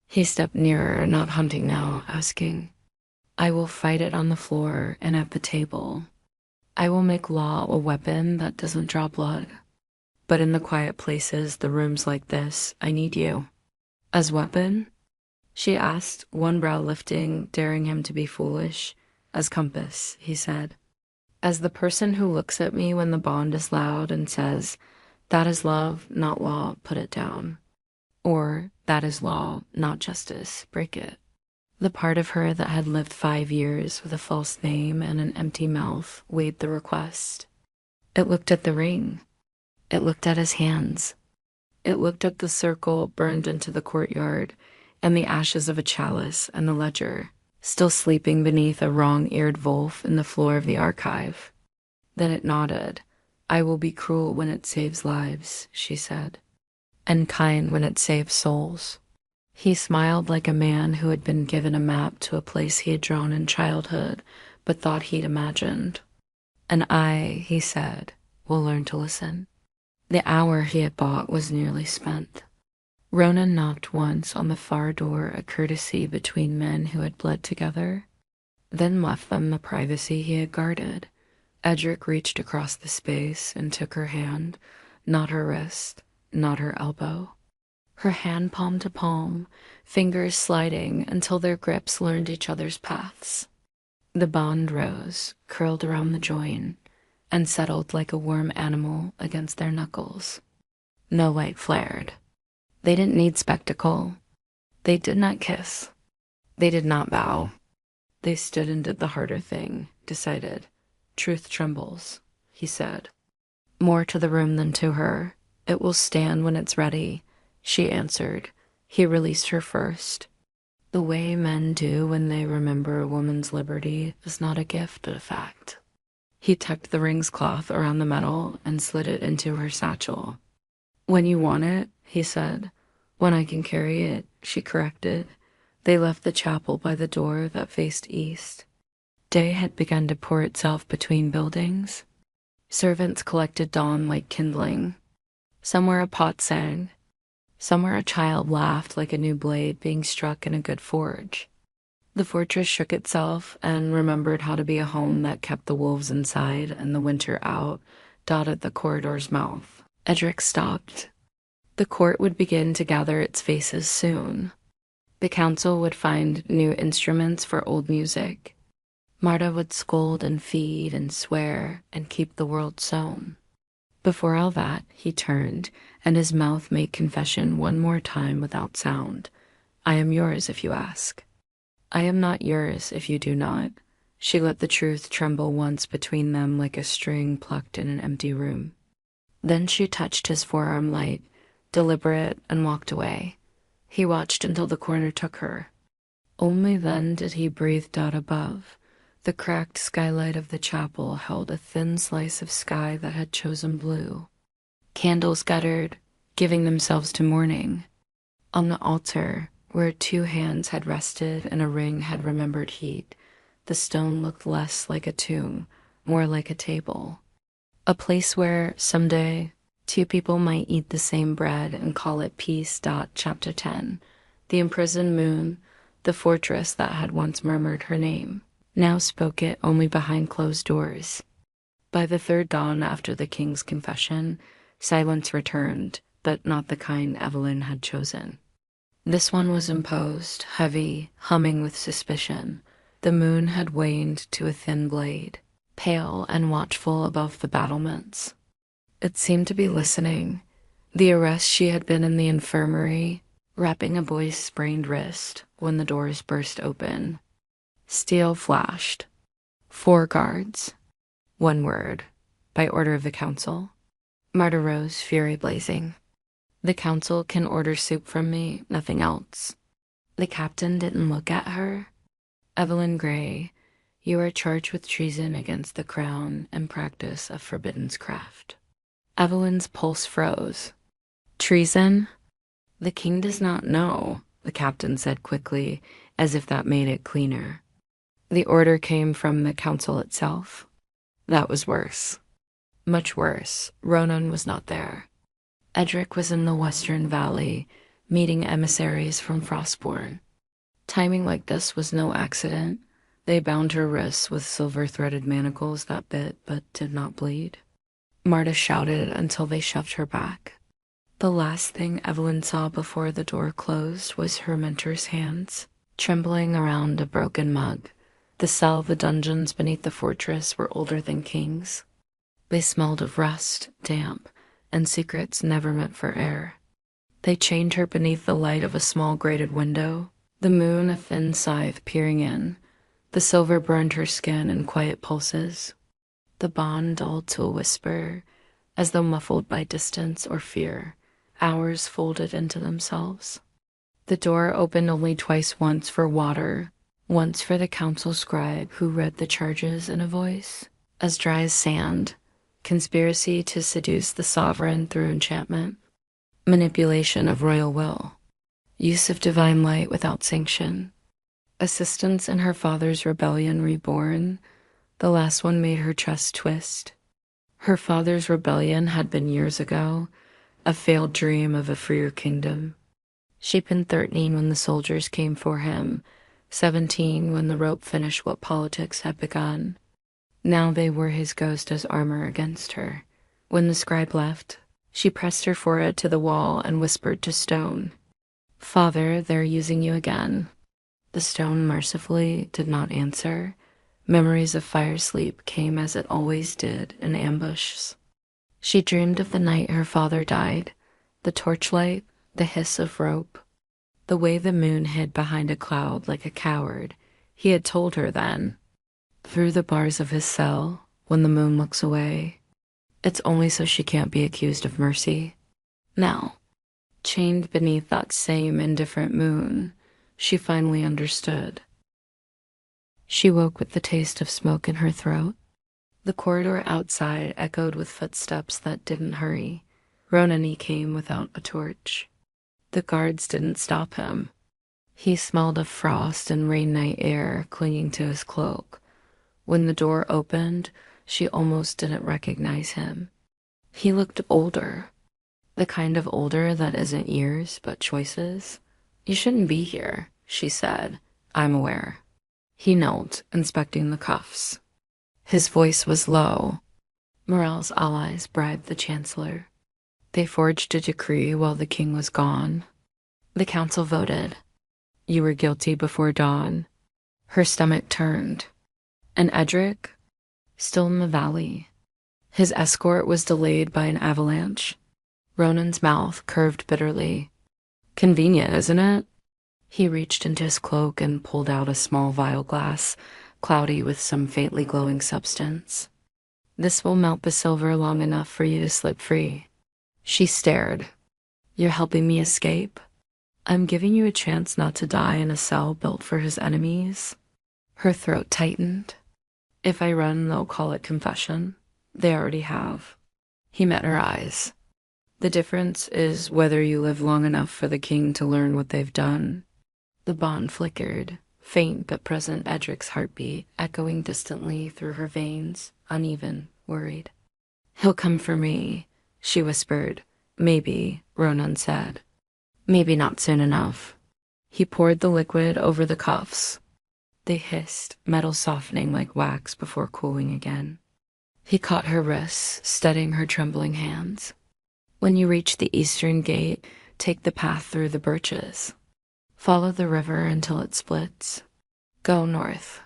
He stepped nearer, not hunting now, asking, I will fight it on the floor and at the table. I will make law a weapon that doesn't draw blood. But in the quiet places, the rooms like this, I need you. As weapon? She asked, one brow lifting, daring him to be foolish. As compass, he said. As the person who looks at me when the bond is loud and says, that is love, not law, put it down. Or, that is law, not justice, break it. The part of her that had lived 5 years with a false name and an empty mouth weighed the request. It looked at the ring. It looked at his hands. It looked at the circle burned into the courtyard and the ashes of a chalice and the ledger, still sleeping beneath a wrong-eared wolf in the floor of the archive. Then it nodded. I will be cruel when it saves lives, she said, and kind when it saves souls. He smiled like a man who had been given a map to a place he had drawn in childhood but thought he'd imagined. And I, he said, will learn to listen. The hour he had bought was nearly spent. Ronan knocked once on the far door, a courtesy between men who had bled together, then left them the privacy he had guarded. Edric reached across the space and took her hand, not her wrist, not her elbow. Her hand palm to palm, fingers sliding until their grips learned each other's paths. The bond rose, curled around the join, and settled like a warm animal against their knuckles. No light flared. They didn't need spectacle. They did not kiss. They did not bow. They stood and did the harder thing, decided. Truth trembles, he said. More to the room than to her. It will stand when it's ready, she answered. He released her first. The way men do when they remember a woman's liberty is not a gift, but a fact. He tucked the ring's cloth around the metal and slid it into her satchel. When you want it, he said. When I can carry it, she corrected. They left the chapel by the door that faced east. Day had begun to pour itself between buildings. Servants collected dawn like kindling. Somewhere a pot sang. Somewhere a child laughed like a new blade being struck in a good forge. The fortress shook itself and remembered how to be a home that kept the wolves inside and the winter out, dotted the corridor's mouth. Edric stopped. The court would begin to gather its faces soon. The council would find new instruments for old music. Marta would scold and feed and swear and keep the world sewn. Before all that, he turned, and his mouth made confession one more time without sound. I am yours if you ask. I am not yours if you do not. She let the truth tremble once between them like a string plucked in an empty room. Then she touched his forearm light, deliberate, and walked away. He watched until the corner took her. Only then did he breathe out above. The cracked skylight of the chapel held a thin slice of sky that had chosen blue. Candles guttered, giving themselves to morning. On the altar, where 2 hands had rested and a ring had remembered heat, the stone looked less like a tomb, more like a table. A place where, someday, 2 people might eat the same bread and call it peace. Chapter 10. The imprisoned moon, the fortress that had once murmured her name, now spoke it only behind closed doors. By the 3rd dawn after the king's confession, silence returned, but not the kind Evelyn had chosen. This one was imposed, heavy, humming with suspicion. The moon had waned to a thin blade, pale and watchful above the battlements. It seemed to be listening. The arrest she had been in the infirmary, wrapping a boy's sprained wrist when the doors burst open. Steel flashed. 4 guards. 1 word. By order of the council. Marta rose, fury blazing. The council can order soup from me, nothing else. The captain didn't look at her. Evelyn Gray, you are charged with treason against the crown and practice of forbidden craft. Evelyn's pulse froze. Treason? The king does not know, the captain said quickly, as if that made it cleaner. The order came from the council itself. That was worse. Much worse. Ronan was not there. Edric was in the Western Valley, meeting emissaries from Frostborn. Timing like this was no accident. They bound her wrists with silver-threaded manacles that bit but did not bleed. Marta shouted until they shoved her back. The last thing Evelyn saw before the door closed was her mentor's hands, trembling around a broken mug. The dungeons beneath the fortress were older than kings. They smelled of rust, damp, and secrets never meant for air. They chained her beneath the light of a small grated window, the moon a thin scythe peering in. The silver burned her skin in quiet pulses. The bond dulled to a whisper, as though muffled by distance or fear. Hours folded into themselves. The door opened only once for water, once for the council scribe who read the charges in a voice as dry as sand. Conspiracy to seduce the sovereign through enchantment. Manipulation of royal will. Use of divine light without sanction. Assistance in her father's rebellion reborn. The last one made her chest twist. Her father's rebellion had been years ago, a failed dream of a freer kingdom. She'd been 13 when the soldiers came for him, 17 when the rope finished what politics had begun. Now they were his ghost as armor against her. When the scribe left, she pressed her forehead to the wall and whispered to stone, "Father, they're using you again." The stone mercifully did not answer. Memories of fire sleep came as it always did in ambushes. She dreamed of the night her father died, the torchlight, the hiss of rope, the way the moon hid behind a cloud like a coward. He had told her then. Through the bars of his cell, when the moon looks away, it's only so she can't be accused of mercy. Now, chained beneath that same indifferent moon, she finally understood. She woke with the taste of smoke in her throat. The corridor outside echoed with footsteps that didn't hurry. Ronan came without a torch. The guards didn't stop him. He smelled of frost and rain night air clinging to his cloak. When the door opened, she almost didn't recognize him. He looked older. The kind of older that isn't years, but choices. "You shouldn't be here," she said. "I'm aware." He knelt, inspecting the cuffs. His voice was low. Morel's allies bribed the chancellor. They forged a decree while the king was gone. The council voted. You were guilty before dawn. Her stomach turned. And Edric? Still in the valley. His escort was delayed by an avalanche. Ronan's mouth curved bitterly. Convenient, isn't it? He reached into his cloak and pulled out a small vial glass, cloudy with some faintly glowing substance. This will melt the silver long enough for you to slip free. She stared. You're helping me escape? I'm giving you a chance not to die in a cell built for his enemies. Her throat tightened. If I run, they'll call it confession. They already have. He met her eyes. The difference is whether you live long enough for the king to learn what they've done. The bond flickered, faint but present Edric's heartbeat echoing distantly through her veins, uneven, worried. He'll come for me, she whispered. Maybe, Ronan said. Maybe not soon enough. He poured the liquid over the cuffs. They hissed, metal softening like wax before cooling again. He caught her wrists, steadying her trembling hands. When you reach the eastern gate, take the path through the birches. Follow the river until it splits. Go north.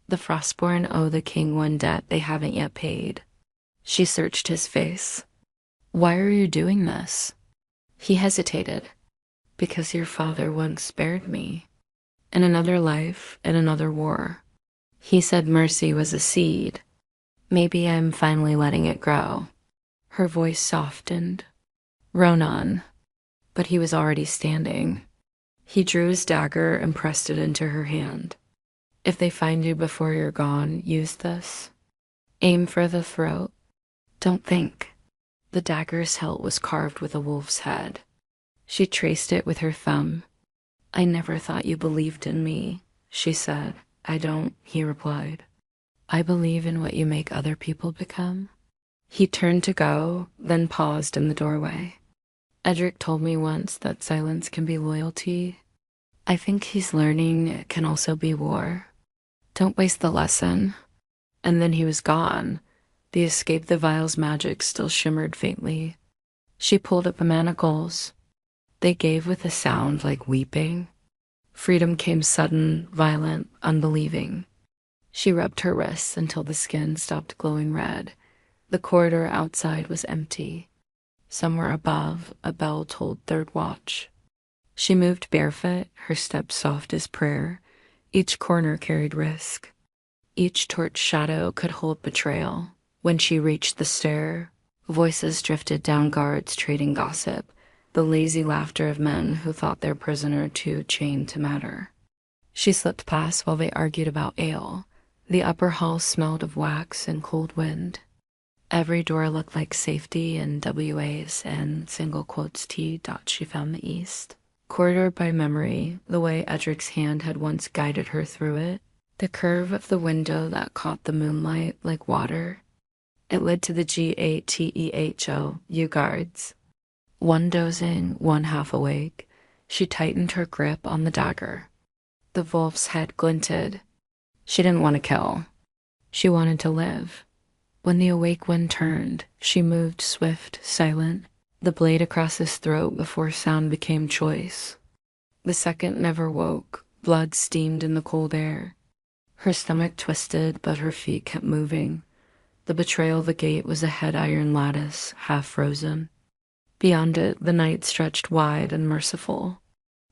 The Frostborn owe the king one debt they haven't yet paid. She searched his face. Why are you doing this? He hesitated. Because your father once spared me. In another life, in another war. He said mercy was a seed. Maybe I'm finally letting it grow. Her voice softened. Ronan. But he was already standing. He drew his dagger and pressed it into her hand. If they find you before you're gone, use this. Aim for the throat. Don't think. The dagger's hilt was carved with a wolf's head. She traced it with her thumb. I never thought you believed in me, she said. I don't, he replied. I believe in what you make other people become. He turned to go, then paused in the doorway. Edric told me once that silence can be loyalty. I think he's learning it can also be war. Don't waste the lesson. And then he was gone. The escape the vial's magic still shimmered faintly. She pulled up the manacles. They gave with a sound like weeping. Freedom came sudden, violent, unbelieving. She rubbed her wrists until the skin stopped glowing red. The corridor outside was empty. Somewhere above, a bell told third watch. She moved barefoot, her steps soft as prayer. Each corner carried risk. Each torch shadow could hold betrayal. When she reached the stair, voices drifted down guards trading gossip, the lazy laughter of men who thought their prisoner too chained to matter. She slipped past while they argued about ale. The upper hall smelled of wax and cold wind. Every door looked like safety and WAs and single quotes T. She found the east. Corridored by memory, the way Edric's hand had once guided her through it, the curve of the window that caught the moonlight like water. It led to the GATEHO, U guards. One dozing, one half awake, she tightened her grip on the dagger. The wolf's head glinted. She didn't want to kill. She wanted to live. When the awake one turned, she moved swift, silent, the blade across his throat before sound became choice. The second never woke, blood steamed in the cold air. Her stomach twisted, but her feet kept moving. The betrayal of the gate was a head iron lattice, half frozen. Beyond it, the night stretched wide and merciful.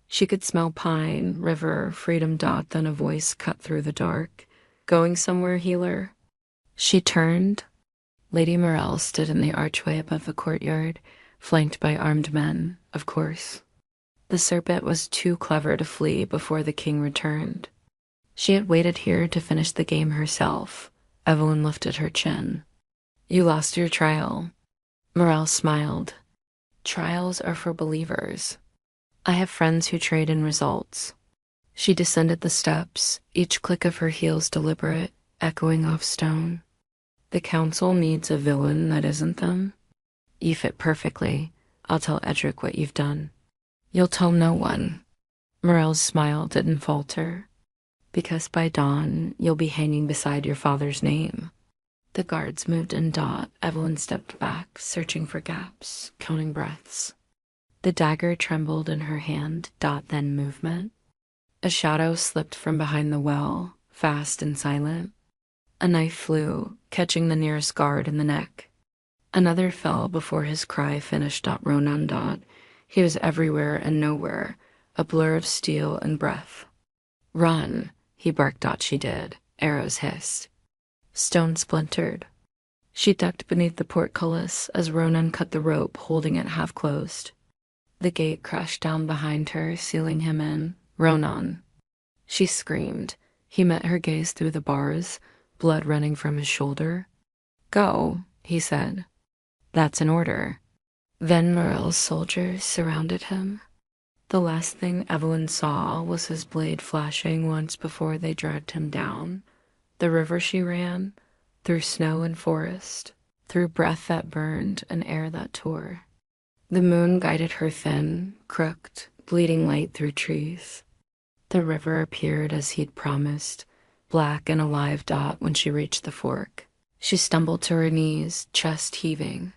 She could smell pine, river, freedom. Then a voice cut through the dark. Going somewhere, healer? She turned. Lady Morel stood in the archway above the courtyard, flanked by armed men, of course. The serpent was too clever to flee before the king returned. She had waited here to finish the game herself. Evelyn lifted her chin. You lost your trial. Morel smiled. Trials are for believers. I have friends who trade in results. She descended the steps, each click of her heels deliberate, echoing off stone. The council needs a villain that isn't them. You fit perfectly. I'll tell Edric what you've done. You'll tell no one. Morel's smile didn't falter. Because by dawn, you'll be hanging beside your father's name. The guards moved in dot. Evelyn stepped back, searching for gaps, counting breaths. The dagger trembled in her hand. Then movement. A shadow slipped from behind the well, fast and silent. A knife flew, catching the nearest guard in the neck. Another fell before his cry finished. Ronan. He was everywhere and nowhere, a blur of steel and breath. Run, he barked. She did. Arrows hissed. Stone splintered. She ducked beneath the portcullis as Ronan cut the rope, holding it half closed. The gate crashed down behind her, sealing him in. Ronan. She screamed. He met her gaze through the bars, blood running from his shoulder. Go, he said. That's an order. Then Morel's soldiers surrounded him. The last thing Evelyn saw was his blade flashing once before they dragged him down. The river she ran, through snow and forest, through breath that burned and air that tore. The moon guided her thin, crooked, bleeding light through trees. The river appeared as he'd promised, black and alive. When she reached the fork, she stumbled to her knees, chest heaving.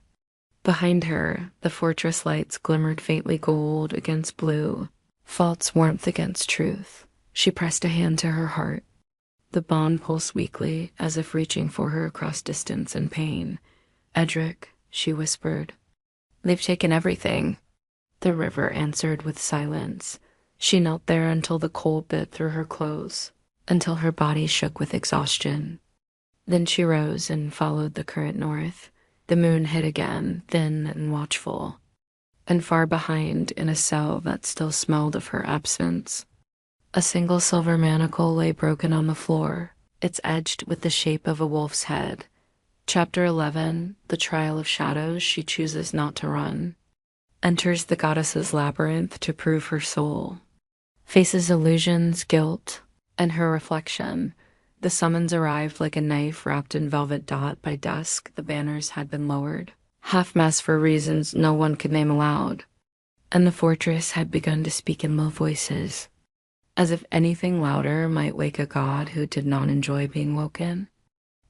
Behind her, the fortress lights glimmered faintly gold against blue. False warmth against truth. She pressed a hand to her heart. The bond pulsed weakly, as if reaching for her across distance and pain. "Edric," she whispered. "They've taken everything." The river answered with silence. She knelt there until the cold bit through her clothes, until her body shook with exhaustion. Then she rose and followed the current north. The moon hid again, thin and watchful. And far behind, in a cell that still smelled of her absence, a single silver manacle lay broken on the floor, its edged with the shape of a wolf's head. Chapter 11, The Trial of Shadows She Chooses Not to Run. Enters the goddess's labyrinth to prove her soul. Faces illusions, guilt, and her reflection. The summons arrived like a knife wrapped in velvet dot. By dusk, the banners had been lowered, half-mast for reasons no one could name aloud, and the fortress had begun to speak in low voices, as if anything louder might wake a god who did not enjoy being woken.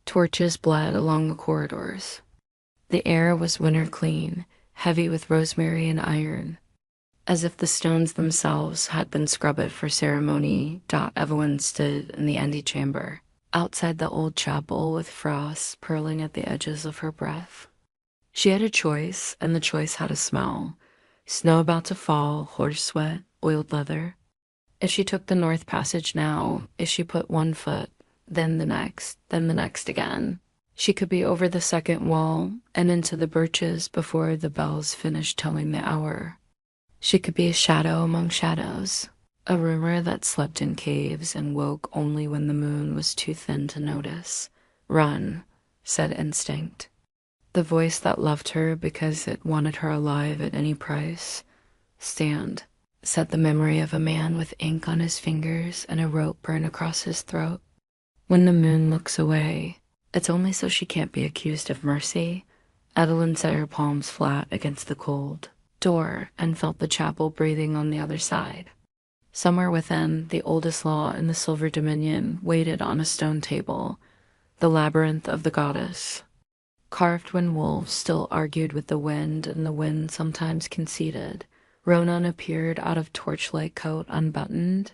Torches bled along the corridors. The air was winter clean, heavy with rosemary and iron, as if the stones themselves had been scrubbed for ceremony. Evelyn stood in the antechamber, outside the old chapel, with frost purling at the edges of her breath. She had a choice, and the choice had a smell. Snow about to fall, horse sweat, oiled leather. If she took the North Passage now, if she put one foot, then the next again, she could be over the second wall and into the birches before the bells finished telling the hour. She could be a shadow among shadows, a rumor that slept in caves and woke only when the moon was too thin to notice. "Run," said instinct. The voice that loved her because it wanted her alive at any price. "Stand," said the memory of a man with ink on his fingers and a rope burned across his throat. When the moon looks away, it's only so she can't be accused of mercy. Evelyn set her palms flat against the cold door and felt the chapel breathing on the other side. Somewhere within, the oldest law in the Silver Dominion waited on a stone table, the labyrinth of the goddess. Carved when wolves still argued with the wind and the wind sometimes conceded, Ronan appeared out of torchlight coat unbuttoned,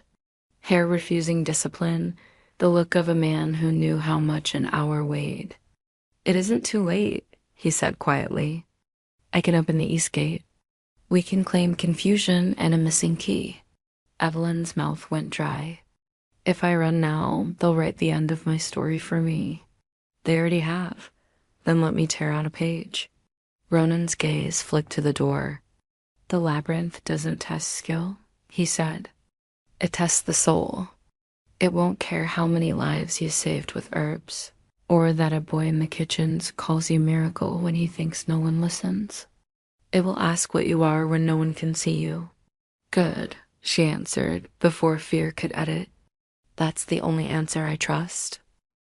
hair refusing discipline, the look of a man who knew how much an hour weighed. "It isn't too late," he said quietly. "I can open the east gate. We can claim confusion and a missing key." Evelyn's mouth went dry. "If I run now, they'll write the end of my story for me." "They already have. Then let me tear out a page." Ronan's gaze flicked to the door. "The labyrinth doesn't test skill," he said. "It tests the soul. It won't care how many lives you saved with herbs, or that a boy in the kitchens calls you miracle when he thinks no one listens. It will ask what you are when no one can see you." "Good," she answered, before fear could edit. "That's the only answer I trust."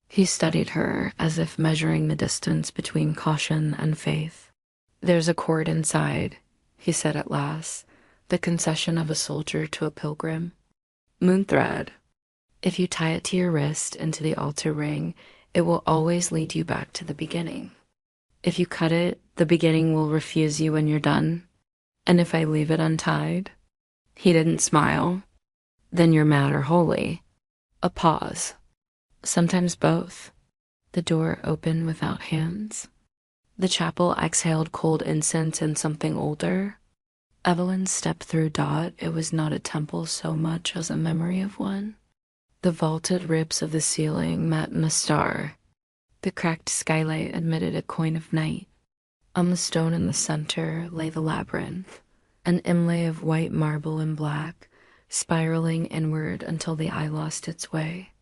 He studied her as if measuring the distance between caution and faith. "There's a cord inside," he said at last, the concession of a soldier to a pilgrim. "Moon thread. If you tie it to your wrist into the altar ring, it will always lead you back to the beginning. If you cut it, the beginning will refuse you when you're done. And if I leave it untied," he didn't smile, "then you're mad or holy." A pause. "Sometimes both." The door opened without hands. The chapel exhaled cold incense and something older. Evelyn stepped through. It was not a temple so much as a memory of one. The vaulted ribs of the ceiling met in a star. The cracked skylight admitted a coin of night. On the stone in the center lay the labyrinth, an inlay of white marble and black, spiraling inward until the eye lost its way.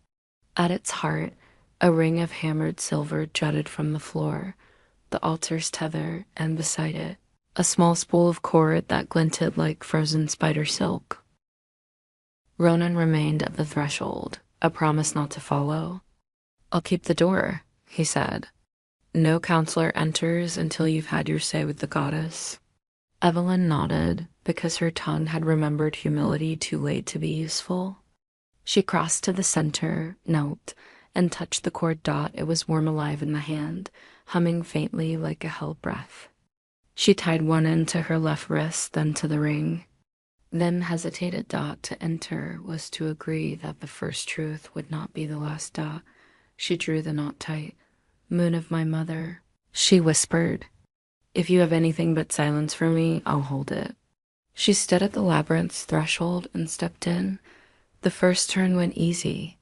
At its heart, a ring of hammered silver jutted from the floor, the altar's tether, and beside it, a small spool of cord that glinted like frozen spider silk. Ronan remained at the threshold, a promise not to follow. "I'll keep the door," he said. "No counselor enters until you've had your say with the goddess." Evelyn nodded, because her tongue had remembered humility too late to be useful. She crossed to the center, knelt, and touched the cord. It was warm alive in the hand, humming faintly like a hell breath. She tied one end to her left wrist, then to the ring. then hesitated. To enter was to agree that the first truth would not be the last. She drew the knot tight. Moon of my mother, she whispered. If you have anything but silence for me, I'll hold it. She stood at the labyrinth's threshold and stepped in. The first turn went easy,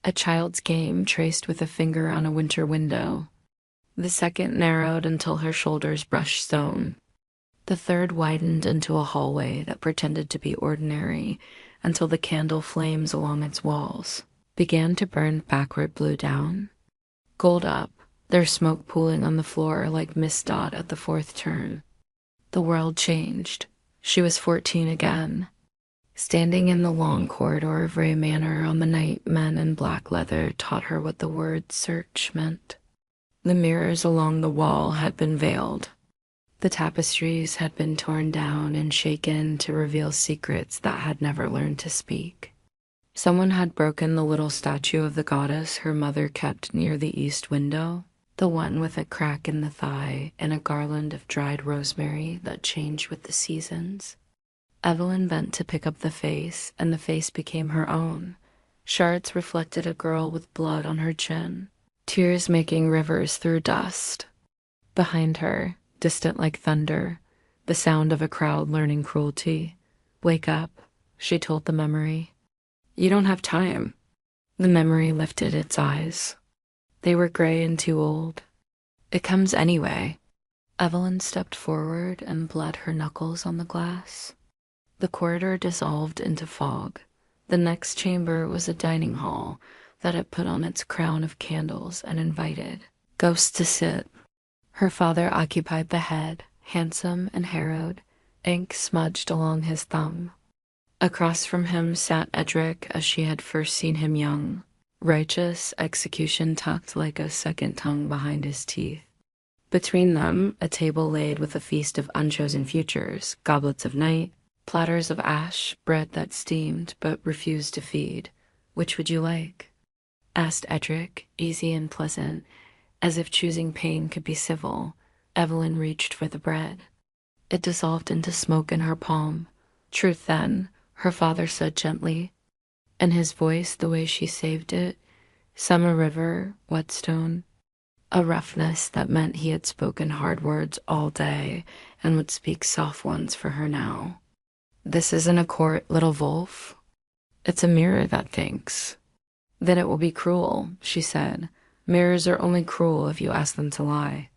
a child's game traced with a finger on a winter window. The second narrowed until her shoulders brushed stone. The third widened into a hallway that pretended to be ordinary until the candle flames along its walls began to burn backward blue down, gold up, their smoke pooling on the floor like mist dot at the fourth turn. The world changed. She was 14 again, standing in the long corridor of Ray Manor on the night men in black leather taught her what the word search meant. The mirrors along the wall had been veiled. The tapestries had been torn down and shaken to reveal secrets that had never learned to speak. Someone had broken the little statue of the goddess her mother kept near the east window, the one with a crack in the thigh and a garland of dried rosemary that changed with the seasons. Evelyn bent to pick up the face, and the face became her own. Shards reflected a girl with blood on her chin, tears making rivers through dust. Behind her, distant like thunder, the sound of a crowd learning cruelty. Wake up, she told the memory. You don't have time. The memory lifted its eyes. They were gray and too old. It comes anyway. Evelyn stepped forward and bled her knuckles on the glass. The corridor dissolved into fog. The next chamber was a dining hall that had put on its crown of candles and invited ghosts to sit. Her father occupied the head, handsome and harrowed, ink smudged along his thumb. Across from him sat Edric as she had first seen him young, righteous, execution tucked like a second tongue behind his teeth. Between them, a table laid with a feast of unchosen futures, goblets of night, platters of ash, bread that steamed but refused to feed. Which would you like? Asked Edric, easy and pleasant, as if choosing pain could be civil. Evelyn reached for the bread. It dissolved into smoke in her palm. Truth then, her father said gently, and his voice the way she saved it, summer river, whetstone, a roughness that meant he had spoken hard words all day and would speak soft ones for her now. This isn't a court, little Wolf. It's a mirror that thinks. Then it will be cruel, she said. Mirrors are only cruel if you ask them to lie.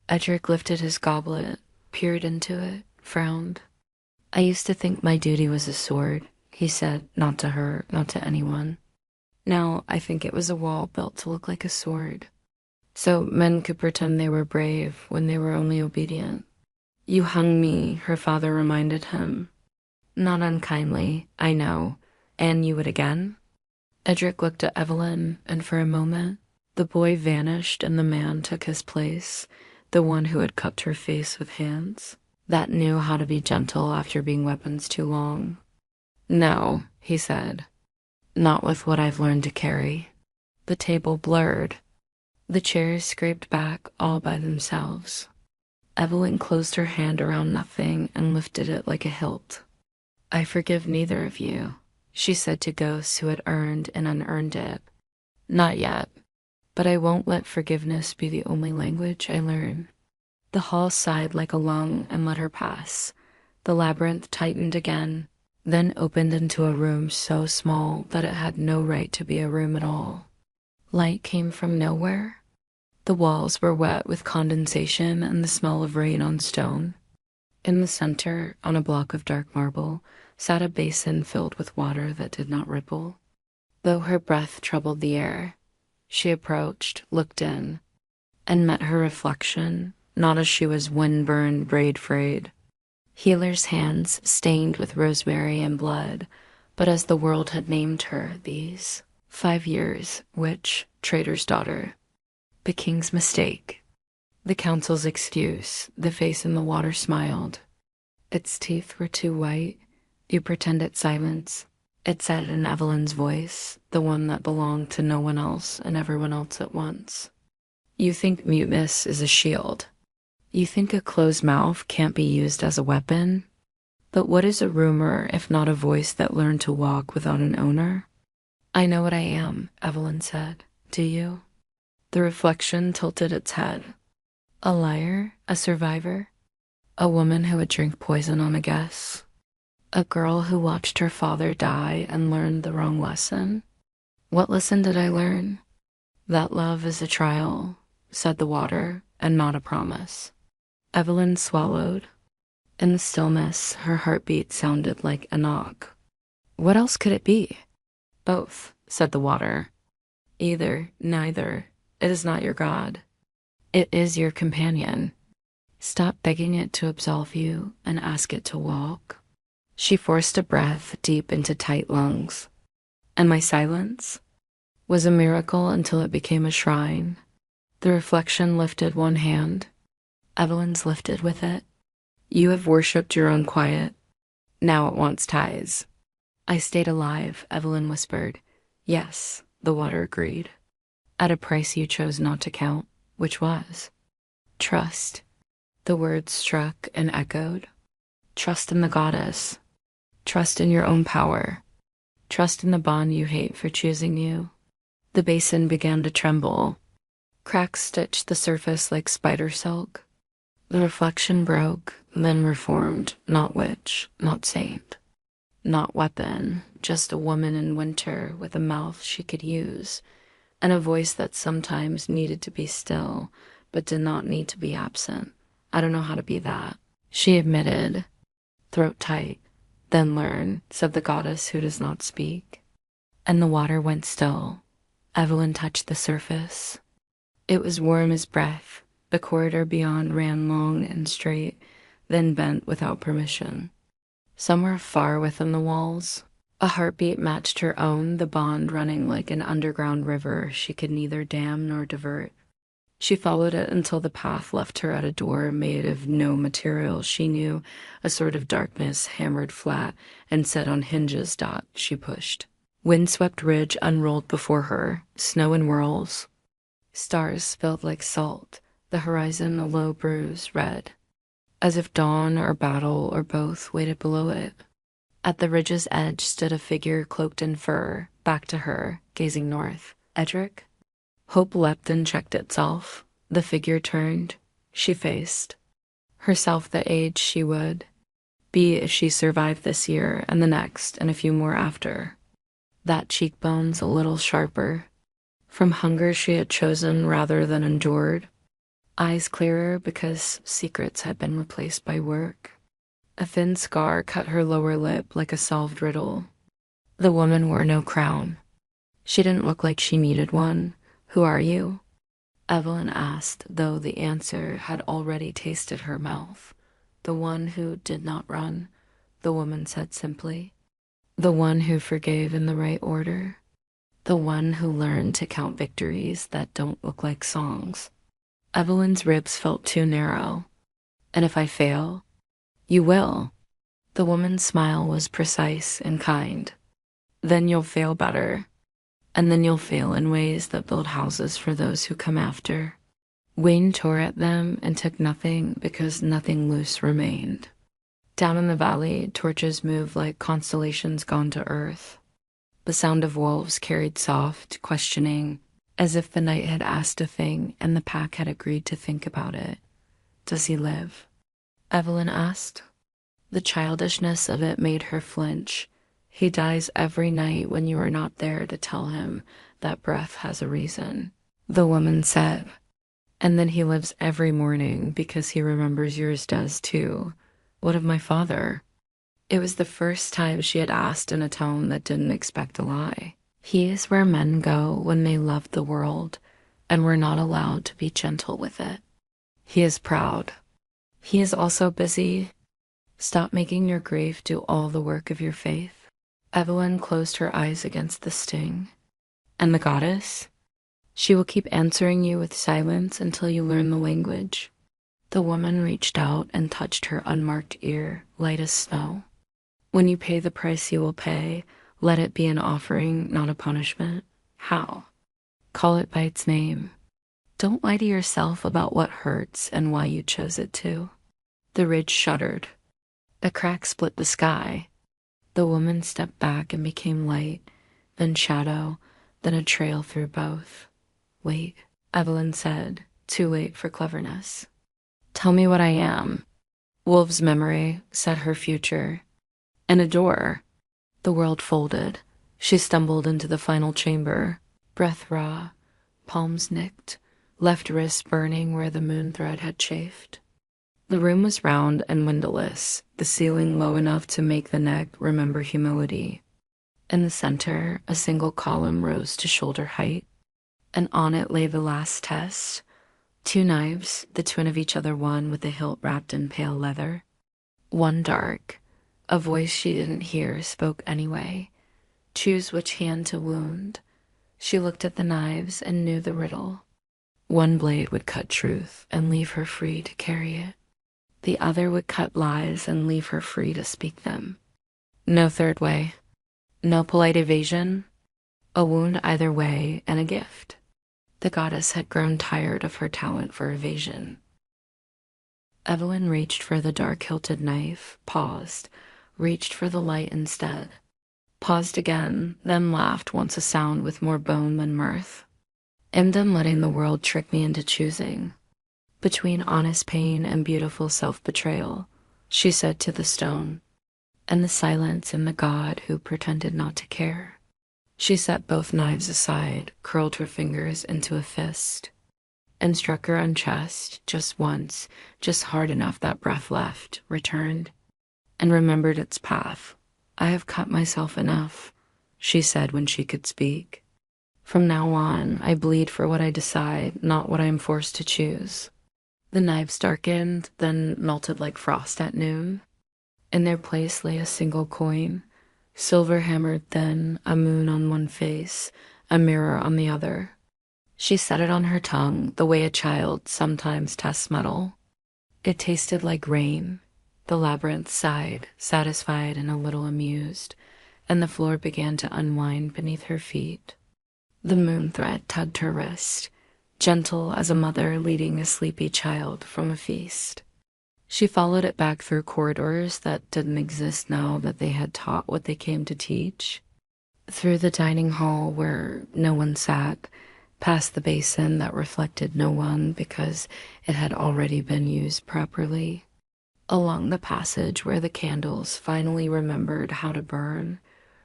Edric lifted his goblet, peered into it, frowned. I used to think my duty was a sword, he said, not to her, not to anyone. Now I think it was a wall built to look like a sword, so men could pretend they were brave when they were only obedient. You hung me, her father reminded him. Not unkindly, I know. And you would again? Edric looked at Evelyn, and for a moment, the boy vanished and the man took his place, the one who had cupped her face with hands, that knew how to be gentle after being weapons too long. No, he said. Not with what I've learned to carry. The table blurred. The chairs scraped back all by themselves. Evelyn closed her hand around nothing and lifted it like a hilt. I forgive neither of you, she said to ghosts who had earned and unearned it. Not yet, but I won't let forgiveness be the only language I learn. The hall sighed like a lung and let her pass. The labyrinth tightened again, then opened into a room so small that it had no right to be a room at all. Light came from nowhere. The walls were wet with condensation and the smell of rain on stone. In the center, on a block of dark marble, sat a basin filled with water that did not ripple. Though her breath troubled the air, she approached, looked in, and met her reflection, not as she was wind-burned, braid-frayed. Healer's hands stained with rosemary and blood, but as the world had named her these 5 years, witch, traitor's daughter. The king's mistake. The council's excuse. The face in the water smiled. Its teeth were too white. You pretend it's silence. It said in Evelyn's voice, the one that belonged to no one else and everyone else at once. You think muteness is a shield. You think a closed mouth can't be used as a weapon. But what is a rumor if not a voice that learned to walk without an owner? I know what I am, Evelyn said. Do you? The reflection tilted its head. A liar? A survivor? A woman who would drink poison on a guess? A girl who watched her father die and learned the wrong lesson? What lesson did I learn? That love is a trial, said the water, and not a promise. Evelyn swallowed. In the stillness, her heartbeat sounded like a knock. What else could it be? Both, said the water. Either, neither. It is not your God. It is your companion. Stop begging it to absolve you and ask it to walk. She forced a breath deep into tight lungs. And my silence was a miracle until it became a shrine. The reflection lifted one hand. Evelyn's lifted with it. You have worshipped your own quiet. Now it wants ties. I stayed alive, Evelyn whispered. Yes, the water agreed. At a price you chose not to count, which was trust. The words struck and echoed. Trust in the goddess. Trust in your own power. Trust in the bond you hate for choosing you. The basin began to tremble. Cracks stitched the surface like spider silk. The reflection broke, then reformed, not witch, not saint, not weapon, just a woman in winter with a mouth she could use, and a voice that sometimes needed to be still, but did not need to be absent. I don't know how to be that, she admitted, throat tight. Then learn, said the goddess who does not speak. And the water went still. Evelyn touched the surface. It was warm as breath. The corridor beyond ran long and straight, then bent without permission. Somewhere far within the walls, a heartbeat matched her own, the bond running like an underground river she could neither dam nor divert. She followed it until the path left her at a door made of no material she knew, a sort of darkness hammered flat and set on hinges. She pushed. Windswept ridge unrolled before her, snow in whirls. Stars spilled like salt, the horizon a low bruise red, as if dawn or battle or both waited below it. At the ridge's edge stood a figure cloaked in fur, back to her, gazing north. Edric? Hope leapt and checked itself. The figure turned. She faced herself the age she would be if she survived this year and the next and a few more after. That cheekbones a little sharper. From hunger she had chosen rather than endured. Eyes clearer because secrets had been replaced by work. A thin scar cut her lower lip like a solved riddle. The woman wore no crown. She didn't look like she needed one. Who are you? Evelyn asked, though the answer had already tasted her mouth. The one who did not run, the woman said simply. The one who forgave in the right order. The one who learned to count victories that don't look like songs. Evelyn's ribs felt too narrow. And if I fail? You will. The woman's smile was precise and kind. Then you'll fail better. And then you'll fail in ways that build houses for those who come after. Wayne tore at them and took nothing because nothing loose remained. Down in the valley, torches moved like constellations gone to earth. The sound of wolves carried soft, questioning, as if the night had asked a thing and the pack had agreed to think about it. Does he live? Evelyn asked. The childishness of it made her flinch. He dies every night when you are not there to tell him that breath has a reason, the woman said. And then he lives every morning because he remembers yours does too. What of my father? It was the first time she had asked in a tone that didn't expect a lie. He is where men go when they love the world and were not allowed to be gentle with it. He is proud. He is also busy. Stop making your grave do all the work of your faith. Evelyn closed her eyes against the sting. And the goddess? She will keep answering you with silence until you learn the language. The woman reached out and touched her unmarked ear, light as snow. When you pay the price you will pay, let it be an offering, not a punishment. How? Call it by its name. Don't lie to yourself about what hurts and why you chose it to. The ridge shuddered. A crack split the sky. The woman stepped back and became light, then shadow, then a trail through both. Wait, Evelyn said, too late for cleverness. Tell me what I am. Wolf's memory set her future. And a door. The world folded. She stumbled into the final chamber, breath raw, palms nicked, left wrists burning where the moon thread had chafed. The room was round and windowless, the ceiling low enough to make the neck remember humility. In the center, a single column rose to shoulder height, and on it lay the last test. 2 knives, the twin of each other, one with the hilt wrapped in pale leather. One dark. A voice she didn't hear spoke anyway. Choose which hand to wound. She looked at the knives and knew the riddle. One blade would cut truth and leave her free to carry it. The other would cut lies and leave her free to speak them. No third way. No polite evasion. A wound either way and a gift. The goddess had grown tired of her talent for evasion. Evelyn reached for the dark-hilted knife, paused, reached for the light instead. Paused again, then laughed once a sound with more bone than mirth. I'm done letting the world trick me into choosing. Between honest pain and beautiful self-betrayal, she said to the stone, and the silence and the god who pretended not to care. She set both knives aside, curled her fingers into a fist, and struck her on chest just once, just hard enough that breath left, returned, and remembered its path. I have cut myself enough, she said when she could speak. From now on, I bleed for what I decide, not what I am forced to choose. The knives darkened, then melted like frost at noon. In their place lay a single coin, silver hammered thin, a moon on one face, a mirror on the other. She set it on her tongue, the way a child sometimes tests metal. It tasted like rain. The labyrinth sighed, satisfied and a little amused, and the floor began to unwind beneath her feet. The moon thread tugged her wrist, gentle as a mother leading a sleepy child from a feast. She followed it back through corridors that didn't exist now that they had taught what they came to teach, through the dining hall where no one sat, past the basin that reflected no one because it had already been used properly, along the passage where the candles finally remembered how to burn.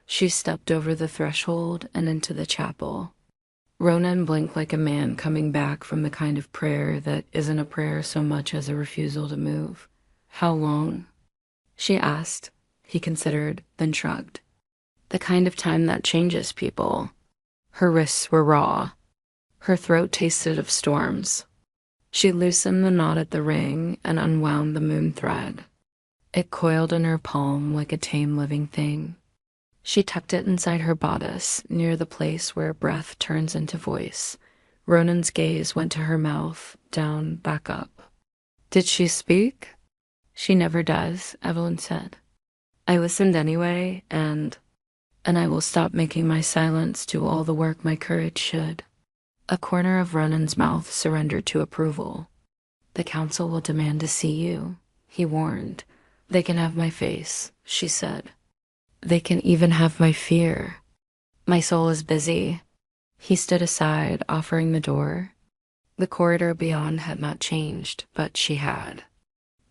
She stepped over the threshold and into the chapel. Ronan blinked like a man coming back from the kind of prayer that isn't a prayer so much as a refusal to move. How long? She asked. He considered, then shrugged. The kind of time that changes people. Her wrists were raw. Her throat tasted of storms. She loosened the knot at the ring and unwound the moon thread. It coiled in her palm like a tame living thing. She tucked it inside her bodice, near the place where breath turns into voice. Ronan's gaze went to her mouth, down, back up. Did she speak? She never does, Evelyn said. I listened anyway, and I will stop making my silence do all the work my courage should. A corner of Ronan's mouth surrendered to approval. The council will demand to see you, he warned. They can have my face, she said. They can even have my fear. My soul is busy. He stood aside, offering the door. The corridor beyond had not changed, but she had.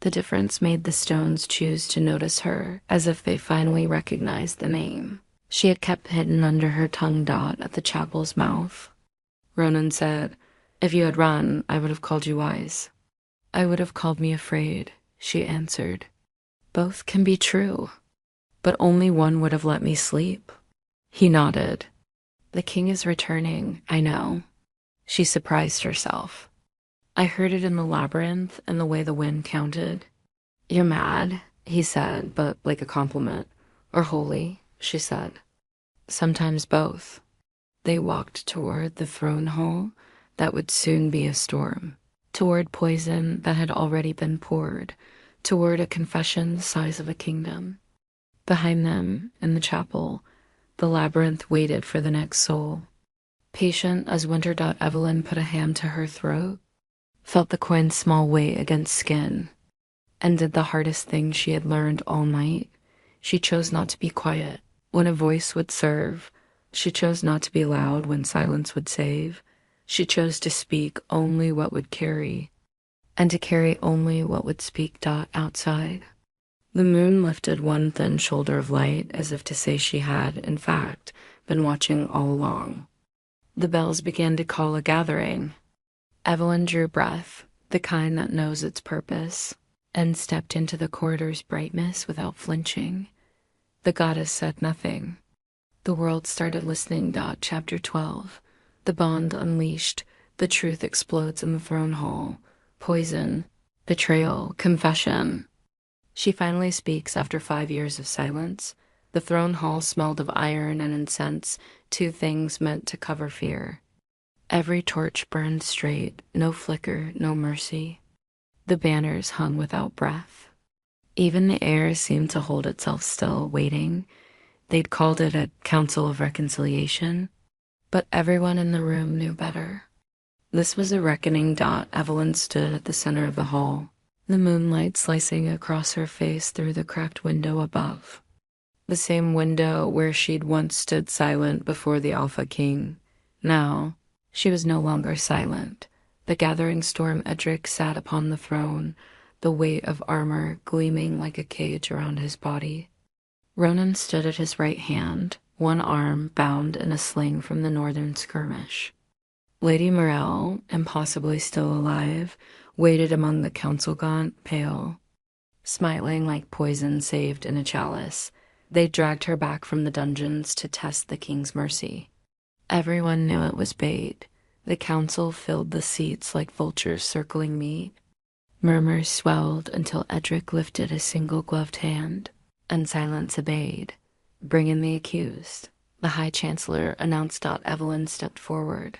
The difference made the stones choose to notice her, as if they finally recognized the name she had kept hidden under her tongue dot at the chapel's mouth. Ronan said, If you had run, I would have called you wise. I would have called me afraid, she answered. Both can be true. But only one would have let me sleep. He nodded. The king is returning, I know. She surprised herself. I heard it in the labyrinth and the way the wind counted. You're mad, he said, but like a compliment. Or holy, she said. Sometimes both. They walked toward the throne hall that would soon be a storm, toward poison that had already been poured, toward a confession the size of a kingdom. Behind them, in the chapel, the labyrinth waited for the next soul. Patient as Winter. Evelyn put a hand to her throat, felt the coin's small weight against skin. and did the hardest thing she had learned all night. She chose not to be quiet when a voice would serve. She chose not to be loud when silence would save. She chose to speak only what would carry, and to carry only what would speak. Outside, the moon lifted one thin shoulder of light as if to say she had, in fact, been watching all along. The bells began to call a gathering. Evelyn drew breath, the kind that knows its purpose, and stepped into the corridor's brightness without flinching. The goddess said nothing. The world started listening. Chapter 12. The bond unleashed. The truth explodes in the throne hall. Poison, betrayal, confession. She finally speaks after 5 years of silence. The throne hall smelled of iron and incense, two things meant to cover fear. Every torch burned straight, no flicker, no mercy. The banners hung without breath. Even the air seemed to hold itself still, waiting. They'd called it a council of reconciliation, but everyone in the room knew better. This was a reckoning. Evelyn stood at the center of the hall, the moonlight slicing across her face through the cracked window above. The same window where she'd once stood silent before the Alpha King. Now, she was no longer silent. The gathering storm. Edric sat upon the throne, the weight of armor gleaming like a cage around his body. Ronan stood at his right hand, one arm bound in a sling from the northern skirmish. Lady Morel, impossibly still alive, waited among the council gaunt, pale, smiling like poison saved in a chalice. They dragged her back from the dungeons to test the king's mercy. Everyone knew it was bait. The council filled the seats like vultures circling meat. Murmurs swelled until Edric lifted a single gloved hand, and silence obeyed. "Bring in the accused," the High Chancellor announced. Evelyn stepped forward.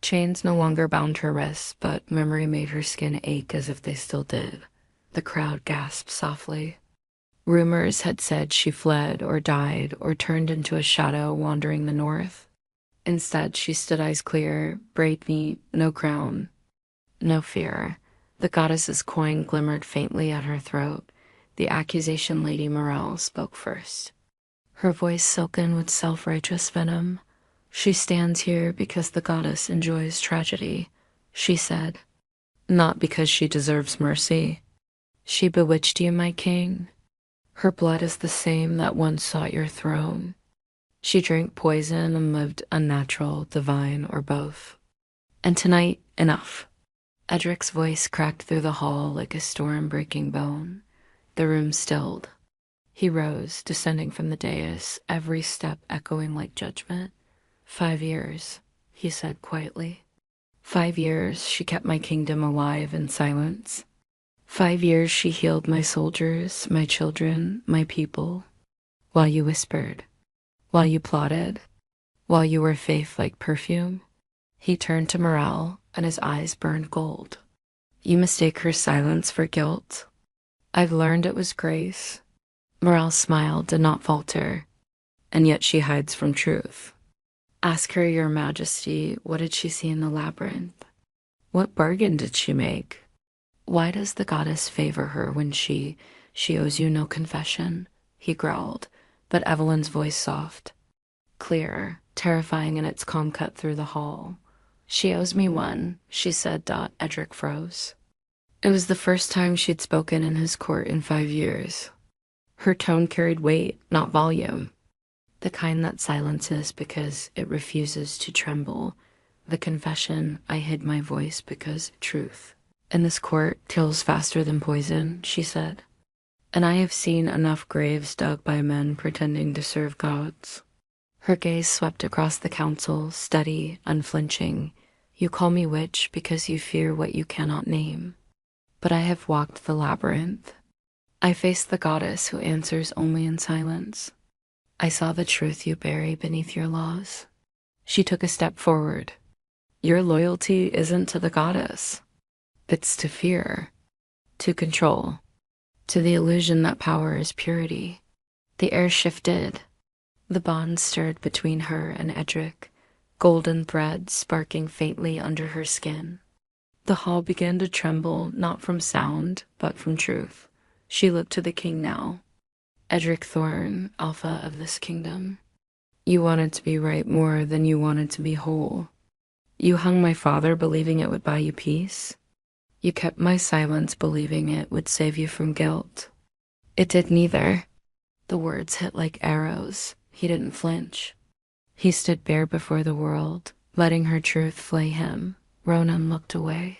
Chains no longer bound her wrists, but memory made her skin ache as if they still did. The crowd gasped softly. Rumors had said she fled or died or turned into a shadow wandering the north. Instead, she stood eyes clear, braid neat, no crown, no fear. The goddess's coin glimmered faintly at her throat. The accusation. Lady Morel spoke first, her voice silken with self-righteous venom. "She stands here because the goddess enjoys tragedy," she said. "Not because she deserves mercy. She bewitched you, my king. Her blood is the same that once sought your throne. She drank poison and lived unnatural, divine, or both. And tonight, enough." Edric's voice cracked through the hall like a storm-breaking bone. The room stilled. He rose, descending from the dais, every step echoing like judgment. 5 years, he said quietly. 5 years she kept my kingdom alive in silence. 5 years she healed my soldiers, my children, my people, while you whispered, while you plotted, while you were faith like perfume. He turned to Morel, and his eyes burned gold. "You mistake her silence for guilt. I've learned it was grace." Morel smiled, did not falter. "And yet she hides from truth. Ask her, your majesty, what did she see in the labyrinth? What bargain did she make? Why does the goddess favor her when she owes you no confession?" He growled, but Evelyn's voice soft, clear, terrifying in its calm cut through the hall. "She owes me one," she said. Edric froze. It was the first time she'd spoken in his court in 5 years. Her tone carried weight, not volume. The kind that silences because it refuses to tremble. The confession, "I hid my voice because truth in this court kills faster than poison," she said. "And I have seen enough graves dug by men pretending to serve gods." Her gaze swept across the council, steady, unflinching. "You call me witch because you fear what you cannot name. But I have walked the labyrinth. I faced the goddess who answers only in silence. I saw the truth you bury beneath your laws." She took a step forward. "Your loyalty isn't to the goddess. It's to fear, to control, to the illusion that power is purity." The air shifted. The bond stirred between her and Edric, golden threads sparking faintly under her skin. The hall began to tremble, not from sound, but from truth. She looked to the king now. Edric Thorne, Alpha of this kingdom. You wanted to be right more than you wanted to be whole. You hung my father believing it would buy you peace. You kept my silence believing it would save you from guilt. It did neither. The words hit like arrows. He didn't flinch. He stood bare before the world, letting her truth flay him. Ronan looked away.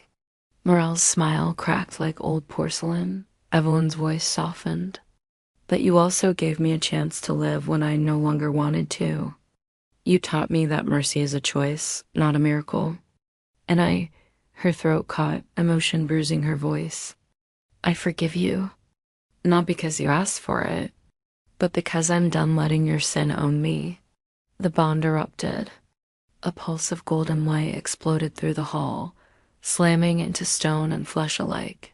Morel's smile cracked like old porcelain. Evelyn's voice softened. But you also gave me a chance to live when I no longer wanted to. You taught me that mercy is a choice, not a miracle. And her throat caught, emotion bruising her voice. I forgive you. Not because you asked for it, but because I'm done letting your sin own me. The bond erupted. A pulse of golden light exploded through the hall, slamming into stone and flesh alike.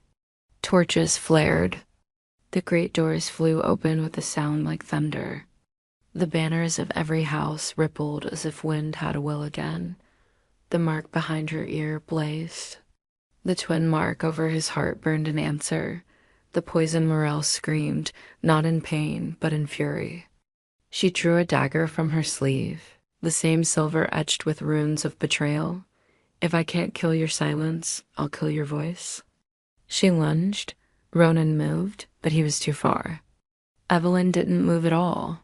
Torches flared. The great doors flew open with a sound like thunder. The banners of every house rippled as if wind had a will again. The mark behind her ear blazed. The twin mark over his heart burned in answer. The poison Morel screamed, not in pain, but in fury. She drew a dagger from her sleeve, the same silver etched with runes of betrayal. If I can't kill your silence, I'll kill your voice. She lunged. Ronan moved, but he was too far. Evelyn didn't move at all.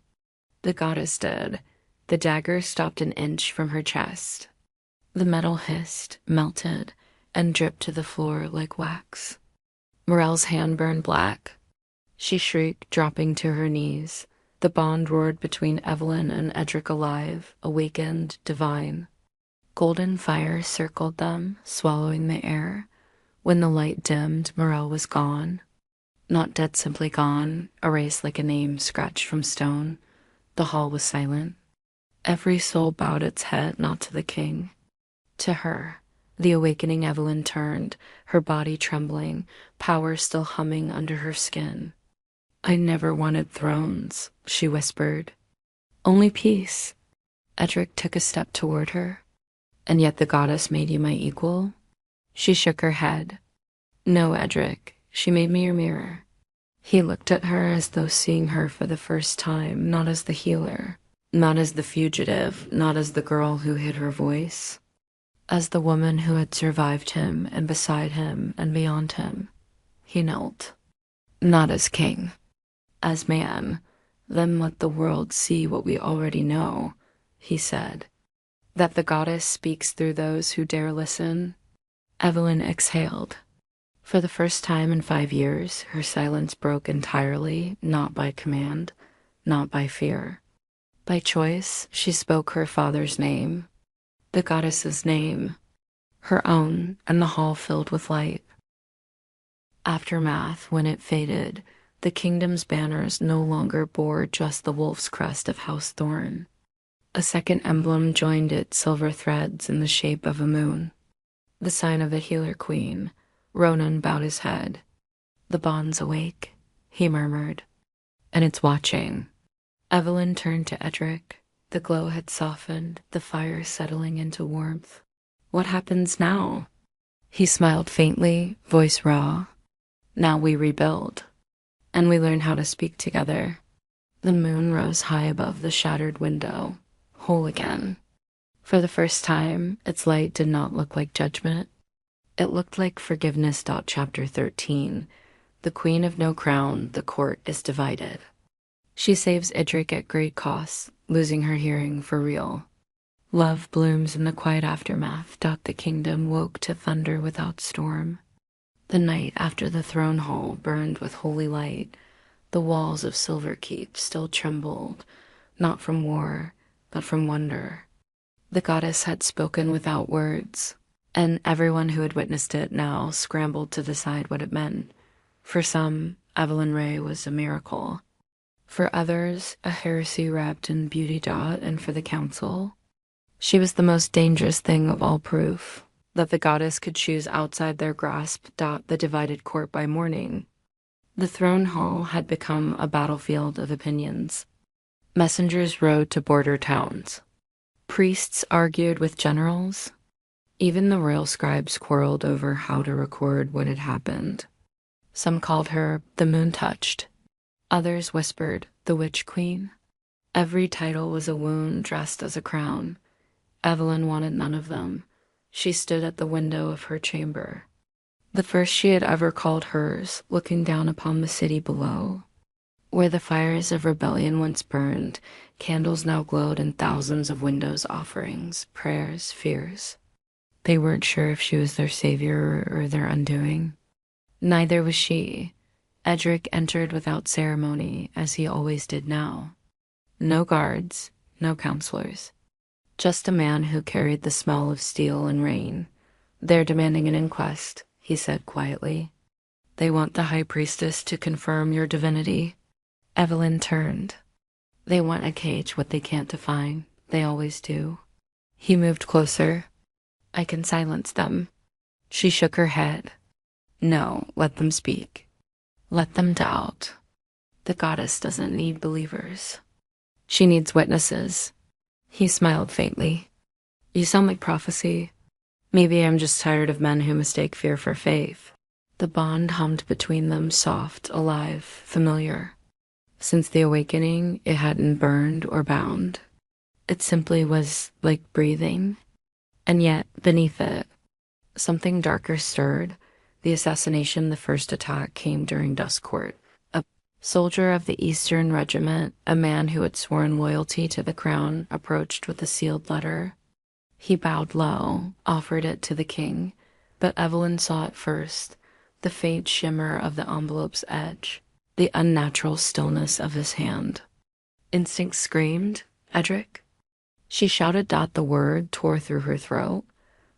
The goddess did. The dagger stopped an inch from her chest. The metal hissed, melted, and dripped to the floor like wax. Morel's hand burned black. She shrieked, dropping to her knees. The bond roared between Evelyn and Edric alive, awakened, divine. Golden fire circled them, swallowing the air. When the light dimmed, Morel was gone. Not dead, simply gone, erased like a name scratched from stone. The hall was silent. Every soul bowed its head not to the king. To her. The awakening Evelyn turned, her body trembling, power still humming under her skin. I never wanted thrones, she whispered. Only peace. Edric took a step toward her. And yet the goddess made you my equal? She shook her head. No, Edric, she made me your mirror. He looked at her as though seeing her for the first time, not as the healer, not as the fugitive, not as the girl who hid her voice, as the woman who had survived him and beside him and beyond him. He knelt. Not as king, as man. Then let the world see what we already know, he said. That the goddess speaks through those who dare listen. Evelyn exhaled. For the first time in 5 years, her silence broke entirely, not by command, not by fear. By choice, she spoke her father's name, the goddess's name, her own, and the hall filled with light. Aftermath, when it faded, the kingdom's banners no longer bore just the wolf's crest of House Thorn. A second emblem joined its silver threads in the shape of a moon, the sign of the healer queen. Ronan bowed his head. The bond's awake, he murmured, and it's watching. Evelyn turned to Edric. The glow had softened, the fire settling into warmth. What happens now? He smiled faintly, voice raw. Now we rebuild, and we learn how to speak together. The moon rose high above the shattered window, whole again. For the first time, its light did not look like judgment. It looked like forgiveness. Chapter 13. The queen of no crown, the court is divided. She saves Edric at great cost, losing her hearing for real. Love blooms in the quiet aftermath. The kingdom woke to thunder without storm. The night after the throne hall burned with holy light, the walls of Silver Keep still trembled, not from war, but from wonder. The goddess had spoken without words, and everyone who had witnessed it now scrambled to decide what it meant. For some, Evelyn Ray was a miracle. For others, a heresy wrapped in beauty. And for the council, she was the most dangerous thing of all proof, that the goddess could choose outside their grasp. The divided court by morning. The throne hall had become a battlefield of opinions. Messengers rode to border towns. Priests argued with generals. Even the royal scribes quarreled over how to record what had happened. Some called her the Moon-Touched. Others whispered the Witch Queen. Every title was a wound dressed as a crown. Evelyn wanted none of them. She stood at the window of her chamber, the first she had ever called hers, looking down upon the city below. Where the fires of rebellion once burned, candles now glowed in thousands of windows, offerings, prayers, fears. They weren't sure if she was their savior or their undoing. Neither was she. Edric entered without ceremony, as he always did now. No guards, no counselors. Just a man who carried the smell of steel and rain. "They're demanding an inquest," he said quietly. "They want the high priestess to confirm your divinity." Evelyn turned. "They want a cage what they can't define. They always do." He moved closer. "I can silence them." She shook her head. "No, let them speak. Let them doubt. The goddess doesn't need believers. She needs witnesses." He smiled faintly. "You sound like prophecy. Maybe I'm just tired of men who mistake fear for faith." The bond hummed between them, soft, alive, familiar. Since the awakening, it hadn't burned or bound. It simply was like breathing. And yet, beneath it, something darker stirred. The assassination, the first attack, came during Dusk Court. A soldier of the Eastern Regiment, a man who had sworn loyalty to the crown, approached with a sealed letter. He bowed low, offered it to the king, but Evelyn saw it first, the faint shimmer of the envelope's edge, the unnatural stillness of his hand. Instinct screamed, "Edric?" She shouted the word tore through her throat,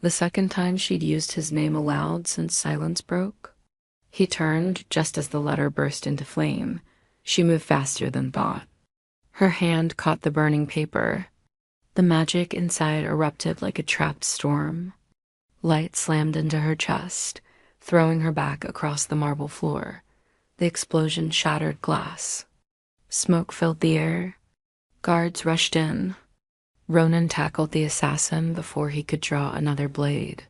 the second time she'd used his name aloud since silence broke. He turned just as the letter burst into flame. She moved faster than thought. Her hand caught the burning paper. The magic inside erupted like a trapped storm. Light slammed into her chest, throwing her back across the marble floor. The explosion shattered glass. Smoke filled the air. Guards rushed in. Ronan tackled the assassin before he could draw another blade.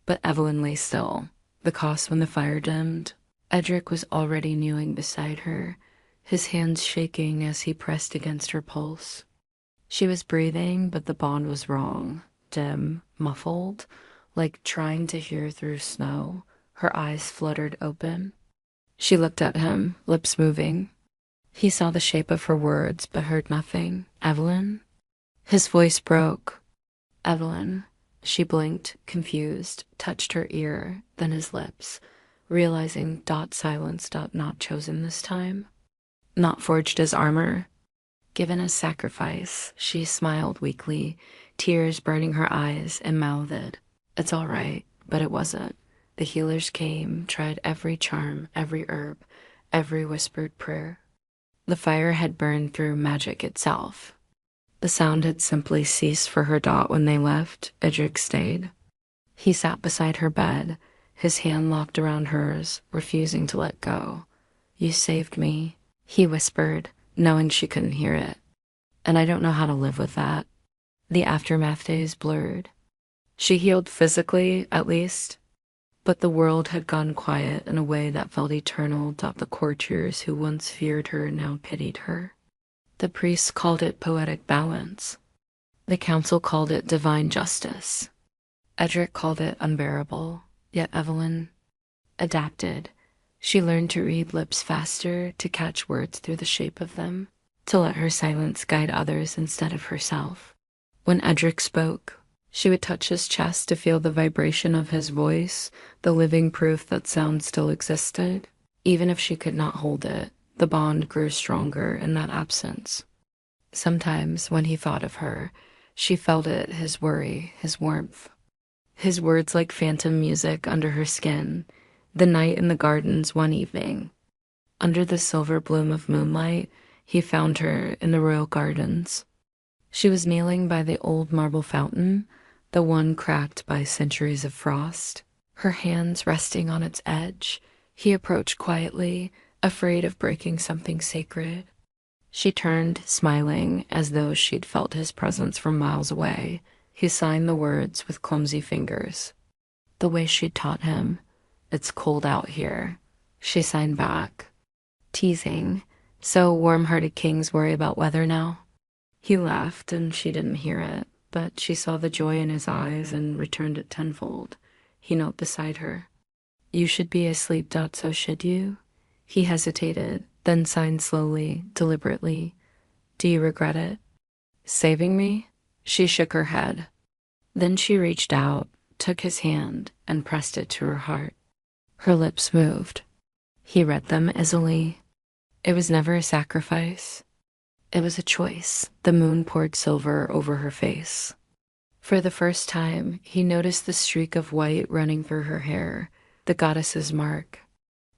But Evelyn lay still, the cost when the fire dimmed. Edric was already kneeling beside her, his hands shaking as he pressed against her pulse. She was breathing, but the bond was wrong, dim, muffled, like trying to hear through snow. Her eyes fluttered open. She looked at him, lips moving. He saw the shape of her words, but heard nothing. "Evelyn?" His voice broke. "Evelyn." She blinked, confused, touched her ear, then his lips, realizing silence, not chosen this time. Not forged as armor. Given as sacrifice. She smiled weakly, tears burning her eyes, and mouthed, "It's all right," but it wasn't. The healers came, tried every charm, every herb, every whispered prayer. The fire had burned through magic itself. The sound had simply ceased for her when they left. Edric stayed. He sat beside her bed, his hand locked around hers, refusing to let go. "You saved me," he whispered, knowing she couldn't hear it. "And I don't know how to live with that." The aftermath days blurred. She healed physically, at least, but the world had gone quiet in a way that felt eternal. The courtiers who once feared her now pitied her. The priests called it poetic balance. The council called it divine justice. Edric called it unbearable. Yet Evelyn adapted. She learned to read lips faster, to catch words through the shape of them, to let her silence guide others instead of herself. When Edric spoke, she would touch his chest to feel the vibration of his voice, the living proof that sound still existed. Even if she could not hold it, the bond grew stronger in that absence. Sometimes, when he thought of her, she felt it, his worry, his warmth. His words like phantom music under her skin. The night in the gardens one evening. Under the silver bloom of moonlight, he found her in the royal gardens. She was kneeling by the old marble fountain, the one cracked by centuries of frost, her hands resting on its edge. He approached quietly, afraid of breaking something sacred. She turned, smiling, as though she'd felt his presence from miles away. He signed the words with clumsy fingers. The way she'd taught him. "It's cold out here." She signed back, teasing. So warm-hearted kings worry about weather now? He laughed, and she didn't hear it, but she saw the joy in his eyes and returned it tenfold. He knelt beside her. You should be asleep, Dot, so should you? He hesitated, then signed slowly, deliberately. Do you regret it? Saving me? She shook her head. Then she reached out, took his hand, and pressed it to her heart. Her lips moved. He read them easily. It was never a sacrifice. It was a choice. The moon poured silver over her face. For the first time, he noticed the streak of white running through her hair, the goddess's mark.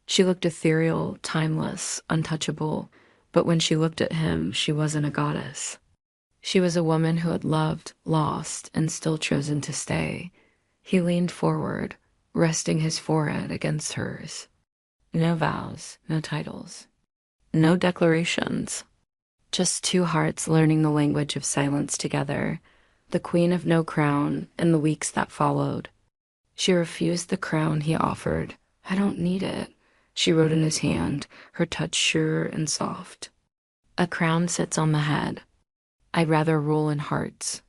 She looked ethereal, timeless, untouchable, but when she looked at him, she wasn't a goddess. She was a woman who had loved, lost, and still chosen to stay. He leaned forward, resting his forehead against hers. No vows, no titles, no declarations. Just two hearts learning the language of silence together, the queen of no crown in the weeks that followed. She refused the crown he offered. I don't need it, she wrote in his hand, her touch sure and soft. A crown sits on the head. I'd rather rule in hearts.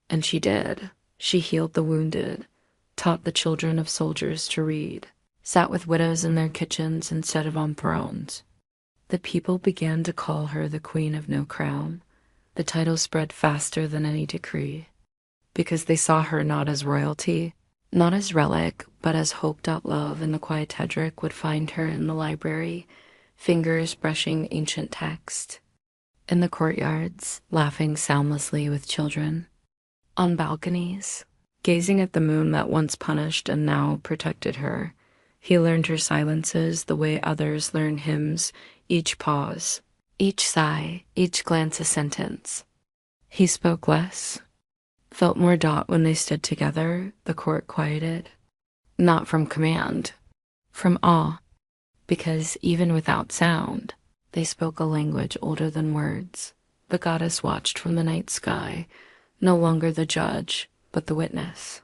And she did. She healed the wounded, taught the children of soldiers to read, sat with widows in their kitchens instead of on thrones. The people began to call her the Queen of No Crown. The title spread faster than any decree, because they saw her not as royalty, not as relic, but as hope.love, and the quiet Tedric would find her in the library, fingers brushing ancient text. In the courtyards, laughing soundlessly with children. On balconies, gazing at the moon that once punished and now protected her. He learned her silences the way others learn hymns, each pause, each sigh, each glance a sentence. He spoke less, felt more Dot when they stood together, the court quieted. Not from command, from awe, because even without sound, they spoke a language older than words. The goddess watched from the night sky, no longer the judge, but the witness.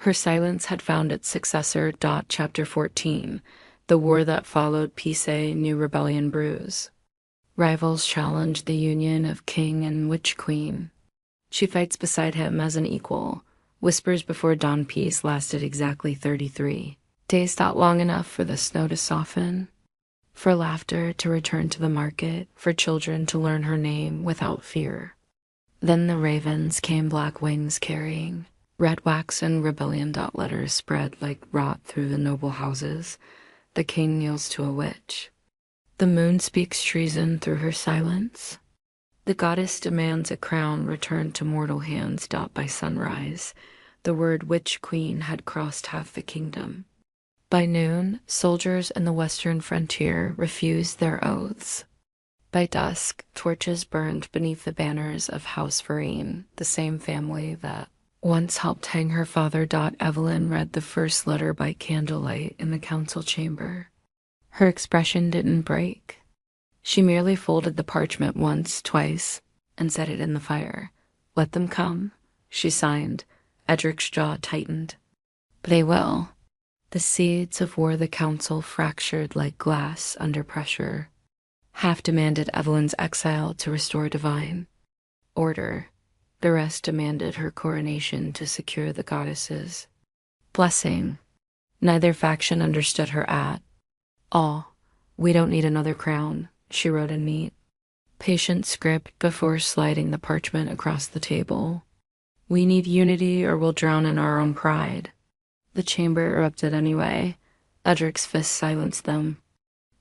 Her silence had found its successor. Chapter 14, the war that followed Pise, new rebellion brews. Rivals challenge the union of king and witch queen. She fights beside him as an equal. Whispers before dawn peace lasted exactly 33. Days not long enough for the snow to soften, for laughter to return to the market, for children to learn her name without fear. Then the ravens came, black wings carrying. Red wax and rebellion. Letters spread like rot through the noble houses. The king kneels to a witch. The moon speaks treason through her silence. The goddess demands a crown returned to mortal hands. By sunrise, the word witch queen had crossed half the kingdom. By noon, soldiers in the western frontier refused their oaths. By dusk, torches burned beneath the banners of House Vereen, the same family that once helped hang her father. Evelyn read the first letter by candlelight in the council chamber. Her expression didn't break. She merely folded the parchment once, twice, and set it in the fire. Let them come, she signed. Edric's jaw tightened. They will. The seeds of war the council fractured like glass under pressure. Half demanded Evelyn's exile to restore divine order. The rest demanded her coronation to secure the goddess's blessing. Neither faction understood her at all. We don't need another crown, she wrote in neat, patient script before sliding the parchment across the table. We need unity or we'll drown in our own pride. The chamber erupted anyway. Edric's fist silenced them.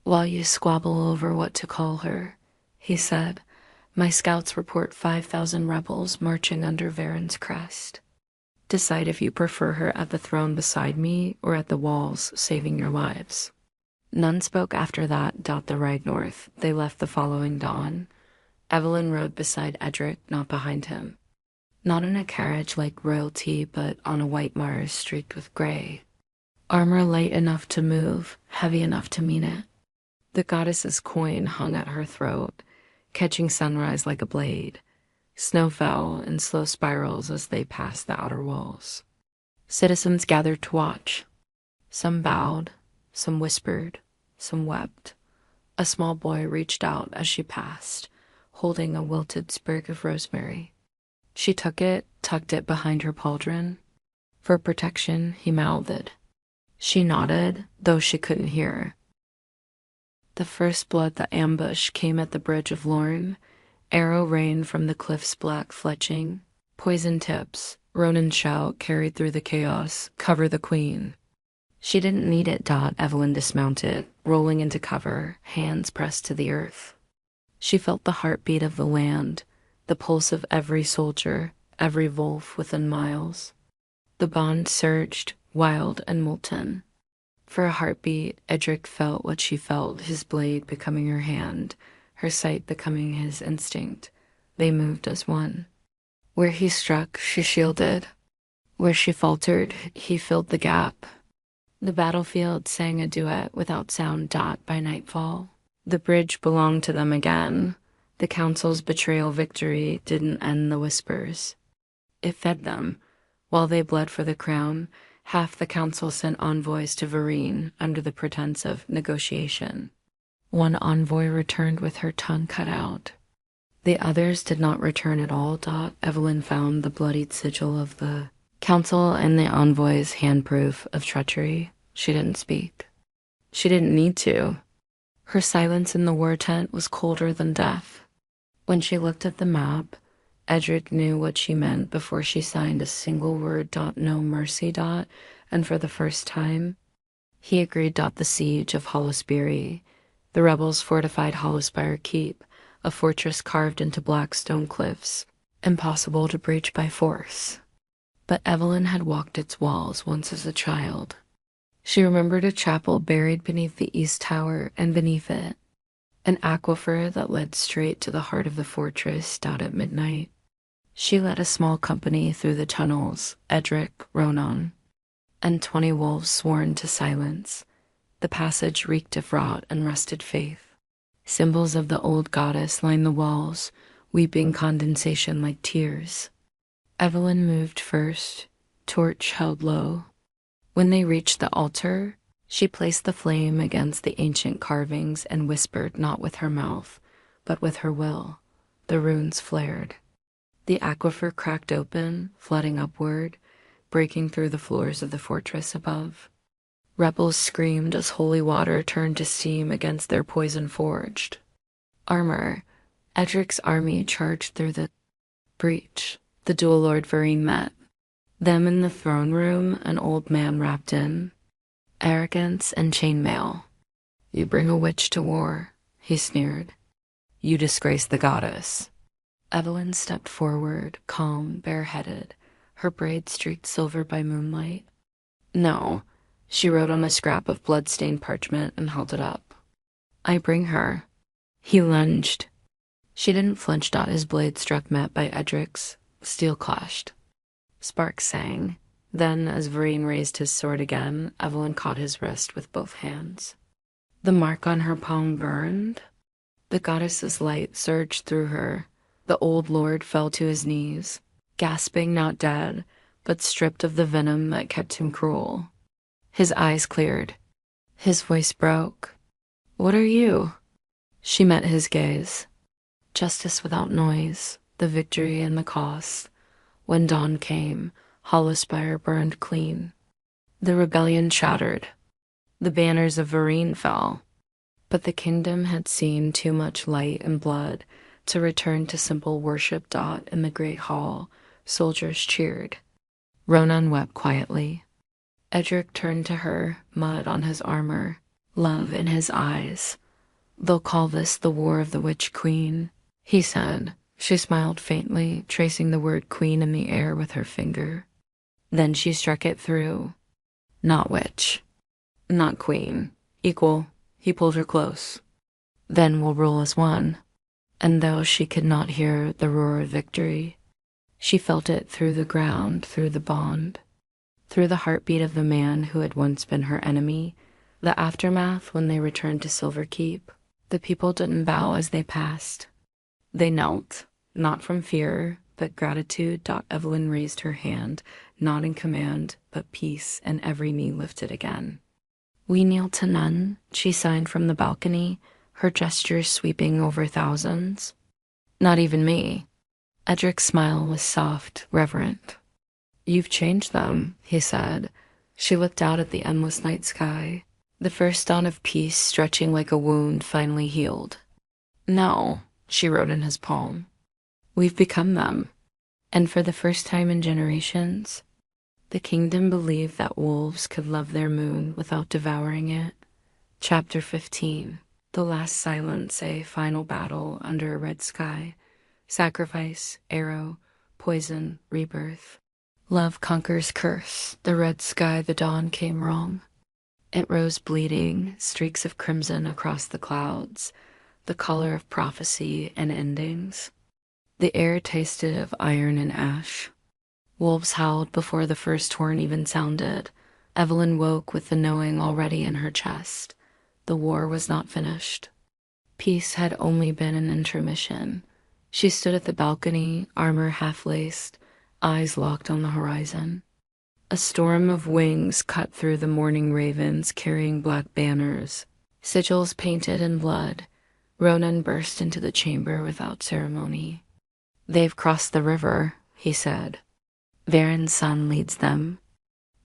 While you squabble over what to call her, he said, my scouts report 5,000 rebels marching under Varen's crest. Decide if you prefer her at the throne beside me or at the walls saving your lives. None spoke after that. The ride north. They left the following dawn. Evelyn rode beside Edric, not behind him. Not in a carriage like royalty, but on a white Mars streaked with gray. Armor light enough to move, heavy enough to mean it. The goddess's coin hung at her throat, catching sunrise like a blade. Snow fell in slow spirals as they passed the outer walls. Citizens gathered to watch. Some bowed, some whispered, some wept. A small boy reached out as she passed, holding a wilted sprig of rosemary. She took it, tucked it behind her pauldron. For protection, he mouthed. She nodded, though she couldn't hear. The first blood that ambush came at the bridge of Lorne. Arrow rain from the cliff's black fletching. Poison tips, Ronan's shout carried through the chaos, cover the queen. She didn't need it. Evelyn dismounted, rolling into cover, hands pressed to the earth. She felt the heartbeat of the land, the pulse of every soldier, every wolf within miles. The bond surged, wild and molten. For a heartbeat, Edric felt what she felt, his blade becoming her hand, her sight becoming his instinct. They moved as one. Where he struck, she shielded. Where she faltered, he filled the gap. The battlefield sang a duet without sound. By nightfall, the bridge belonged to them again. The council's betrayal victory didn't end the whispers. It fed them. While they bled for the crown, half the council sent envoys to Vereen under the pretense of negotiation. One envoy returned with her tongue cut out. The others did not return at all. Evelyn found the bloodied sigil of the council and the envoy's handproof of treachery. She didn't speak. She didn't need to. Her silence in the war tent was colder than death. When she looked at the map, Edric knew what she meant before she signed a single word. No mercy. And for the first time, he agreed. The siege of Hollowsbury. The rebels fortified Hollowspire Keep, a fortress carved into black stone cliffs, impossible to breach by force. But Evelyn had walked its walls once as a child. She remembered a chapel buried beneath the east tower, and beneath it, an aquifer that led straight to the heart of the fortress. At midnight, she led a small company through the tunnels, Edric, Ronan, and 20 wolves sworn to silence. The passage reeked of rot and rusted faith. Symbols of the old goddess lined the walls, weeping condensation like tears. Evelyn moved first, torch held low. When they reached the altar, she placed the flame against the ancient carvings and whispered, not with her mouth, but with her will. The runes flared. The aquifer cracked open, flooding upward, breaking through the floors of the fortress above. Rebels screamed as holy water turned to steam against their poison-forged armor. Edric's army charged through the breach. The dual Lord Vereen met. Them in the throne room, an old man wrapped in arrogance and chainmail. "You bring a witch to war," he sneered. "You disgrace the goddess." Evelyn stepped forward, calm, bareheaded, her braids streaked silver by moonlight. "No," she wrote on a scrap of blood-stained parchment and held it up. "I bring her." He lunged. She didn't flinch. His blade struck, met by Edric's. Steel clashed. Sparks sang. Then, as Vereen raised his sword again, Evelyn caught his wrist with both hands. The mark on her palm burned. The goddess's light surged through her. The old lord fell to his knees, gasping, not dead, but stripped of the venom that kept him cruel. His eyes cleared. His voice broke. "What are you?" She met his gaze. Justice without noise, the victory and the cost. When dawn came, Hollowspire burned clean. The rebellion shattered. The banners of Vereen fell. But the kingdom had seen too much light and blood to return to simple worship. In the great hall, soldiers cheered. Ronan wept quietly. Edric turned to her, mud on his armor, love in his eyes. "They'll call this the War of the Witch Queen," he said. She smiled faintly, tracing the word queen in the air with her finger. Then she struck it through. "Not witch. Not queen. Equal." He pulled her close. "Then we'll rule as one." And though she could not hear the roar of victory, she felt it through the ground, through the bond, through the heartbeat of the man who had once been her enemy. The aftermath, when they returned to Silver Keep, the people didn't bow as they passed. They knelt, not from fear, but gratitude. Evelyn raised her hand, not in command, but peace, and every knee lifted again. "We kneel to none," she signed from the balcony, her gestures sweeping over thousands. "Not even me." Edric's smile was soft, reverent. "You've changed them," he said. She looked out at the endless night sky, the first dawn of peace stretching like a wound finally healed. "No," she wrote in his palm. "We've become them." And for the first time in generations, the kingdom believed that wolves could love their moon without devouring it. Chapter 15. The last silence, a final battle under a red sky. Sacrifice, arrow, poison, rebirth. Love conquers curse. The red sky, the dawn came wrong. It rose bleeding, streaks of crimson across the clouds, the color of prophecy and endings. The air tasted of iron and ash. Wolves howled before the first horn even sounded. Evelyn woke with the knowing already in her chest. The war was not finished. Peace had only been an intermission. She stood at the balcony, armor half-laced, eyes locked on the horizon. A storm of wings cut through the morning ravens carrying black banners, sigils painted in blood. Ronan burst into the chamber without ceremony. "They've crossed the river," he said. "Varen's son leads them.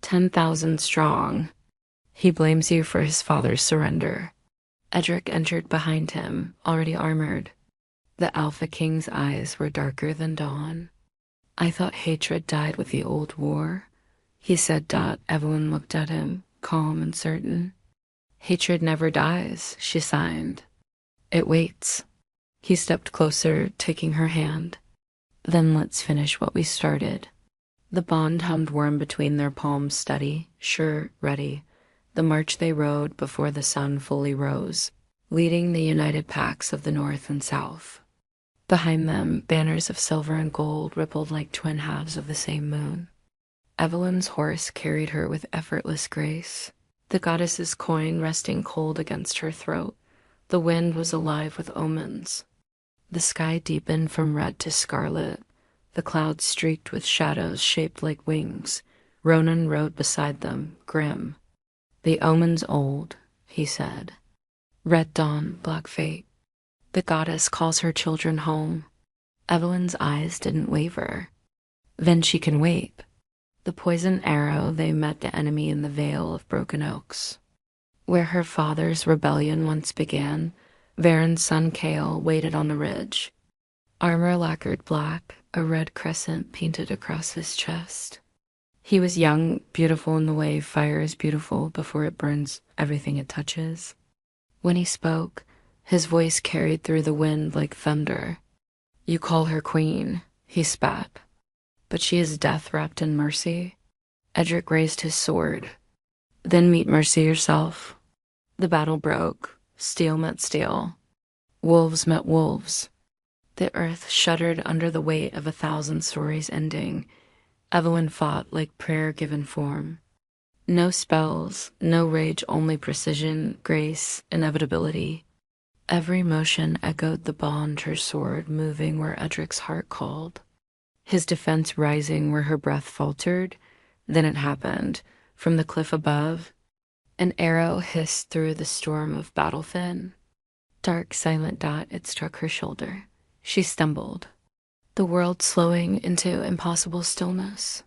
10,000 strong. He blames you for his father's surrender." Edric entered behind him, already armored. The Alpha King's eyes were darker than dawn. "I thought hatred died with the old war," he said. Evelyn looked at him, calm and certain. "Hatred never dies," she signed. "It waits." He stepped closer, taking her hand. "Then let's finish what we started." The bond hummed warm between their palms, steady, sure, ready. The march they rode before the sun fully rose, leading the united packs of the north and south. Behind them, banners of silver and gold rippled like twin halves of the same moon. Evelyn's horse carried her with effortless grace, the goddess's coin resting cold against her throat. The wind was alive with omens. The sky deepened from red to scarlet, the clouds streaked with shadows shaped like wings. Ronan rode beside them, grim. "The omen's old," he said. "Red dawn, black fate. The goddess calls her children home." Evelyn's eyes didn't waver. "Then she can wait." The poisoned arrow, they met the enemy in the vale of broken oaks. Where her father's rebellion once began, Varen's son Kale waited on the ridge. Armor lacquered black, a red crescent painted across his chest. He was young, beautiful in the way fire is beautiful before it burns everything it touches. When he spoke, his voice carried through the wind like thunder. "You call her queen," he spat. "But she is death wrapped in mercy." Edric raised his sword. "Then meet mercy yourself." The battle broke. Steel met steel. Wolves met wolves. The earth shuddered under the weight of 1,000 stories ending. Evelyn fought like prayer given form. No spells, no rage, only precision, grace, inevitability. Every motion echoed the bond, her sword moving where Edric's heart called. His defense rising where her breath faltered. Then it happened. From the cliff above, an arrow hissed through the storm of battle fin. Dark, silent dot, it struck her shoulder. She stumbled, the world slowing into impossible stillness.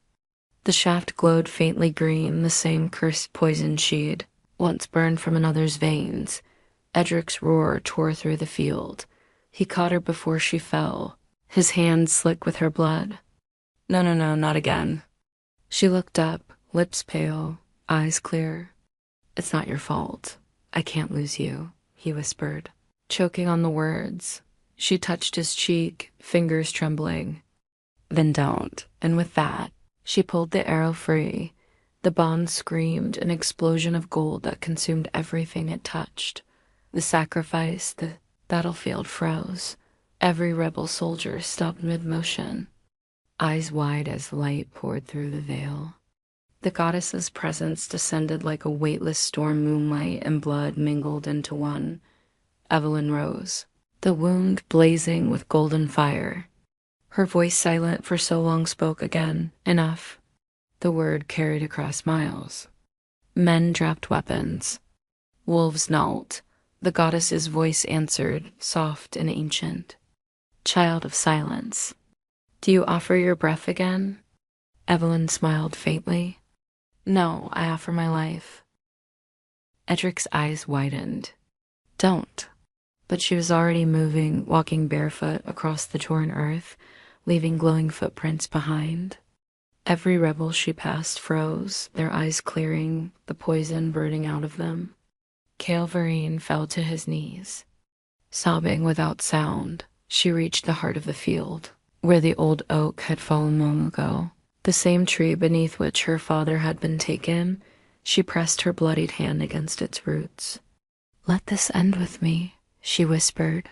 The shaft glowed faintly green, the same cursed poison she'd once burned from another's veins. Edric's roar tore through the field. He caught her before she fell, his hands slick with her blood. No, not again." She looked up, lips pale, eyes clear. "It's not your fault. I can't lose you," he whispered, choking on the words. She touched his cheek, fingers trembling. "Then don't." And with that, she pulled the arrow free. The bond screamed, an explosion of gold that consumed everything it touched. The sacrifice, the battlefield froze. Every rebel soldier stopped mid-motion, eyes wide as light poured through the veil. The goddess's presence descended like a weightless storm. Moonlight and blood mingled into one. Evelyn rose, the wound blazing with golden fire. Her voice, silent for so long, spoke again. Enough. The word carried across miles. Men dropped weapons. Wolves knelt. The goddess's voice answered, soft and ancient. Child of silence, do you offer your breath again? Evelyn smiled faintly. No, I offer my life. Edric's eyes widened. Don't. But she was already moving, walking barefoot across the torn earth, leaving glowing footprints behind. Every rebel she passed froze, their eyes clearing, the poison burning out of them. Calvarine fell to his knees. Sobbing without sound, she reached the heart of the field, where the old oak had fallen long ago. The same tree beneath which her father had been taken. She pressed her bloodied hand against its roots. Let this end with me, she whispered.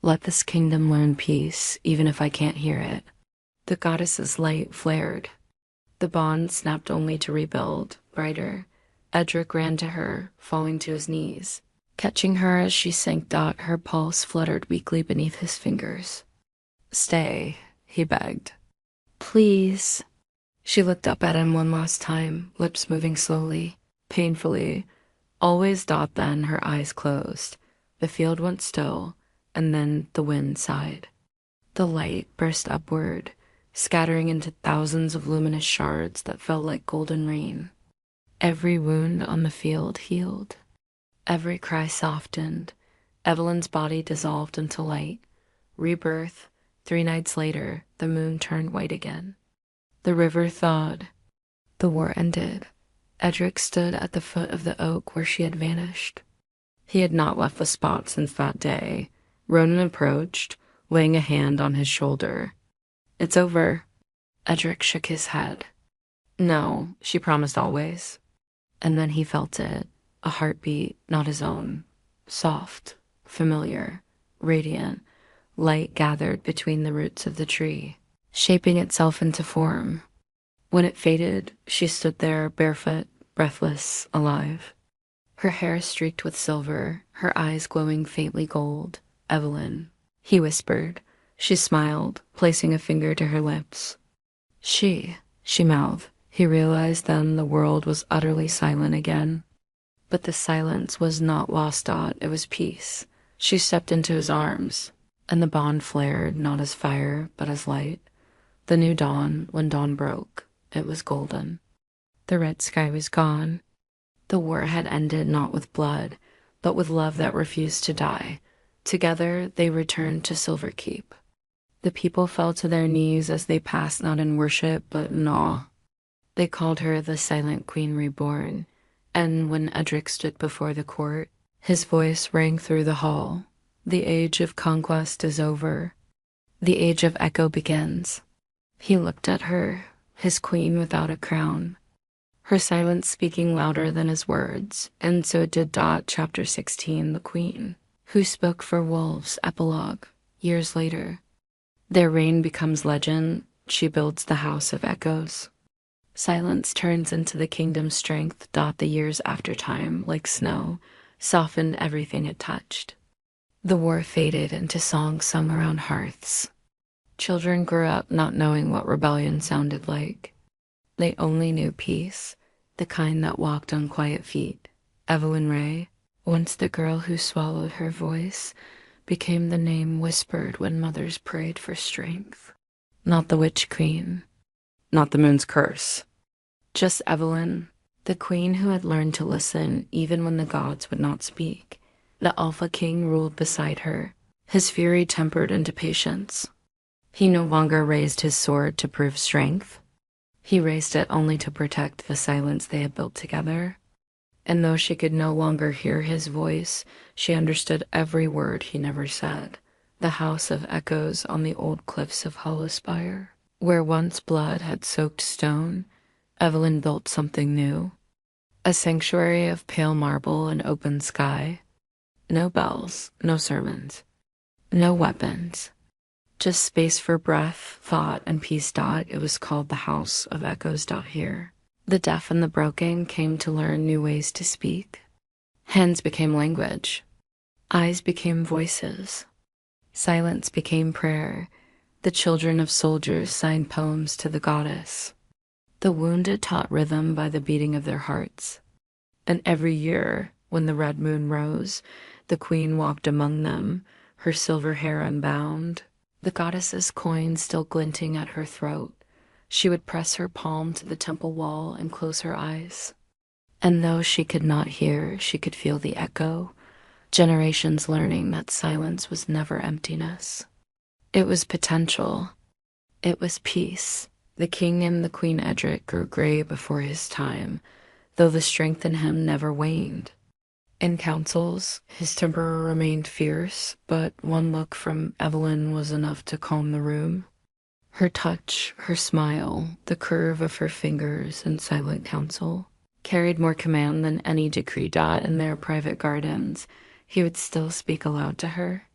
Let this kingdom learn peace, even if I can't hear it. The goddess's light flared. The bond snapped only to rebuild, brighter. Edric ran to her, falling to his knees. Catching her as she sank, her pulse fluttered weakly beneath his fingers. Stay, he begged. Please. She looked up at him one last time, lips moving slowly, painfully. Always then, her eyes closed. The field went still, and then the wind sighed. The light burst upward, scattering into thousands of luminous shards that felt like golden rain. Every wound on the field healed. Every cry softened. Evelyn's body dissolved into light. Rebirth. 3 nights later, the moon turned white again. The river thawed. The war ended. Edric stood at the foot of the oak where she had vanished. He had not left the spot since that day. Ronan approached, laying a hand on his shoulder. It's over. Edric shook his head. No, she promised always. And then he felt it, a heartbeat not his own. Soft, familiar, radiant, light gathered between the roots of the tree, shaping itself into form. When it faded, she stood there barefoot, breathless, alive. Her hair streaked with silver, her eyes glowing faintly gold. Evelyn, he whispered. She smiled, placing a finger to her lips. She mouthed. He realized then the world was utterly silent again. But the silence was not lost aught, it was peace. She stepped into his arms, and the bond flared not as fire, but as light. The new dawn, when dawn broke, it was golden. The red sky was gone. The war had ended not with blood, but with love that refused to die. Together they returned to Silver Keep. The people fell to their knees as they passed not in worship, but in awe. They called her the Silent Queen Reborn, and when Edric stood before the court, his voice rang through the hall. The age of conquest is over. The age of echo begins. He looked at her, his queen without a crown, her silence speaking louder than his words, and so did Chapter 16, The Queen, who spoke for Wolves, epilogue, years later. Their reign becomes legend. She builds the house of echoes. Silence turns into the kingdom's strength. The years after time, like snow, softened everything it touched. The war faded into songs sung around hearths. Children grew up not knowing what rebellion sounded like. They only knew peace, the kind that walked on quiet feet. Evelyn Ray, once the girl who swallowed her voice, became the name whispered when mothers prayed for strength. Not the witch queen, not the moon's curse. Just Evelyn, the queen who had learned to listen even when the gods would not speak. The Alpha King ruled beside her, his fury tempered into patience. He no longer raised his sword to prove strength. He raised it only to protect the silence they had built together. And though she could no longer hear his voice, she understood every word he never said. The house of echoes on the old cliffs of Hollowspire, where once blood had soaked stone, Evelyn built something new. A sanctuary of pale marble and open sky. No bells, no sermons, no weapons. Just space for breath, thought, and peace. It was called the House of Echoes. Here. The deaf and the broken came to learn new ways to speak. Hands became language. Eyes became voices. Silence became prayer. The children of soldiers sang poems to the goddess. The wounded taught rhythm by the beating of their hearts. And every year, When the red moon rose, the queen walked among them, her silver hair unbound, the goddess's coin still glinting at her throat. She would press her palm to the temple wall and close her eyes. And though she could not hear, she could feel the echo, generations learning that silence was never emptiness. It was potential. It was peace. The king and the Queen Edric grew gray before his time, though the strength in him never waned. In councils, his temper remained fierce, but one look from Evelyn was enough to calm the room. Her touch, her smile, the curve of her fingers in silent counsel carried more command than any decree dot in their private gardens. He would still speak aloud to her.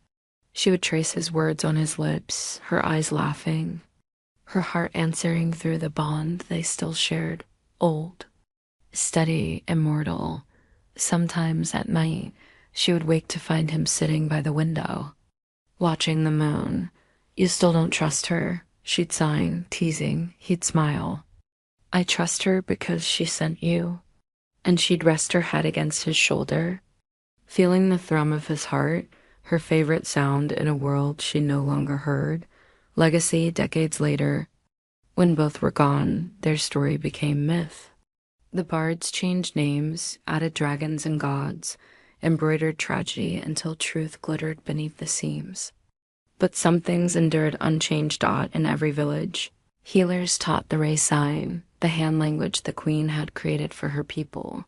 She would trace his words on his lips, her eyes laughing, her heart answering through the bond they still shared, old, steady, immortal. Sometimes at night, she would wake to find him sitting by the window, watching the moon. "You still don't trust her," she'd sigh, teasing. He'd smile. "I trust her because she sent you." And she'd rest her head against his shoulder, feeling the thrum of his heart, her favorite sound in a world she no longer heard. Legacy decades later, when both were gone, their story became myth. The bards changed names, added dragons and gods, embroidered tragedy until truth glittered beneath the seams. But some things endured unchanged in every village. Healers taught the Ray sign, the hand language the queen had created for her people.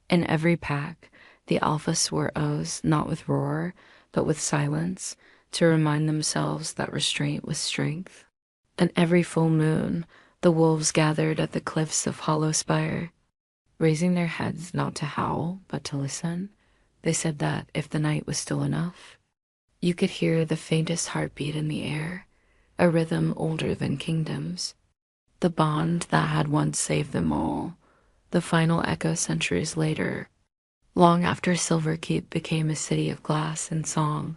In every pack, the Alpha swore oaths not with roar, but with silence, to remind themselves that restraint was strength. And every full moon, the wolves gathered at the cliffs of Hollow Spire, raising their heads not to howl, but to listen. They said that if the night was still enough, you could hear the faintest heartbeat in the air, a rhythm older than kingdoms. The bond that had once saved them all, the final echo centuries later, long after Silverkeep became a city of glass and song.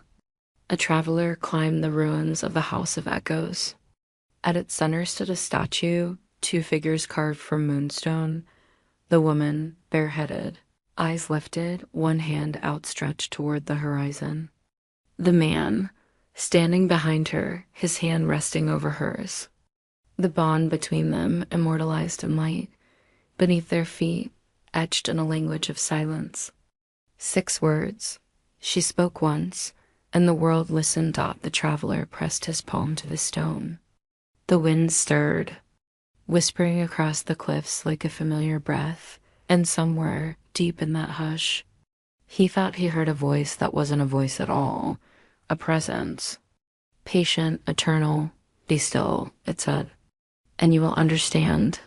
A traveler climbed the ruins of the House of Echoes. At its center stood a statue, two figures carved from moonstone, the woman bareheaded, eyes lifted, one hand outstretched toward the horizon. The man, standing behind her, his hand resting over hers. The bond between them immortalized in light, beneath their feet, etched in a language of silence. 6 words. She spoke once, and the world listened. The traveler pressed his palm to the stone. The wind stirred, whispering across the cliffs like a familiar breath, and somewhere, deep in that hush, he thought he heard a voice that wasn't a voice at all, a presence. Patient, eternal, be still, it said, and you will understand.